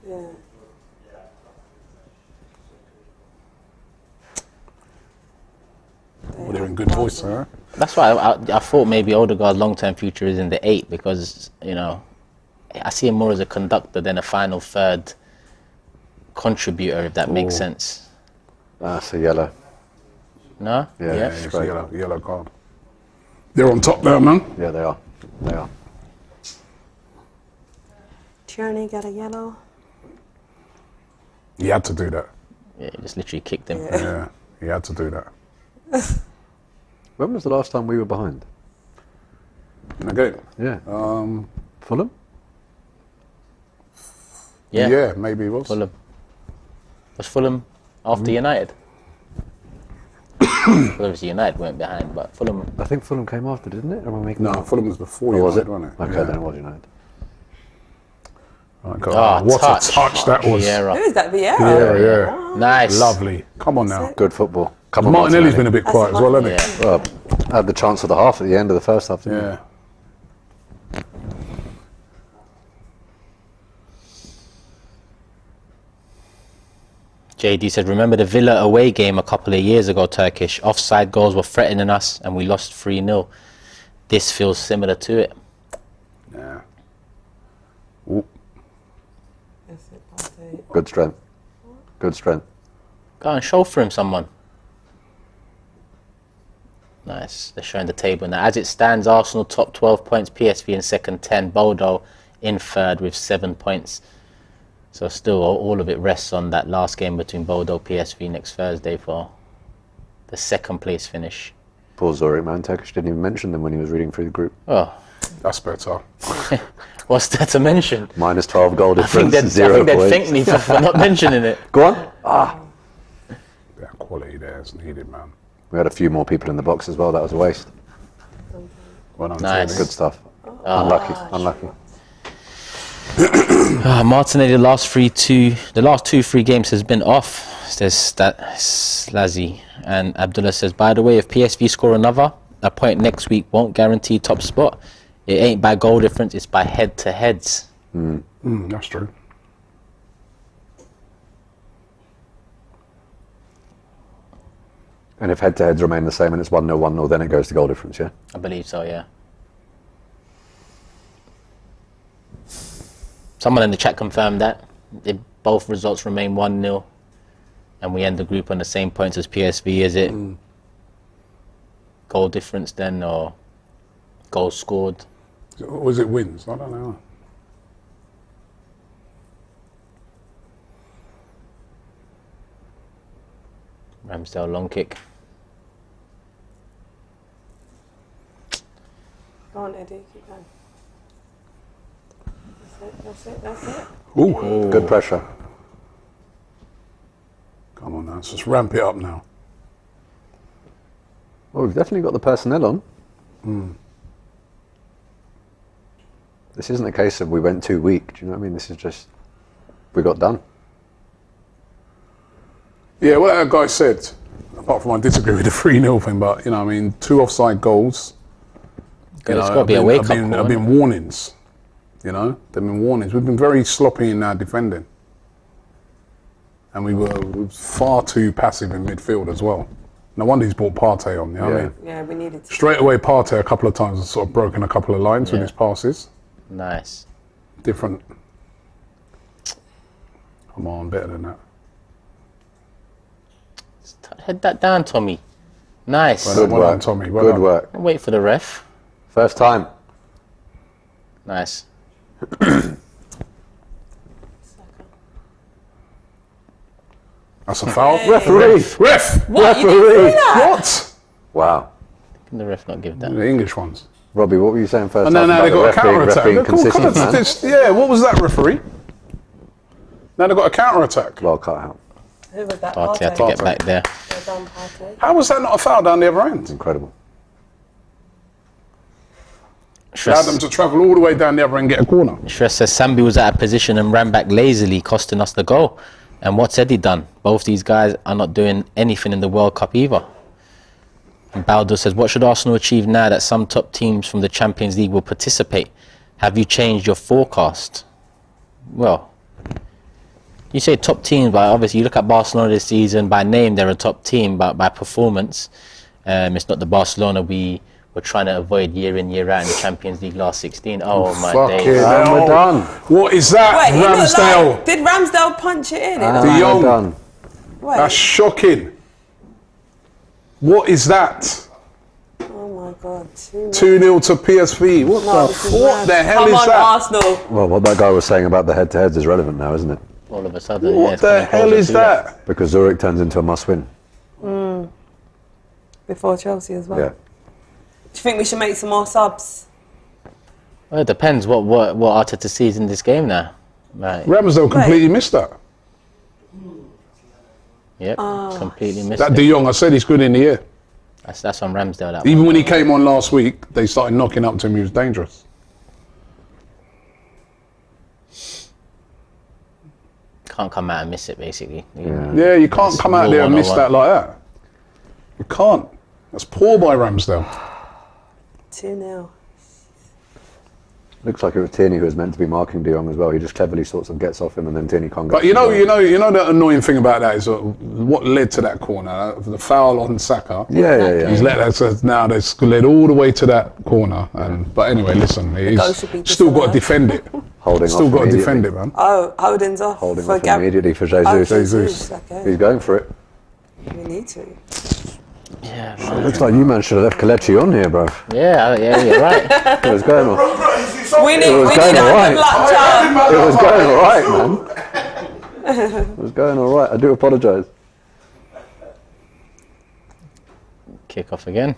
Yeah. Well, they're in good voice, huh? That's why I thought maybe Odegaard's long-term future is in the 8 because, you know, I see him more as a conductor than a final third contributor, if that makes sense. That's a yellow. No? Yeah. It's a yellow card. They're on top there, man. Yeah, they are. They are. Tierney got a yellow. He had to do that. Yeah, he just literally kicked him. Yeah, he had to do that. When was the last time we were behind? In the game? Yeah. Fulham? Yeah. Maybe it was. Fulham. Was Fulham after United? Well, obviously United weren't behind, but Fulham... I think Fulham came after, didn't it? Or am I making No, that up? Fulham was before Oh, United, was it? wasn't it? Okay, Yeah. then it was United. Right, what a touch that was. Vieira. Who is that? Vieira? Yeah. Nice. Lovely. Come on now. Good football. Come on, Martinelli's been a Martinelli. bit quiet as well, hasn't he? Yeah. Well, had the chance of the half at the end of the first half, didn't Yeah. JD said, remember the Villa away game a couple of years ago, Turkish? Offside goals were threatening us and we lost 3-0. This feels similar to it. Yeah. Ooh. Good strength. Good strength. Go and show for him, someone. Nice. They're showing the table now. As it stands, Arsenal top 12 points, PSV in second 10, Bodo in third with 7 points. So still all of it rests on that last game between Bodo PSV next Thursday for the second place finish. Poor Zurich, man. Turkish didn't even mention them when he was reading through the group. Oh, That's better. what's there to mention? Minus 12 goal I think difference, they'd 0 thank points. me for not mentioning it. Go on. That quality there is needed, man. We had a few more people in the box as well. That was a waste. Well done, Nice. Tony. Good stuff. Unlucky. Martinelli, the last 2-3 games has been off. Says that Slazzy. And Abdullah says, by the way, if PSV score another, a point next week won't guarantee top spot. It ain't by goal difference, it's by head-to-heads. That's true. And if head-to-heads remain the same and it's 1-0, 1-0, then it goes to goal difference, yeah? I believe so, yeah. Someone in the chat confirmed that. both results remain 1-0, and we end the group on the same points as PSV. Is it goal difference then, or goals scored? Or was it wins? I don't know. Ramsdale long kick. Go on, Eddie, keep going. That's it. Ooh. Good pressure. Come on now, let's just ramp it up now. Well, we've definitely got the personnel on. This isn't a case of we went too weak. Do you know what I mean? This is just, we got done. Yeah, what that guy said, apart from I disagree with the 3-0 thing, but, you know, I mean, 2 offside goals. You know, It's got to be a wake-up call. Have been warnings, you know? They've been warnings. We've been very sloppy in our defending. And we were far too passive in midfield as well. No wonder he's brought Partey on, you know what I mean? Yeah, we needed to. Straight away, Partey a couple of times has sort of broken a couple of lines with his passes. Nice. Different. Come on, better than that. Head that down, Tommy. Nice. Well done, Tommy. Well Good done. work. Wait for the ref. First time. Nice. That's a foul. Hey. Referee. Ref! What? You didn't see that? What? Wow. Can the ref not give that? The English ones. Robbie, what were you saying first? And then half now they about got the a ref counter being attack. consistent, man? Yeah, what was that, referee? Now they got a counter attack. Well cut out. Who was that? Partey had to get back there. Well done, Partey. How was that not a foul down the other end? Incredible. Allowed them to travel all the way down the other end and get a corner. Shrez says Sambi was out of position and ran back lazily, costing us the goal. And what's Eddie done? Both these guys are not doing anything in the World Cup either. And Baldo says, what should Arsenal achieve now that some top teams from the Champions League will participate? Have you changed your forecast? Well, you say top teams, but obviously you look at Barcelona this season, by name they're a top team, but by performance, it's not the Barcelona we were trying to avoid year in, year out in the Champions League last 16. Oh my Fucking days. hell. We're done. What is that, Wait, he looked Ramsdale? like, did Ramsdale punch it in? De We're Jong. done. Wait. That's shocking. What is that? Oh my God. 2-0. 2-0 to PSV. What No, this is what mad. the hell Come is on, that? Arsenal. Well, what that guy was saying about the head-to-heads is relevant now, isn't it? All of a sudden, What it's the coming hell closer is to that? Because Zurich turns into a must-win. Before Chelsea as well. Yeah. Do you think we should make some more subs? Well, it depends what Arteta sees in this game now. Right. Ramsdale completely missed that. Yep. Completely missed That it. De Jong, I said he's good in the air. That's on Ramsdale. That Even one. when he came on last week, they started knocking up to him. He was dangerous. Can't come out and miss it, basically. Yeah, you can't come out raw there and miss 101. that like that. You can't. That's poor by Ramsdale. 2-0. Looks like it was Tierney who was meant to be marking De Jong as well. He just cleverly sort of gets off him, and then Tierney can't get. But you know the annoying thing about that is what led to that corner, the foul on Saka. Yeah. He's let that. So now they've led all the way to that corner. But anyway, listen, goal should be he's still got to disallowed. defend it. Holding Still off got to immediately. defend it, man. Oh, Holding's off. Holding for off immediately for Jesus. Oh, Jesus. Okay. He's going for it. We need to. Yeah, It looks like you man should have left Kelechi on here, bro. yeah, you're right. It was going all, We need was a going good alright. luck charm. it was going all right, man. It was going all right. I do apologise. Kick off again.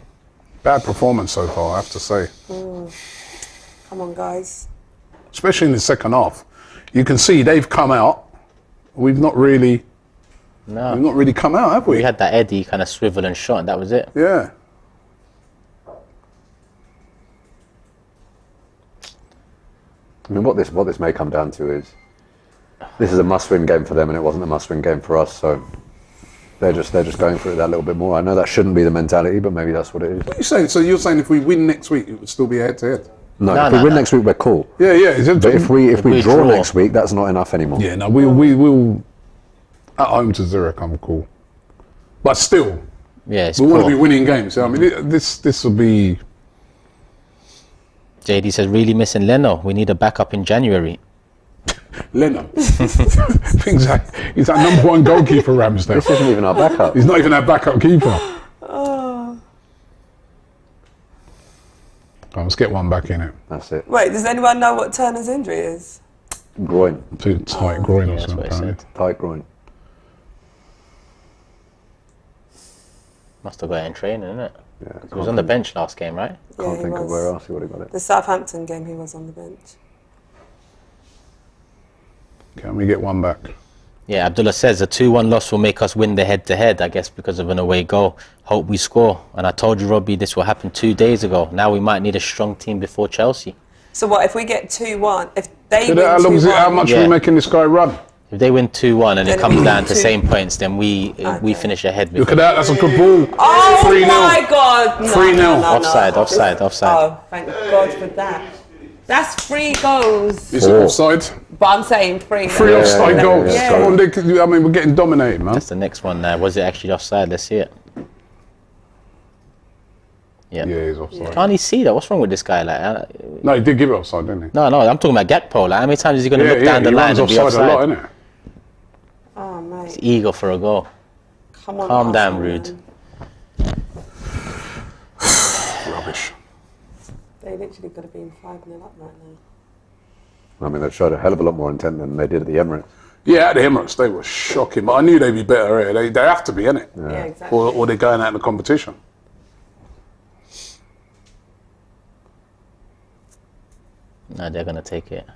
Bad performance so far, I have to say. Come on, guys. Especially in the second half. You can see they've come out. We've not really come out, have we? We had that Eddie kind of swivel and shot, and that was it. Yeah. I mean, what this may come down to is this is a must-win game for them, and it wasn't a must-win game for us. So they're just going for it that little bit more. I know that shouldn't be the mentality, but maybe that's what it is. What are you saying? So you're saying if we win next week, it would still be head-to-head? No, No, if no, we win no. next week, we're cool. Yeah. But if we we draw draw- next week, that's not enough anymore. Yeah, no, we'll at home to Zurich, I'm cool. But still, Yeah, it's we want to poor. be winning games. I mean, this will be. JD says, really missing Leno. We need a backup in January. Lennon. Things like, he's our number one goalkeeper, Ramsdale. This isn't even our backup. He's not even our backup keeper. Oh, let's get one back in it. That's it. Wait, does anyone know what Turner's injury is? Groin. Too tight groin or that's something. what it said. Tight groin. Must have got it in training, innit? Yeah. He was on the bench last game, right? Can't he think of was. where else he would have got it. The Southampton game, he was on the bench. Can we get one back? Yeah, Abdullah says a 2-1 loss will make us win the head-to-head, I guess, because of an away goal. Hope we score. And I told you, Robbie, this will happen 2 days ago. Now we might need a strong team before Chelsea. So what, if we get 2-1, if they So win how long is it? 2-1, How much are we making this guy run? If they win 2-1 and Then it comes it down to means same points, then we Okay. finish ahead. Look at that. That's a good ball. Oh 3-0. my God! No, 3-0. no, no, no. Offside, offside, offside. Oh, thank God for that. That's 3 goals. Is it offside? But I'm saying 3. 3 offside goals. yeah. Come on, I mean, we're getting dominated, man. That's the next one now. Was it actually offside? Let's see it. Yeah. Yeah, he's offside. Can't he see that? What's wrong with this guy? Like, No, he did give it offside, didn't he? no, I'm talking about Gakpo. Like, how many times is he going to look down the he line runs and be offside offside? a lot, innit? Oh, mate. He's eager for a goal. Come on, Calm down, Arsenal, Rude. man. Rubbish. They literally could have been 5-0 up right now. I mean, they've showed a hell of a lot more intent than they did at the Emirates. Yeah, at the Emirates, they were shocking. But I knew they'd be better here. They have to be, innit? Yeah, exactly. Or they're going out in the competition. No, they're going to take it.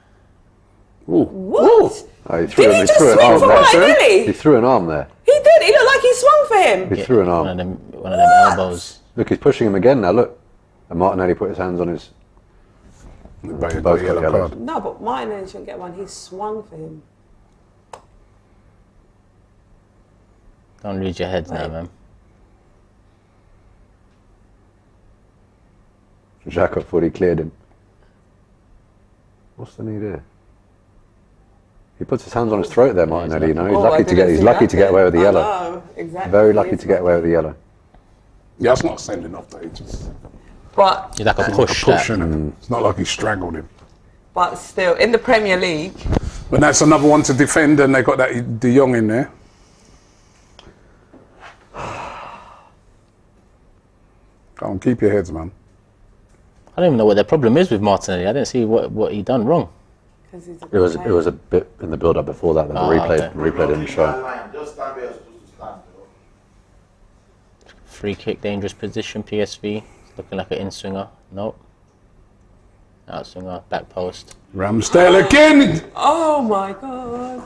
Ooh. What? Oh, he threw, Did he just an swing arm for there. Martinelli? He threw an arm there. He did. He looked like he swung for him. He threw an One arm. of them elbows. Look, he's pushing him again now, look. And Martinelli put his hands on his... Both Both got got yellow yellows. card. No, but Martinelli shouldn't get one. He swung for him. Don't lose your heads now, Right. man. Xhaka thought he cleared him. What's the need here? He puts his hands on his throat there, Martinelli. You know, he's Oh, I lucky to get. didn't He's see lucky that to get away with the bit. yellow. I know, exactly. Very lucky to get away with the yellow. Yeah, that's not sending off, though. It's But It's like a push. push, that. innit? It's not like he strangled him. still, in the Premier League, But that's another one to defend, and they got that De Jong in there. Go on, keep your heads, man. I don't even know what their problem is with Martinelli. I didn't see what he done wrong. 'cause he's a It was good it was a bit in the build-up before that. The replay didn't show. Just stand where you're supposed to stand. Free kick, dangerous position, PSV. Looking like an in-swinger. Nope. Out-swinger, back post. Ramsdale again! Oh my God.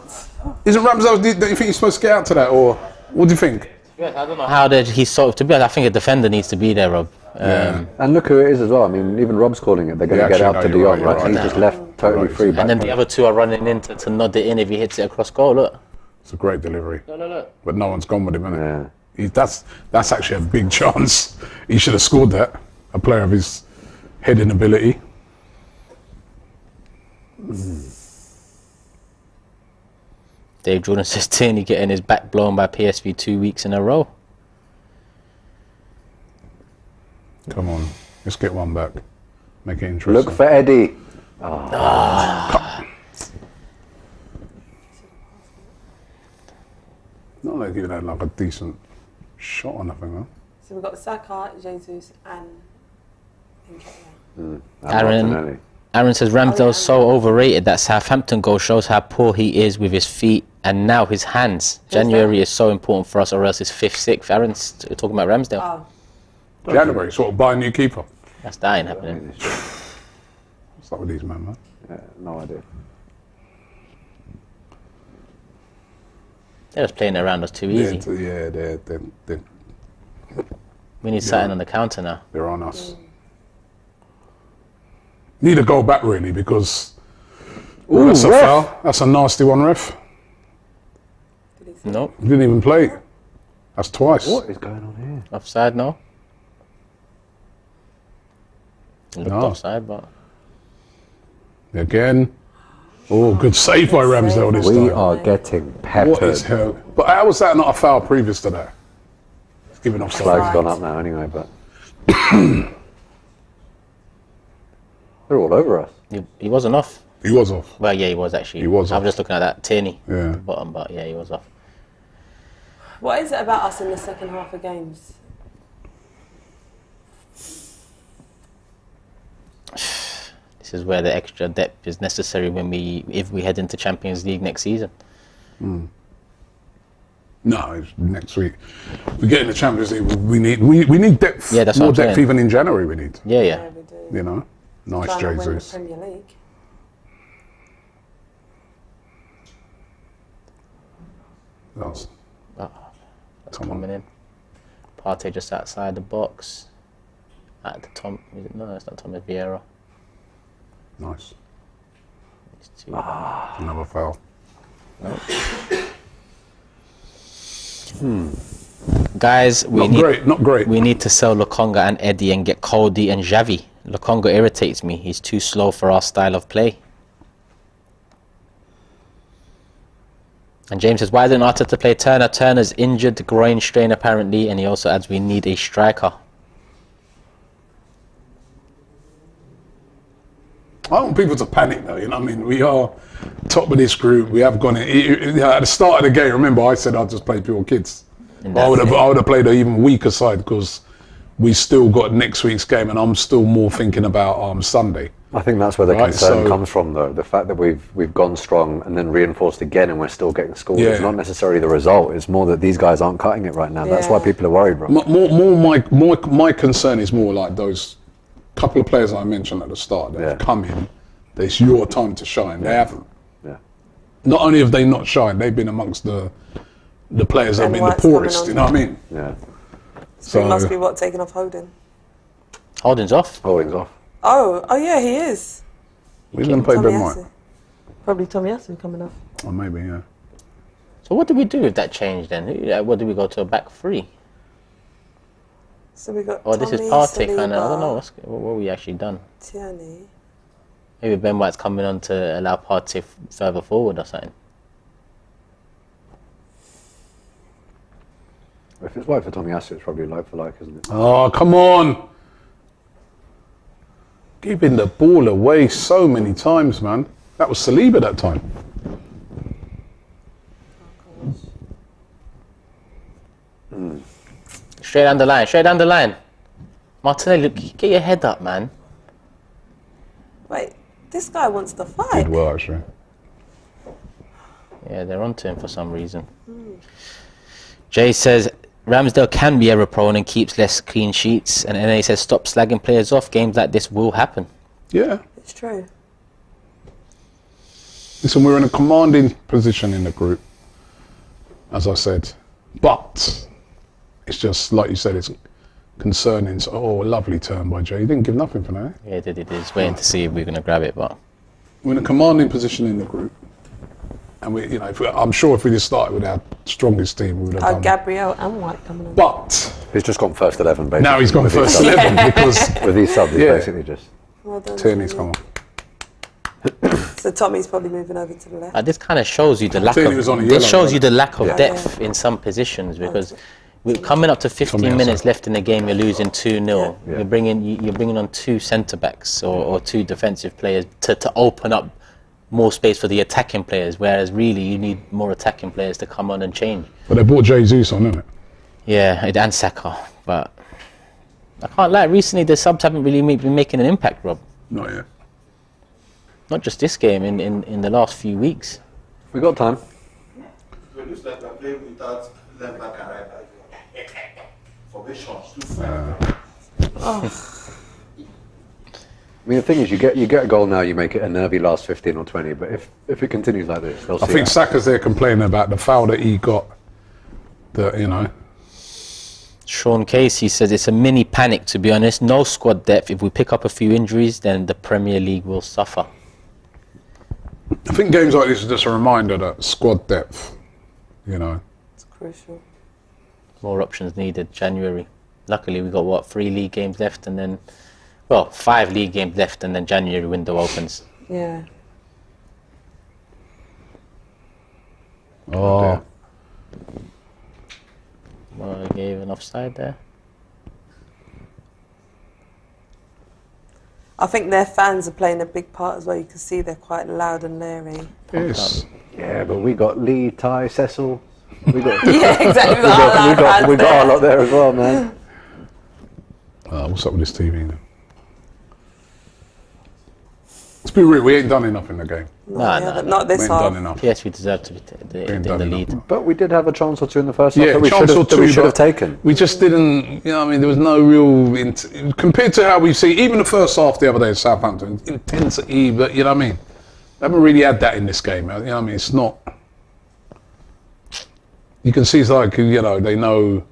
Isn't Ramsdale, don't you think he's supposed to get out to that, or what do you think? I don't know how he's sort of, to be honest, I think a defender needs to be there, Rob. And look who it is as well. I mean, even Rob's calling it. They're going Yeah, to get actually, out to no, De you're Jong, right, right? you're He's right. just left totally free back. And then the other two are running in to nod it in if he hits it across goal, look. It's a great delivery. Look. But no one's gone with him, innit? Yeah. That's actually a big chance. He should have scored that. A player of his heading ability. Dave Jordan says Tierney getting his back blown by PSV 2 weeks in a row. Come on, let's get one back. Make it interesting. Look for Eddie. Not like he had like a decent shot or nothing, huh? So we've got Saka, Jesus, and Nketiah. Aaron says Ramsdale's so overrated. That Southampton goal shows how poor he is with his feet and now his hands. January is so important for us, or else it's 5th, 6th. Aaron's talking about Ramsdale. Oh, January, sort of buy a new keeper. That's dying happening. What's up with these men, man? Yeah, no idea. They're just playing around us too easy. They're We need something on the counter now. they're on us. Need a goal back, really, because that's a ref. foul. That's a nasty one, ref. Nope. Didn't even play. That's twice. What is going on here? Offside, no. Looked No. offside, but Again. Oh, good save by Ramsdale this We time. are getting What is peppered. hell? But how was that not a foul previous to that? Giving offside. Flag's gone up now anyway, but they're all over us. he wasn't off. He was off. Well, yeah, he was actually. He was I'm off. just looking at that Tierney Yeah. at the bottom, but yeah, he was off. What is it about us in the second half of games? This is where the extra depth is necessary if we head into Champions League next season. No, it's next week. We get in the Champions League. We need depth. Yeah, that's more what I'm depth saying. even in January. We need. Yeah. We do. You know, nice Trying to win the Jesus. Premier League. That's That's Come on. coming in. Partey just outside the box. At the no, it's not Thomas Vieira. nice. It's two. Another foul. Guys, Not great. we need to sell Lokonga and Eddie and get Cody and Xavi. Lokonga irritates me. He's too slow for our style of play. And James says, why didn't Arteta play Turner? Turner's injured, groin strain apparently, and he also adds we need a striker. I don't want people to panic though, you know what I mean? We are top of this group. We have gone in. At the start of the game, remember I said I'd just play pure kids. And I would that's have played an even weaker side because we still got next week's game and I'm still more thinking about Sunday. I think that's where the Right, concern so- comes from, though. The fact that we've gone strong and then reinforced again, and we're still getting scored. Yeah. It's not necessarily the result. It's more that these guys aren't cutting it right now. That's why Yeah. people are worried, bro. My concern is more like those couple of players I mentioned at the start that have come in. It's your time to shine. They haven't. Yeah. Not only have they not shined, they've been amongst the players that have Ben been the White's coming poorest. on. You know what I mean? Yeah. So he must be taking off Holding. Holding's off. Holding's off. Oh yeah, he is. We didn't play Ben Tomiyasu. White. Probably Tomiyasu coming off. Or maybe, yeah. So what do we do with that change then? What do we go to a back three? So we got. Or this is Tommy, Partey kind of. I don't Saliba, know what we actually done. Tierney. Maybe Ben White's coming on to allow Partey further forward or something. If it's like for Tomiyasu, it's probably like for like, isn't it? Oh, come on. Giving the ball away so many times, man. That was Saliba that time. Straight down the line, straight down the line. Martinelli, look, get your head up, man. Wait, this guy wants to Did fight. well, actually. Yeah, they're onto him for some reason. Jay says, Ramsdale can be error prone and keeps less clean sheets. And NA says, stop slagging players off. Games like this will happen. Yeah. It's true. Listen, we're in a commanding position in the group, as I said. But it's just, like you said, it's concerning. So, lovely turn by Jay. He didn't give nothing for that. Yeah, it is. Waiting to see if we're going to grab it, but We're in a commanding position in the group. And I'm sure if we just started with our strongest team, we would have done it. Gabriel and White coming on. But He's just gone first 11, basically. now he's gone With these first subs. 11 because With these subs, he's Yeah. basically just... Well done, Tierney's Tierney. come on. So Tommy's probably moving over to the left. this kind of shows you the lack Tierney was on a of. yellow, This shows you wasn't the lack of Yeah. depth in some positions because we're coming up to 15 Tomiyasu. minutes left in the game. You're losing 2-0. Yeah. You're bringing on two centre backs or two defensive players to open up more space for the attacking players. Whereas really, you need more attacking players to come on and change. But they brought Jesus on, didn't it? Yeah, and Saka, but I can't lie. Recently, the subs haven't really been making an impact, Rob. Not yet. Not just this game, in the last few weeks. We got time. It looks like we're playing without left back and right back. Formations, 2-5. I mean, the thing is, you get a goal now, you make it a nervy last 15 or 20, but if it continues like this, they'll see I think that. Saka's there complaining about the foul that he got. Sean Casey says it's a mini panic, to be honest. No squad depth. If we pick up a few injuries, then the Premier League will suffer. I think games like this are just a reminder that squad depth, It's crucial. More options needed. January. Luckily, we got 3 league games left, and then 5 league games left, and then January window opens. Yeah. Oh, Well, I gave an offside there. I think their fans are playing a big part as well. You can see they're quite loud and leery. Yes. Yeah, but we got Lee, Ty, Cecil. We got Yeah, exactly. we got our lot there as well, man. What's up with this TV now? Let's be real, we ain't done enough in the game. Not We this ain't done half. enough. PSV deserve to be in the done lead. But we did have a chance or two in the first half Yeah, that we chance or two, should have but taken. We just didn't, you know what I mean, there was no real, compared to how we see, even the first half the other day at Southampton, intensity, but you know what I mean? They haven't really had that in this game, you know what I mean? It's not, you can see it's like, you know, they know,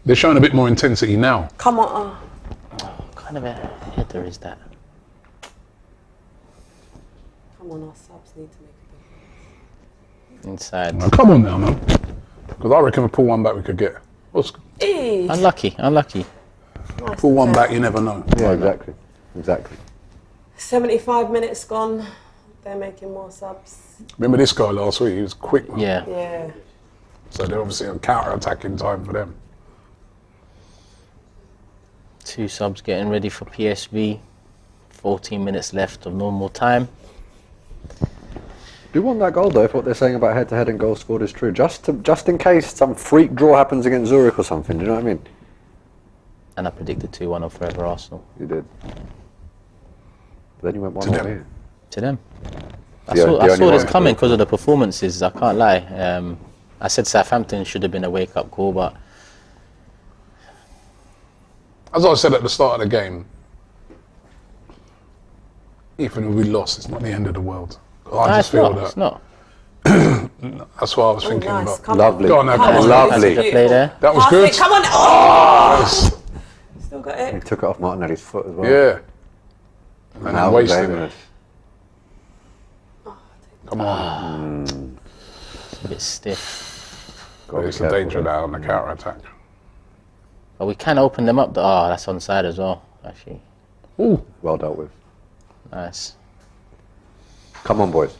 they're showing a bit more intensity now. Come on. What kind of a header is that? Come on, our subs need to make a difference. Inside. Now, come on now, man. Because I reckon we pull one back we could get. Unlucky. Nice Pull one attempt. back, you never know. Yeah, exactly. 75 minutes gone. They're making more subs. Remember this guy last week? He was quick, man. Yeah. Yeah. So they're obviously on counter-attacking time for them. 2 subs getting ready for PSV. 14 minutes left of normal time. Do you want that goal though, if what they're saying about head-to-head and goals scored is true? Just in case some freak draw happens against Zurich or something, do you know what I mean? And I predicted 2-1 or forever Arsenal. You did. But then you went 1-0 here. To them. I The saw only this one. coming because of the performances, I can't lie. I said Southampton should have been a wake-up call, but As I said at the start of the game, even if we lost, it's not the end of the world. I just feel that. It's not. That's what I was thinking Nice. about. Come Lovely. Go on now, come on. Lovely. Good play there. That was Pass good. it, come on. Yes. Still got He it. took it off Martinelli's foot as well. Yeah. And Now I'm we're wasting blaming it. us. Come on. It's a bit stiff. Gotta be It's a careful danger there. now on the counter-attack. But we can open them up. Oh, that's onside as well, actually. Ooh. Well dealt with. Nice. Come on, boys.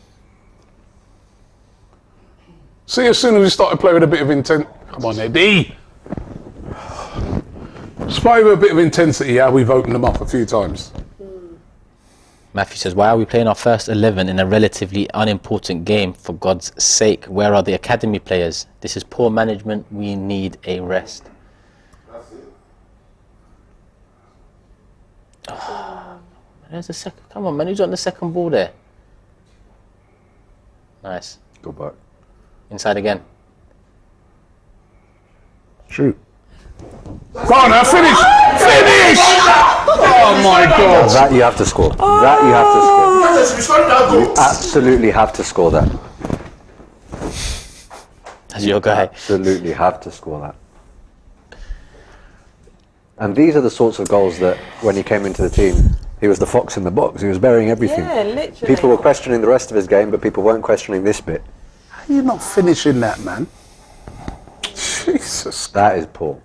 See, as soon as we started playing with a bit of intent, come on, Eddie. Play with a bit of intensity. Yeah, we've opened them up a few times. Matthew says, why are we playing our first 11 in a relatively unimportant game? For God's sake, where are the academy players? This is poor management. We need a rest. Oh, there's a second. Come on, man. Who's on the second ball there? Nice. Good back. Inside again. Shoot. Go on now, finish! Finish! Oh my God. That you have to score. That you have to score. You absolutely have to score that. That's your guy. Absolutely have to score that. And these are the sorts of goals that, when he came into the team, he was the fox in the box. He was burying everything. Yeah, literally. People were questioning the rest of his game, but people weren't questioning this bit. How are you not finishing that, man? Jesus. That is poor.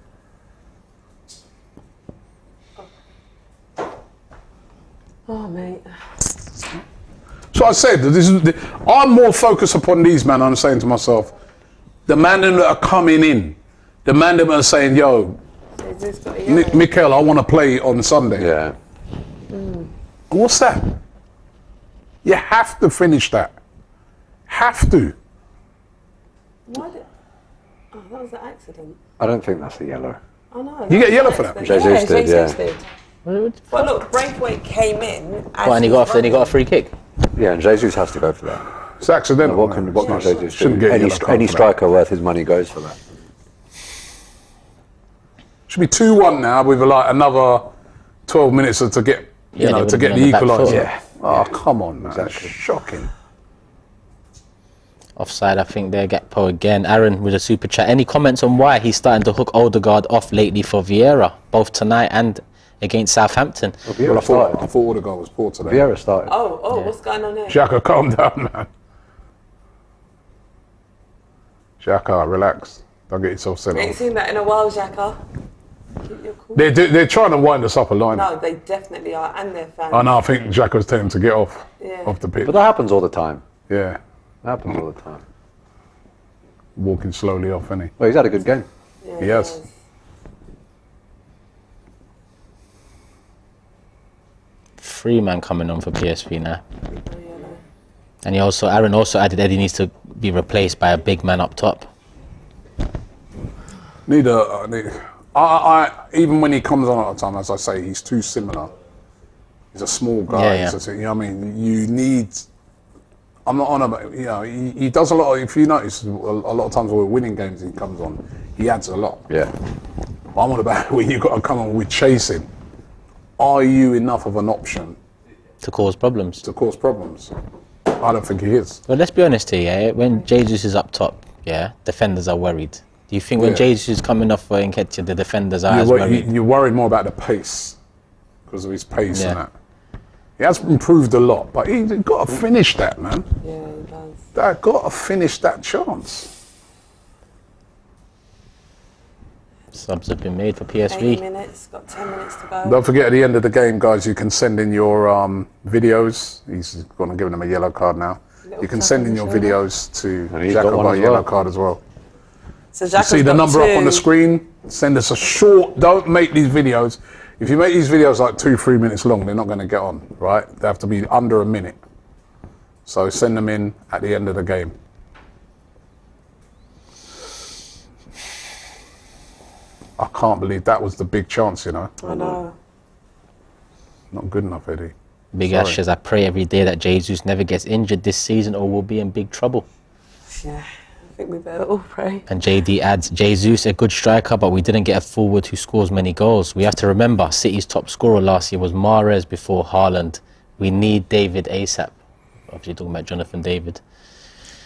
Oh, mate. So I said, I'm more focused upon these men. I'm saying to myself, the man that are coming in, the man that are saying, yo, Jesus got a yellow. Mikel, I want to play on Sunday. Yeah. What's that? You have to finish that. Have to. Why did... Oh, that was an accident. I don't think that's a yellow. Oh, no. You get yellow for that? Jesus did, Jesus yeah. did. But look, Braithwaite came in. Well, and he got off. Then he got a free kick. Yeah, and Jesus has to go for that. It's accidental. What can Jesus Shouldn't do? get a yellow card Any for that. striker worth his money goes for that. Should be 2-1 now with like another 12 minutes to get, Yeah, they to would've get been the on the back foot. equaliser. Yeah. Oh, come on, man. Exactly. Shocking. Offside, I think there, Gakpo again. Aaron with a super chat. Any comments on why he's starting to hook Odegaard off lately for Vieira, both tonight and against Southampton? Well, I thought Odegaard was poor today. Vieira started. Oh, what's going on there? Xhaka, calm down, man. Xhaka, relax. Don't get yourself sent Ain't off. seen that in a while, Xhaka. Keep your cool. They're trying to wind us up a line. No, they definitely are, and their fans. And I think Xhaka's telling him to get off Yeah. the pitch. But that happens all the time. Yeah, That happens all the time. walking slowly off, isn't he? Well, he's had a good game. Yeah, He has. 3 man coming on for PSV now. And Aaron also added Eddie needs to be replaced by a big man up top. Even when he comes on at the time, as I say, he's too similar. He's a small guy. Yeah. You know what I mean? You need. I'm not on about. You know, he does a lot. If you notice, a lot of times when we're winning games, he comes on. He adds a lot. Yeah. I'm on about when you got to come on with chasing. Are you enough of an option To cause problems. I don't think he is. But let's be honest here, yeah? When Jesus is up top, yeah, defenders are worried. Do you think when Jesus is coming off for Nketiah, the defenders are as worried? You're worried more about the pace because of his pace Yeah. and that. He has improved a lot, but he's got to finish that, man. Yeah, he does. That got to finish that chance. Subs have been made for 8 PSV. minutes, got 10 minutes to go. Don't forget, at the end of the game, guys, you can send in your videos. He's going to give them a yellow card now. You can send in your videos to And he's got Jacob one by as yellow well. card as well. So Jacob's See the got number up on the 2. screen. Send us a short. Don't make these videos. If you make these videos like 2-3 minutes long, they're not going to get on, right? They have to be under a minute. So send them in at the end of the game. I can't believe that was the big chance, you know. I know. Not good enough, Eddie. Big Sorry. Ashes, I pray every day that Jesus never gets injured this season or we'll be in big trouble. Yeah, I think we better all pray. And JD adds, Jesus, a good striker, but we didn't get a forward who scores many goals. We have to remember, City's top scorer last year was Mahrez before Haaland. We need David ASAP. Obviously talking about Jonathan David.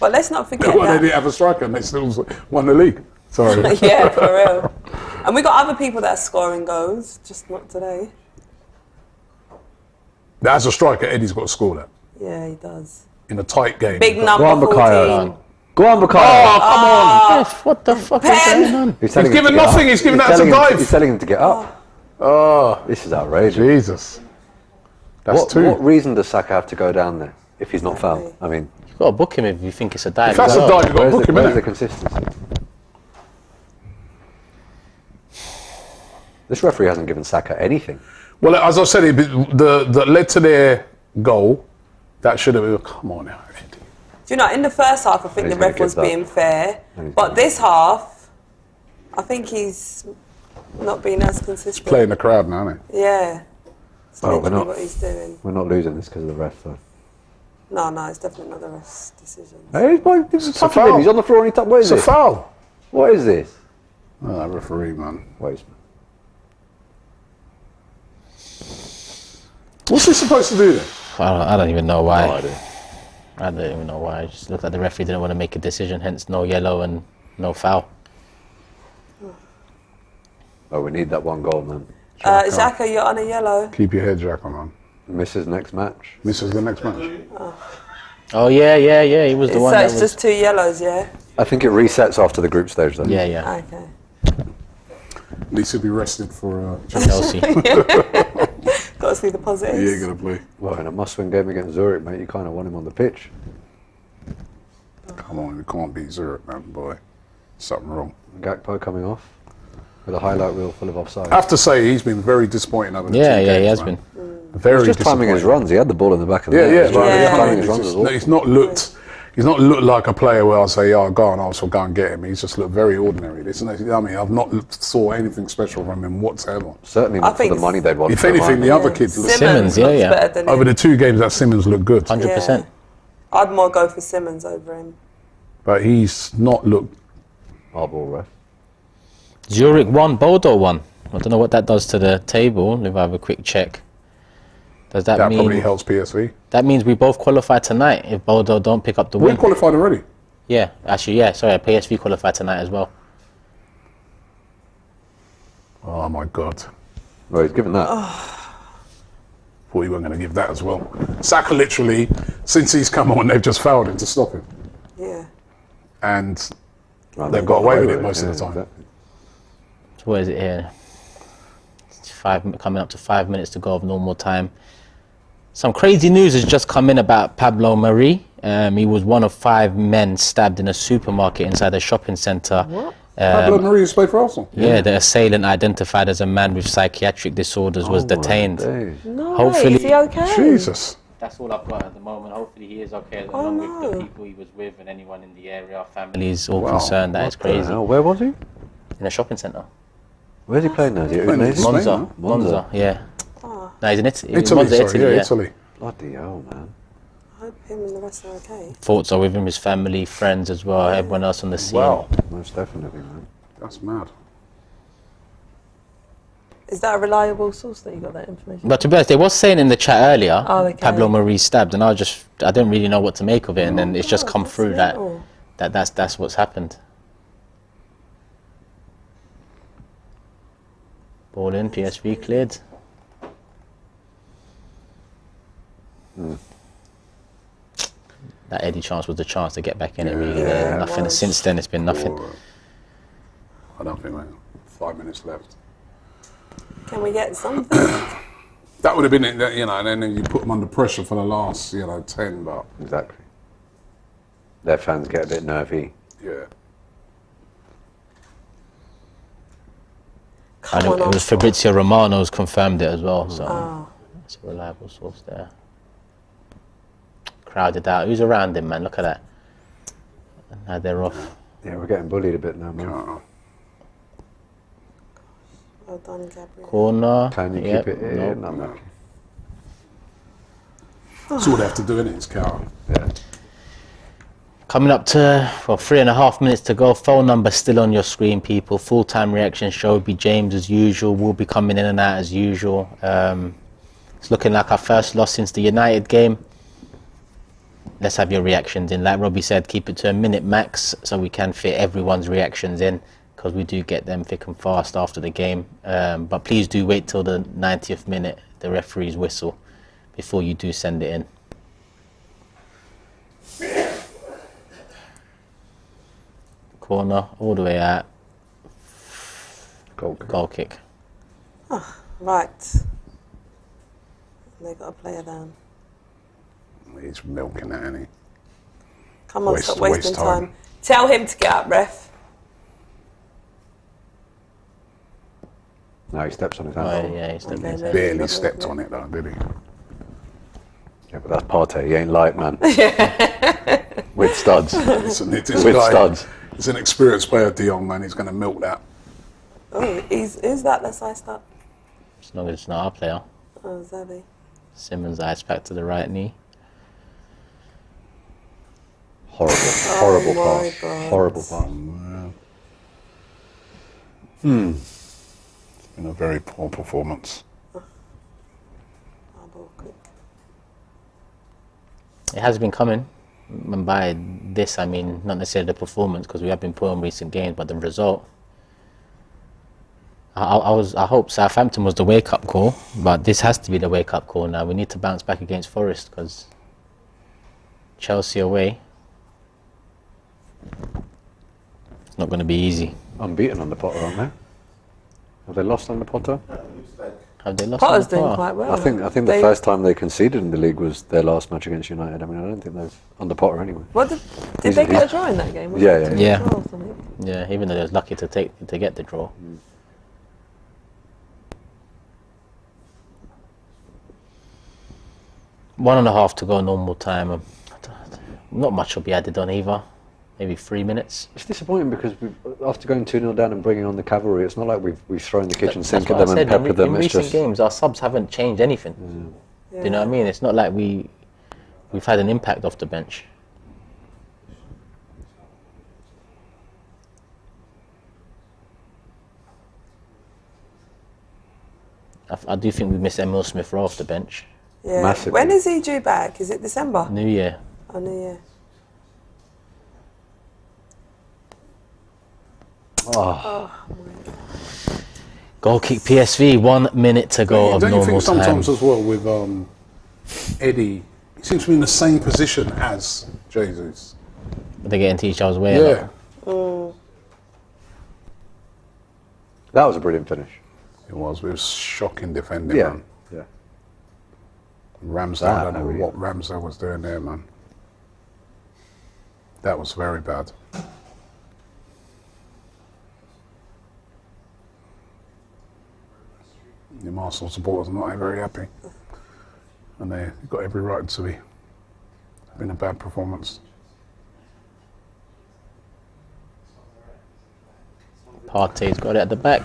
But let's not forget Well, they that. didn't have a striker and they still won the league. Sorry. Yeah, for real. And we got other people that are scoring goals, just not today. As a striker, Eddie's got to score that. Yeah, he does. In a tight game. Big Go on, number Bukayo. 14. Go on, Bukayo. F, what the fuck is Pen. going on? He's telling He's him given to get nothing, up. he's given He's that as a telling him dive. He's telling him to get up. Oh, This is outrageous. Jesus. That's two. What reason does Saka have to go down there if he's not fouled? I mean, You've got to book him if you think it's a dive. If that's a as dive, well. you've got to book him, where's the innit? consistency? This referee hasn't given Saka anything. Well, as I said, that led to their goal. That should have been. Come on now, Eddie. Do you know, in the first half, I think And the he's gonna ref was get that. being fair. And he's But gonna this half, I think he's not being as consistent. Playing the crowd now, isn't Yeah. It's Well, we're literally not- what he's doing. We're not losing this because of the ref, though. No, it's definitely not the ref's decision. Hey, boy, this is It's a touching him. foul. He's on the floor and he what is It's a it? foul. What is this? Oh, that referee, man. Wait. What's he supposed to do then? I don't even know why. No idea. I don't even know why. It just looked like the referee didn't want to make a decision, hence no yellow and no foul. Oh, we need that one goal, man. Xhaka, you're on a yellow. Keep your head, Jack, man. Misses next match. This is the next match. Oh, yeah, he was the one So that it's was... just 2 yellows, yeah? I think it resets after the group stage, though. Yeah, Okay. At least he'll be rested for Chelsea. Got to see the he positives. ain't gonna play. Well, in a must-win game against Zurich, mate, you kind of want him on the pitch. Come on, we can't beat Zurich, man, boy. Something wrong. Gakpo coming off with a highlight reel full of offside. I have to say, he's been very disappointing over the Yeah, two yeah, he games, has man. been. Very He's just timing his disappointing. runs. He had the ball in the back of the Yeah, net. yeah, He's right. just Yeah. timing his He's runs just- as well. no, he's not looked like a player where I say, "Oh, go on, I'll go and get him." He's just looked very ordinary. I've not saw anything special from him whatsoever. Certainly not for think the money they'd want. If for him, anything, right? the other kid looks Simmons, yeah, looks yeah. better than over him. the two games that Simmons looked good, 100%. I'd more go for Simmons over him. but he's not looked. Our ball, ref. Zurich won, Bodo won. I don't know what that does to the table. If I have a quick check. Does that, That mean... probably helps PSV. That means we both qualify tonight if Bodo don't pick up the We win. qualified already. Yeah, actually, yeah. Sorry, PSV qualified tonight as well. Oh my God! Well, he's given that. Thought you weren't going to give that as well. Saka literally, since he's come on, they've just fouled him to stop him, Yeah. and Well, they've got away with it most of the time. exactly. So what is it here? It's coming up to 5 minutes to go of normal time. Some crazy news has just come in about Pablo Mari. He was one of 5 men stabbed in a supermarket inside a shopping centre Pablo Mari used to play for Arsenal. Yeah, the assailant identified as a man with psychiatric disorders was detained. No Hopefully- way, is he okay? Jesus. That's all I've got at the moment. Hopefully he is okay, along with the people he was with and anyone in the area, families, all concerned. That is crazy. Hell, where was he? In a shopping centre. Where's he playing now? Is he at Udinese? Spain, Monza. no? Monza, yeah. Oh, No, he's in Italy. Italy, Monza, sorry, Italy, yeah, yeah. Italy. Bloody hell, man. I hope him and the rest are okay. Thoughts are with him, his family, friends as well, everyone else on the scene. Wow, Most definitely, man. that's mad. Is that a reliable source that you got that information? But to be honest, they was saying in the chat earlier, Oh, okay. Pablo Mari stabbed, and I didn't really know what to make of it, and then it's just come that's through mental. that's what's happened. Ball in, PSV cleared. That Eddie chance was the chance to get back in it, really. Yeah, Nothing since then. It's been nothing. I don't think, mate. 5 minutes left. Can we get something? That would have been it, you know, and then you put them under pressure for the last, 10, but Exactly. Their fans get a bit nervy. yeah. And Come on, it was Arsenal. Fabrizio Romano's confirmed it as well, so Oh. it's a reliable source there. Crowded out. Who's around him, man? Look at that. And now they're off. Yeah, we're getting bullied a bit now, man. Well done, Gabriel. Corner. Can you Yep, keep it in? nope. Unlucky. That's all they have to do, innit? It's counter. Yeah. Coming up to 3.5 minutes to go. Phone number still on your screen, people. Full-time reaction show. Be James as usual. We'll be coming in and out as usual. It's looking like our first loss since the United game. Let's have your reactions in. Like Robbie said, keep it to a minute max so we can fit everyone's reactions in, because we do get them thick and fast after the game. But please do wait till the 90th minute, the referee's whistle, before you do send it in. Corner, all the way out. Goal kick. Right. They got a player down. He's milking that, isn't he? Come on, Waste- stop wasting waste time. time. Tell him to get up, ref. No, he steps on his Oh, hand. yeah, he's Okay, maybe Barely not stepped looking. on it, though, did he? Yeah, but that's Partey. He ain't light, man. With studs. Listen, it's With studs. He's an experienced player, De Jong, man. He's going to milk that. Oh, who's that? Let's ice that. As long as it's not our player. Oh, Zabi. Simmons ice back to the right knee. Horrible, horrible my pass. God. Horrible pass. It's been a very poor performance. Oh, ball quick. It has been coming. And by this, I mean not necessarily the performance, because we have been poor in recent games, but the result. I hope Southampton was the wake-up call, but this has to be the wake-up call now. We need to bounce back against Forest, because Chelsea away, it's not going to be easy. Unbeaten on the Potter, aren't they? Have they lost on the Potter? Have they lost? Potter's on the doing Potter? quite well. I think the They- first time they conceded in the league was their last match against United. I mean, I don't think they've under Potter anyway. What did they get a draw in that game? Was Yeah, it yeah, 2-2 yeah. or something? Yeah, even though they was lucky to get the draw. One and a half to go normal time. Not much will be added on either. Maybe 3 minutes. It's disappointing because after going 2-0 down and bringing on the cavalry, it's not like we've thrown the kitchen That's sink what at them I and said. peppered them. In It's recent just games, our subs haven't changed anything. Do you know what I mean? It's not like we've had an impact off the bench. I do think we miss Emil Smith Rowe off the bench. Yeah. Massively. When is he due back? Is it December? New Year. Oh, New Year. Goal kick PSV, 1 minute to go of Don't you normal think sometimes time. as well with Eddie, he seems to be in the same position as Jesus. They get into each other's way. a Yeah, lot. that was a brilliant finish. it was. It was shocking defending, Yeah, man. yeah. Ramsdale, That, I don't oh, know yeah. what Ramsdale was doing there, man. That was very bad. The Arsenal supporters are not very happy. And they've got every right to be. It's been a bad performance. Partey's got it at the back.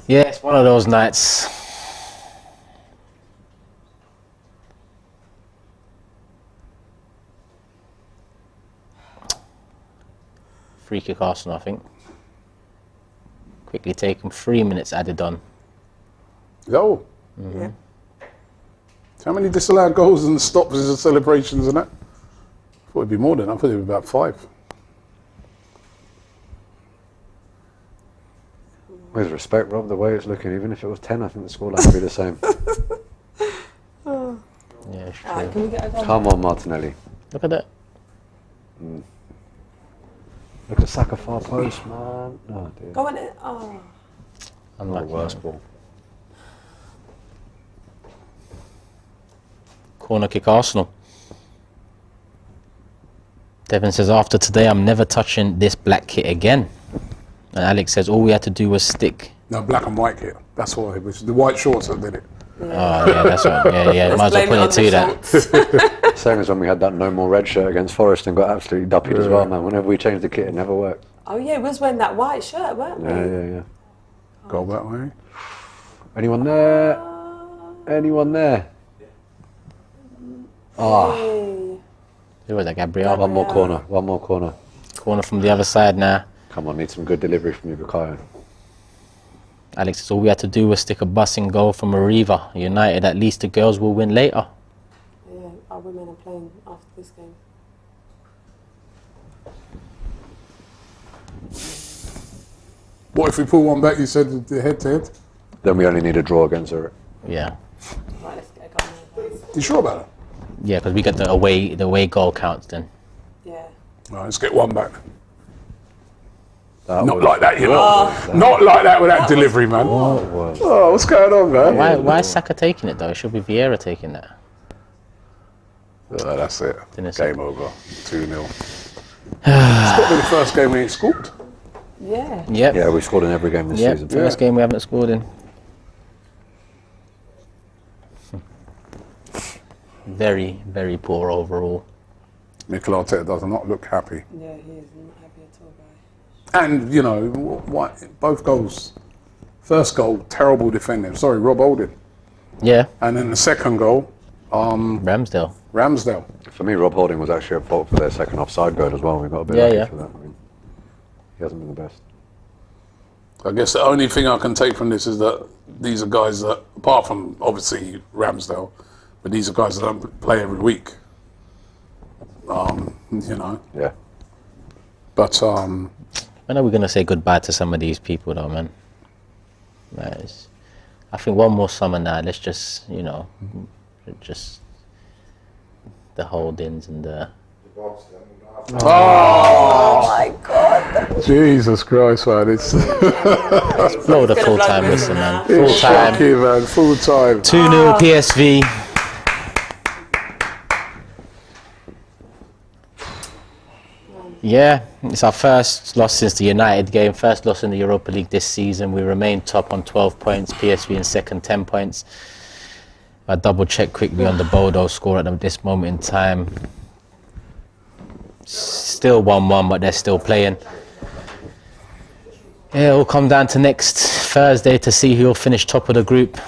Yeah, it's one of those nights. Free kick Arsenal, I think. Quickly taken, 3 minutes added on. Oh. Yeah. How many disallowed goals and stops and celebrations and that? I thought it'd be more than that. I thought it'd be about 5. With respect, Rob, the way it's looking, even if it was 10, I think the scoreline would be the same. Yeah, it's true. Alright, can we get a goal? Come on, Martinelli. Look at that. Look at Saka far post, man. Oh, dear. Go on it. Oh. Unlucky. Worst ball. Corner kick Arsenal. Devin says, after today, I'm never touching this black kit again. And Alex says, all we had to do was stick. No, black and white kit. That's why it was the white shorts that did it. Oh, yeah, that's right. Yeah, might as well Blame put it to that. Same as when we had that no more red shirt against Forest and got absolutely duppied as well, man. Whenever we changed the kit, it never worked. Oh yeah, we was wearing that white shirt, weren't we? Yeah. Go that way. Anyone there? Anyone there? Ah, Hey. Who was that, Gabriel? one more corner. One more corner. Corner from the other side now. Come on, need some good delivery from you, Bukayo. Alex says, all we had to do was stick a bussing goal from Arriva. United, at least the girls will win later. Yeah, our women are playing after this game. What if we pull one back? You said the head-to-head. Then we only need a draw against Zurich. Yeah. Right, let's get a goal now, please. You sure about Yeah, because we get the away goal counts then. Yeah. that? All right, let's get one back. That Not was- like that, you know. Not like that with that delivery, man. What was? Oh, what's going on, man? Why is Saka taking it though? It should be Vieira taking that. That's it. Didn't it Game over. 2-0. It's got to be the first game we ain't scored. Yeah. Yep. Yeah, we scored in every game this Yep. season. First game we haven't scored in. Very, very poor overall. Mikel Arteta does not look happy. Yeah, he is not happy at all, guy. And, you know, both goals. First goal, terrible defending. Sorry, Rob Holding. Yeah. And then the second goal, Ramsdale. Ramsdale. For me, Rob Holding was actually at fault for their second offside goal as well. We got a bit Yeah, lucky yeah. for that. I mean, he hasn't been the best. I guess the only thing I can take from this is that these are guys that, apart from obviously Ramsdale, but these are guys that don't play every week. You know. Yeah. But When are we going to say goodbye to some of these people though, man? I think one more summer now, let's just, you know, just the Holdings and the... Oh my God. Jesus Christ, man, it's Blow the full-time whistle, man. Full-time. shocking, man. Full time. 2-0 PSV. Yeah, it's our first loss since the United game, first loss in the Europa League this season. We remain top on 12 points, PSV in second, 10 points. I double check quickly on the Bodo score at this moment in time. Still 1-1, but they're still playing. Yeah, it'll come down to next Thursday to see who will finish top of the group.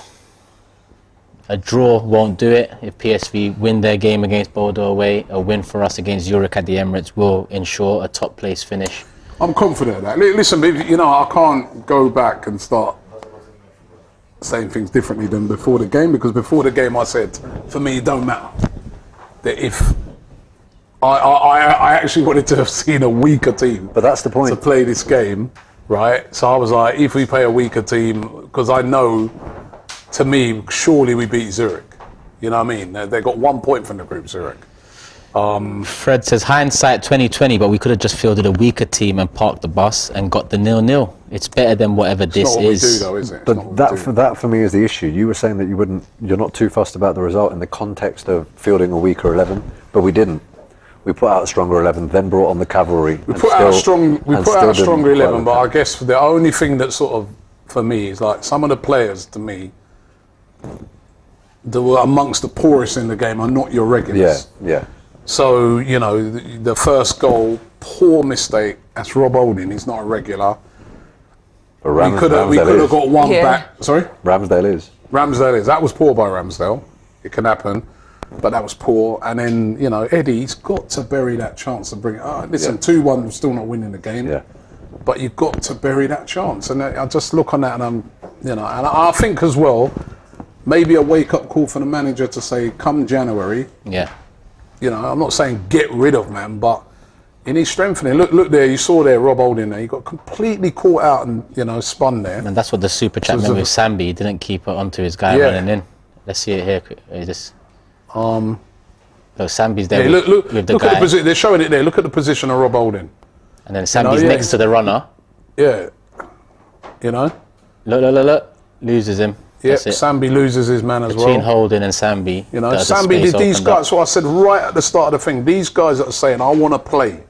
A draw won't do it. If PSV win their game against Bodo away, a win for us against Zurich at the Emirates will ensure a top place finish. I'm confident of that. Listen, you know, I can't go back and start saying things differently than before the game, because before the game I said, for me, it don't matter. That if I actually wanted to have seen a weaker team, But that's the point. to play this game, right? So I was like, if we play a weaker team, because I know, to me, surely we beat Zurich. You know what I mean? They got 1 point from the group, Zurich. Fred says, hindsight 2020, but we could have just fielded a weaker team and parked the bus and got the 0-0. It's better than whatever It's this not what we is. do, though, is it? It's not But what that we do. that for me is the issue. You were saying that you're not too fussed about the result in the context of fielding a weaker 11, but we didn't. We put out a stronger 11, then brought on the cavalry. We put out a stronger 11, but I guess the only thing that sort of for me is like some of the players to me that were amongst the poorest in the game are not your regulars. Yeah. So, you know, the first goal, poor mistake. That's Rob Holding. He's not a regular. We could have got one back. Sorry? Ramsdale is. That was poor by Ramsdale. It can happen. But that was poor. And then, you know, Eddie's got to bury that chance to bring it. Listen, 2-1, we're still not winning the game. Yeah. But you've got to bury that chance. And I just look on that and I'm, you know, and I think as well, maybe a wake-up call for the manager to say, come January. Yeah. You know, I'm not saying get rid of man, but he needs strengthening. Look there, you saw there Rob Holding there. He got completely caught out and, you know, spun there. And that's what the super chat meant with Sambi. He didn't keep it onto his guy running in. Let's see it here. So Sambi's there with the guy. At the they're showing it there. Look at the position of Rob Holding. And then Sambi's next to the runner. Yeah. You know? Look. Loses him. Yeah, Sambi loses his man as well. Between Holding and Sambi. You know, Sambi did these guys. So I said right at the start of the thing, these guys that are saying, I want to play.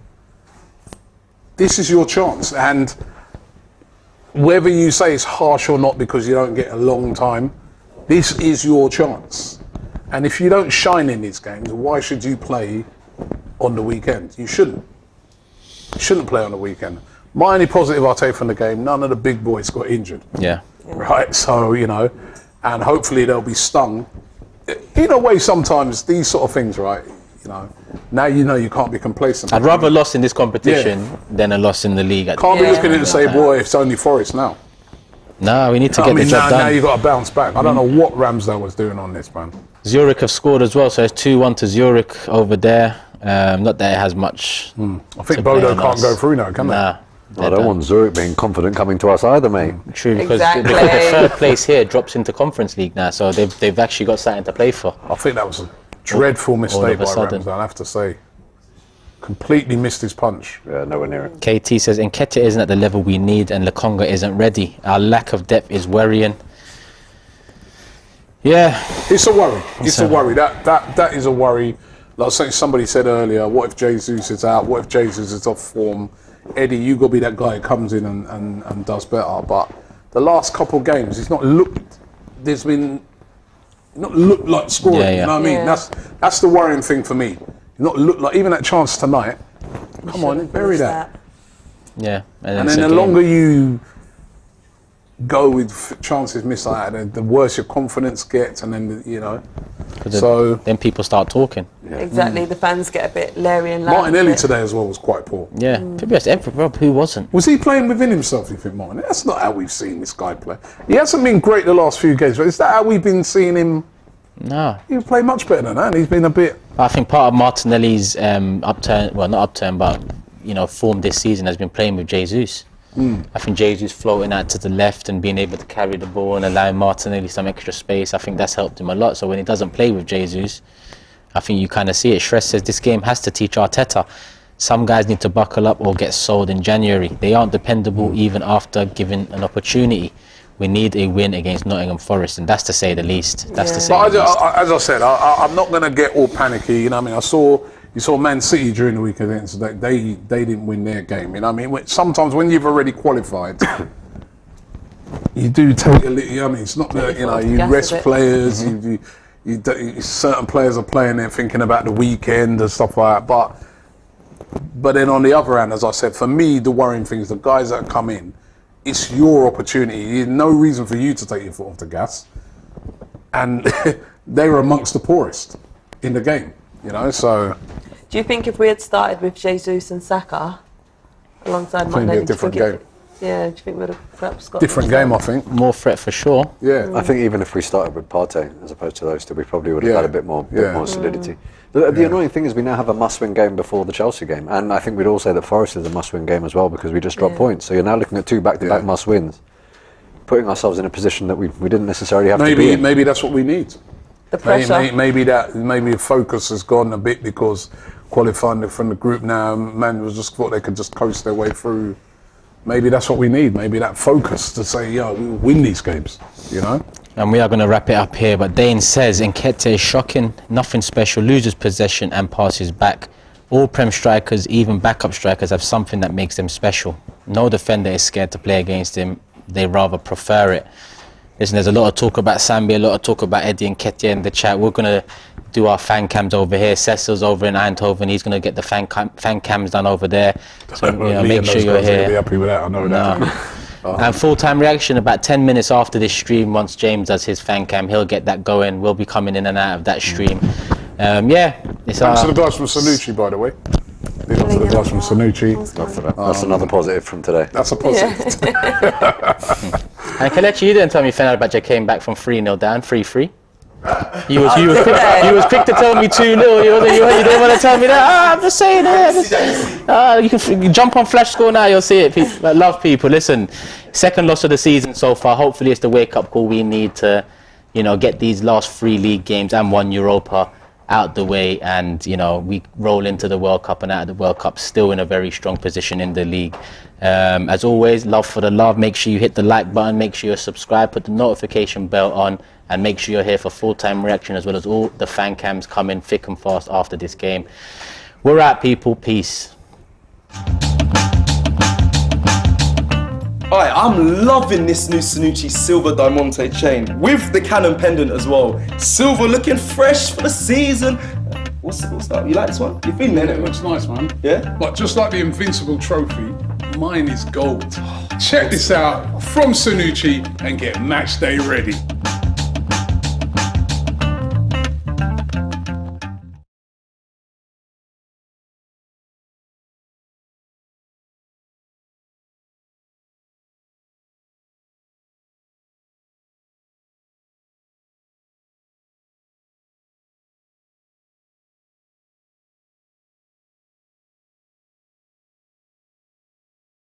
This is your chance. And whether you say it's harsh or not because you don't get a long time, this is your chance. And if you don't shine in these games, why should you play on the weekend? You shouldn't. You shouldn't play on the weekend. My only positive I take from the game, none of the big boys got injured. Yeah. Right, so, you know, and hopefully they'll be stung. In a way, sometimes these sort of things, right, you know you can't be complacent. I'd rather a loss in this competition than a loss in the league. Can't be looking at it and say, boy, it's only Forest now. No, we need to get the job done. Now you've got to bounce back. I don't know what Ramsdale was doing on this, man. Zurich have scored as well, so it's 2-1 to Zurich over there. Not that it has much. I think Bodo can't go through now, can they? I don't want Zurich being confident coming to us either, mate. True, because the third place here drops into Conference League now, so they've actually got something to play for. I think that was a dreadful mistake by Ramsdale, I have to say. Completely missed his punch. Yeah, nowhere near it. KT says, Nketiah isn't at the level we need and Lokonga isn't ready. Our lack of depth is worrying. Yeah. It's a worry. It's a worry. That is a worry. Like somebody said earlier, what if Jesus is out? What if Jesus is off form? Eddie, you got to be that guy who comes in and does better. But the last couple of games, he's not looked. There's been not looked like scoring. Yeah. You know what I mean? That's the worrying thing for me. Not look like even that chance tonight. Come on, bury that. Yeah, and then the longer you go with chances missed like that, the worse your confidence gets, and then you know. So then people start talking. Yeah. Exactly, the fans get a bit leery and loud. Martinelli today as well was quite poor. Yeah, to be honest, Rob, who wasn't? Was he playing within himself, you think, Martin? That's not how we've seen this guy play. He hasn't been great the last few games, but is that how we've been seeing him? No. He played much better than that, and he's been a bit... I think part of Martinelli's upturn, well, not upturn, but, you know, form this season has been playing with Jesus. I think Jesus floating out to the left and being able to carry the ball and allowing Martinelli some extra space, I think that's helped him a lot. So when he doesn't play with Jesus, I think you kind of see it. Shress says this game has to teach Arteta. Some guys need to buckle up or get sold in January. They aren't dependable even after given an opportunity. We need a win against Nottingham Forest, and that's to say the least. That's to say the least. As I said, I'm not going to get all panicky. You know what I mean? You saw Man City during the week against they didn't win their game. You know what I mean? Sometimes when you've already qualified, you do take a little. You know what I mean? It's not that you rest players. You certain players are playing there thinking about the weekend and stuff like that. But then on the other hand, as I said, for me the worrying thing is the guys that come in. It's your opportunity. There's no reason for you to take your foot off the gas. And they were amongst the poorest in the game, you know, so... Do you think if we had started with Jesus and Saka alongside Martinelli... It'd be a different game. Yeah, do you think we'd have perhaps got... Different game, I think. More threat for sure. Yeah. I think even if we started with Partey as opposed to those two, we probably would have had a bit more solidity. The annoying thing is we now have a must-win game before the Chelsea game, and I think we'd all say that Forest is a must-win game as well because we just dropped points. So you're now looking at two back-to-back must-wins, putting ourselves in a position that we didn't necessarily have to be in. Maybe that's what we need. The pressure. Maybe the focus has gone a bit because qualifying from the group now, man was just thought they could just coast their way through. Maybe that's what we need. Maybe that focus to say, we win these games, you know. And we are going to wrap it up here, but Dane says Nketiah is shocking, nothing special, loses possession and passes back. All Prem strikers, even backup strikers, have something that makes them special. No defender is scared to play against him. they rather prefer it. Listen, there's a lot of talk about Sambi, a lot of talk about Eddie and Nketiah in the chat. We're going to do our fan cams over here. Cecil's over in Eindhoven. He's going to get the fan cams done over there. So, you know, make sure you're here. Be happy with that, I know that. And full-time reaction about 10 minutes after this stream. Once James does his fan cam, he'll get that going. We'll be coming in and out of that stream. It's Thanks to the guys from Sanucci, by the way. Big up to the guys from Sanucci. That's another positive from today. That's a positive. And Kelechi, you didn't tell me Fenerbahce came back from 3-0 down, 3-3. You was quick to tell me 2-0. You didn't want to tell me that. I'm just saying it. You can jump on Flash Score now. You'll see it. I love people. Listen, second loss of the season so far. Hopefully, it's the wake-up call we need to, you know, get these last 3 league games and 1 Europa out the way, and you know, we roll into the World Cup, and out of the World Cup still in a very strong position in the league. As always, love for the love. Make sure you hit the like button, make sure you're subscribed, put the notification bell on, and make sure you're here for full-time reaction, as well as all the fan cams coming thick and fast after this game. We're out, people. Peace. Alright, I'm loving this new Sanucci silver diamante chain with the Canon pendant as well. Silver looking fresh for the season. What's that? You like this one? You feeling it? It looks nice, man. Yeah? But just like the Invincible trophy, mine is gold. Check this out from Sanucci and get match day ready.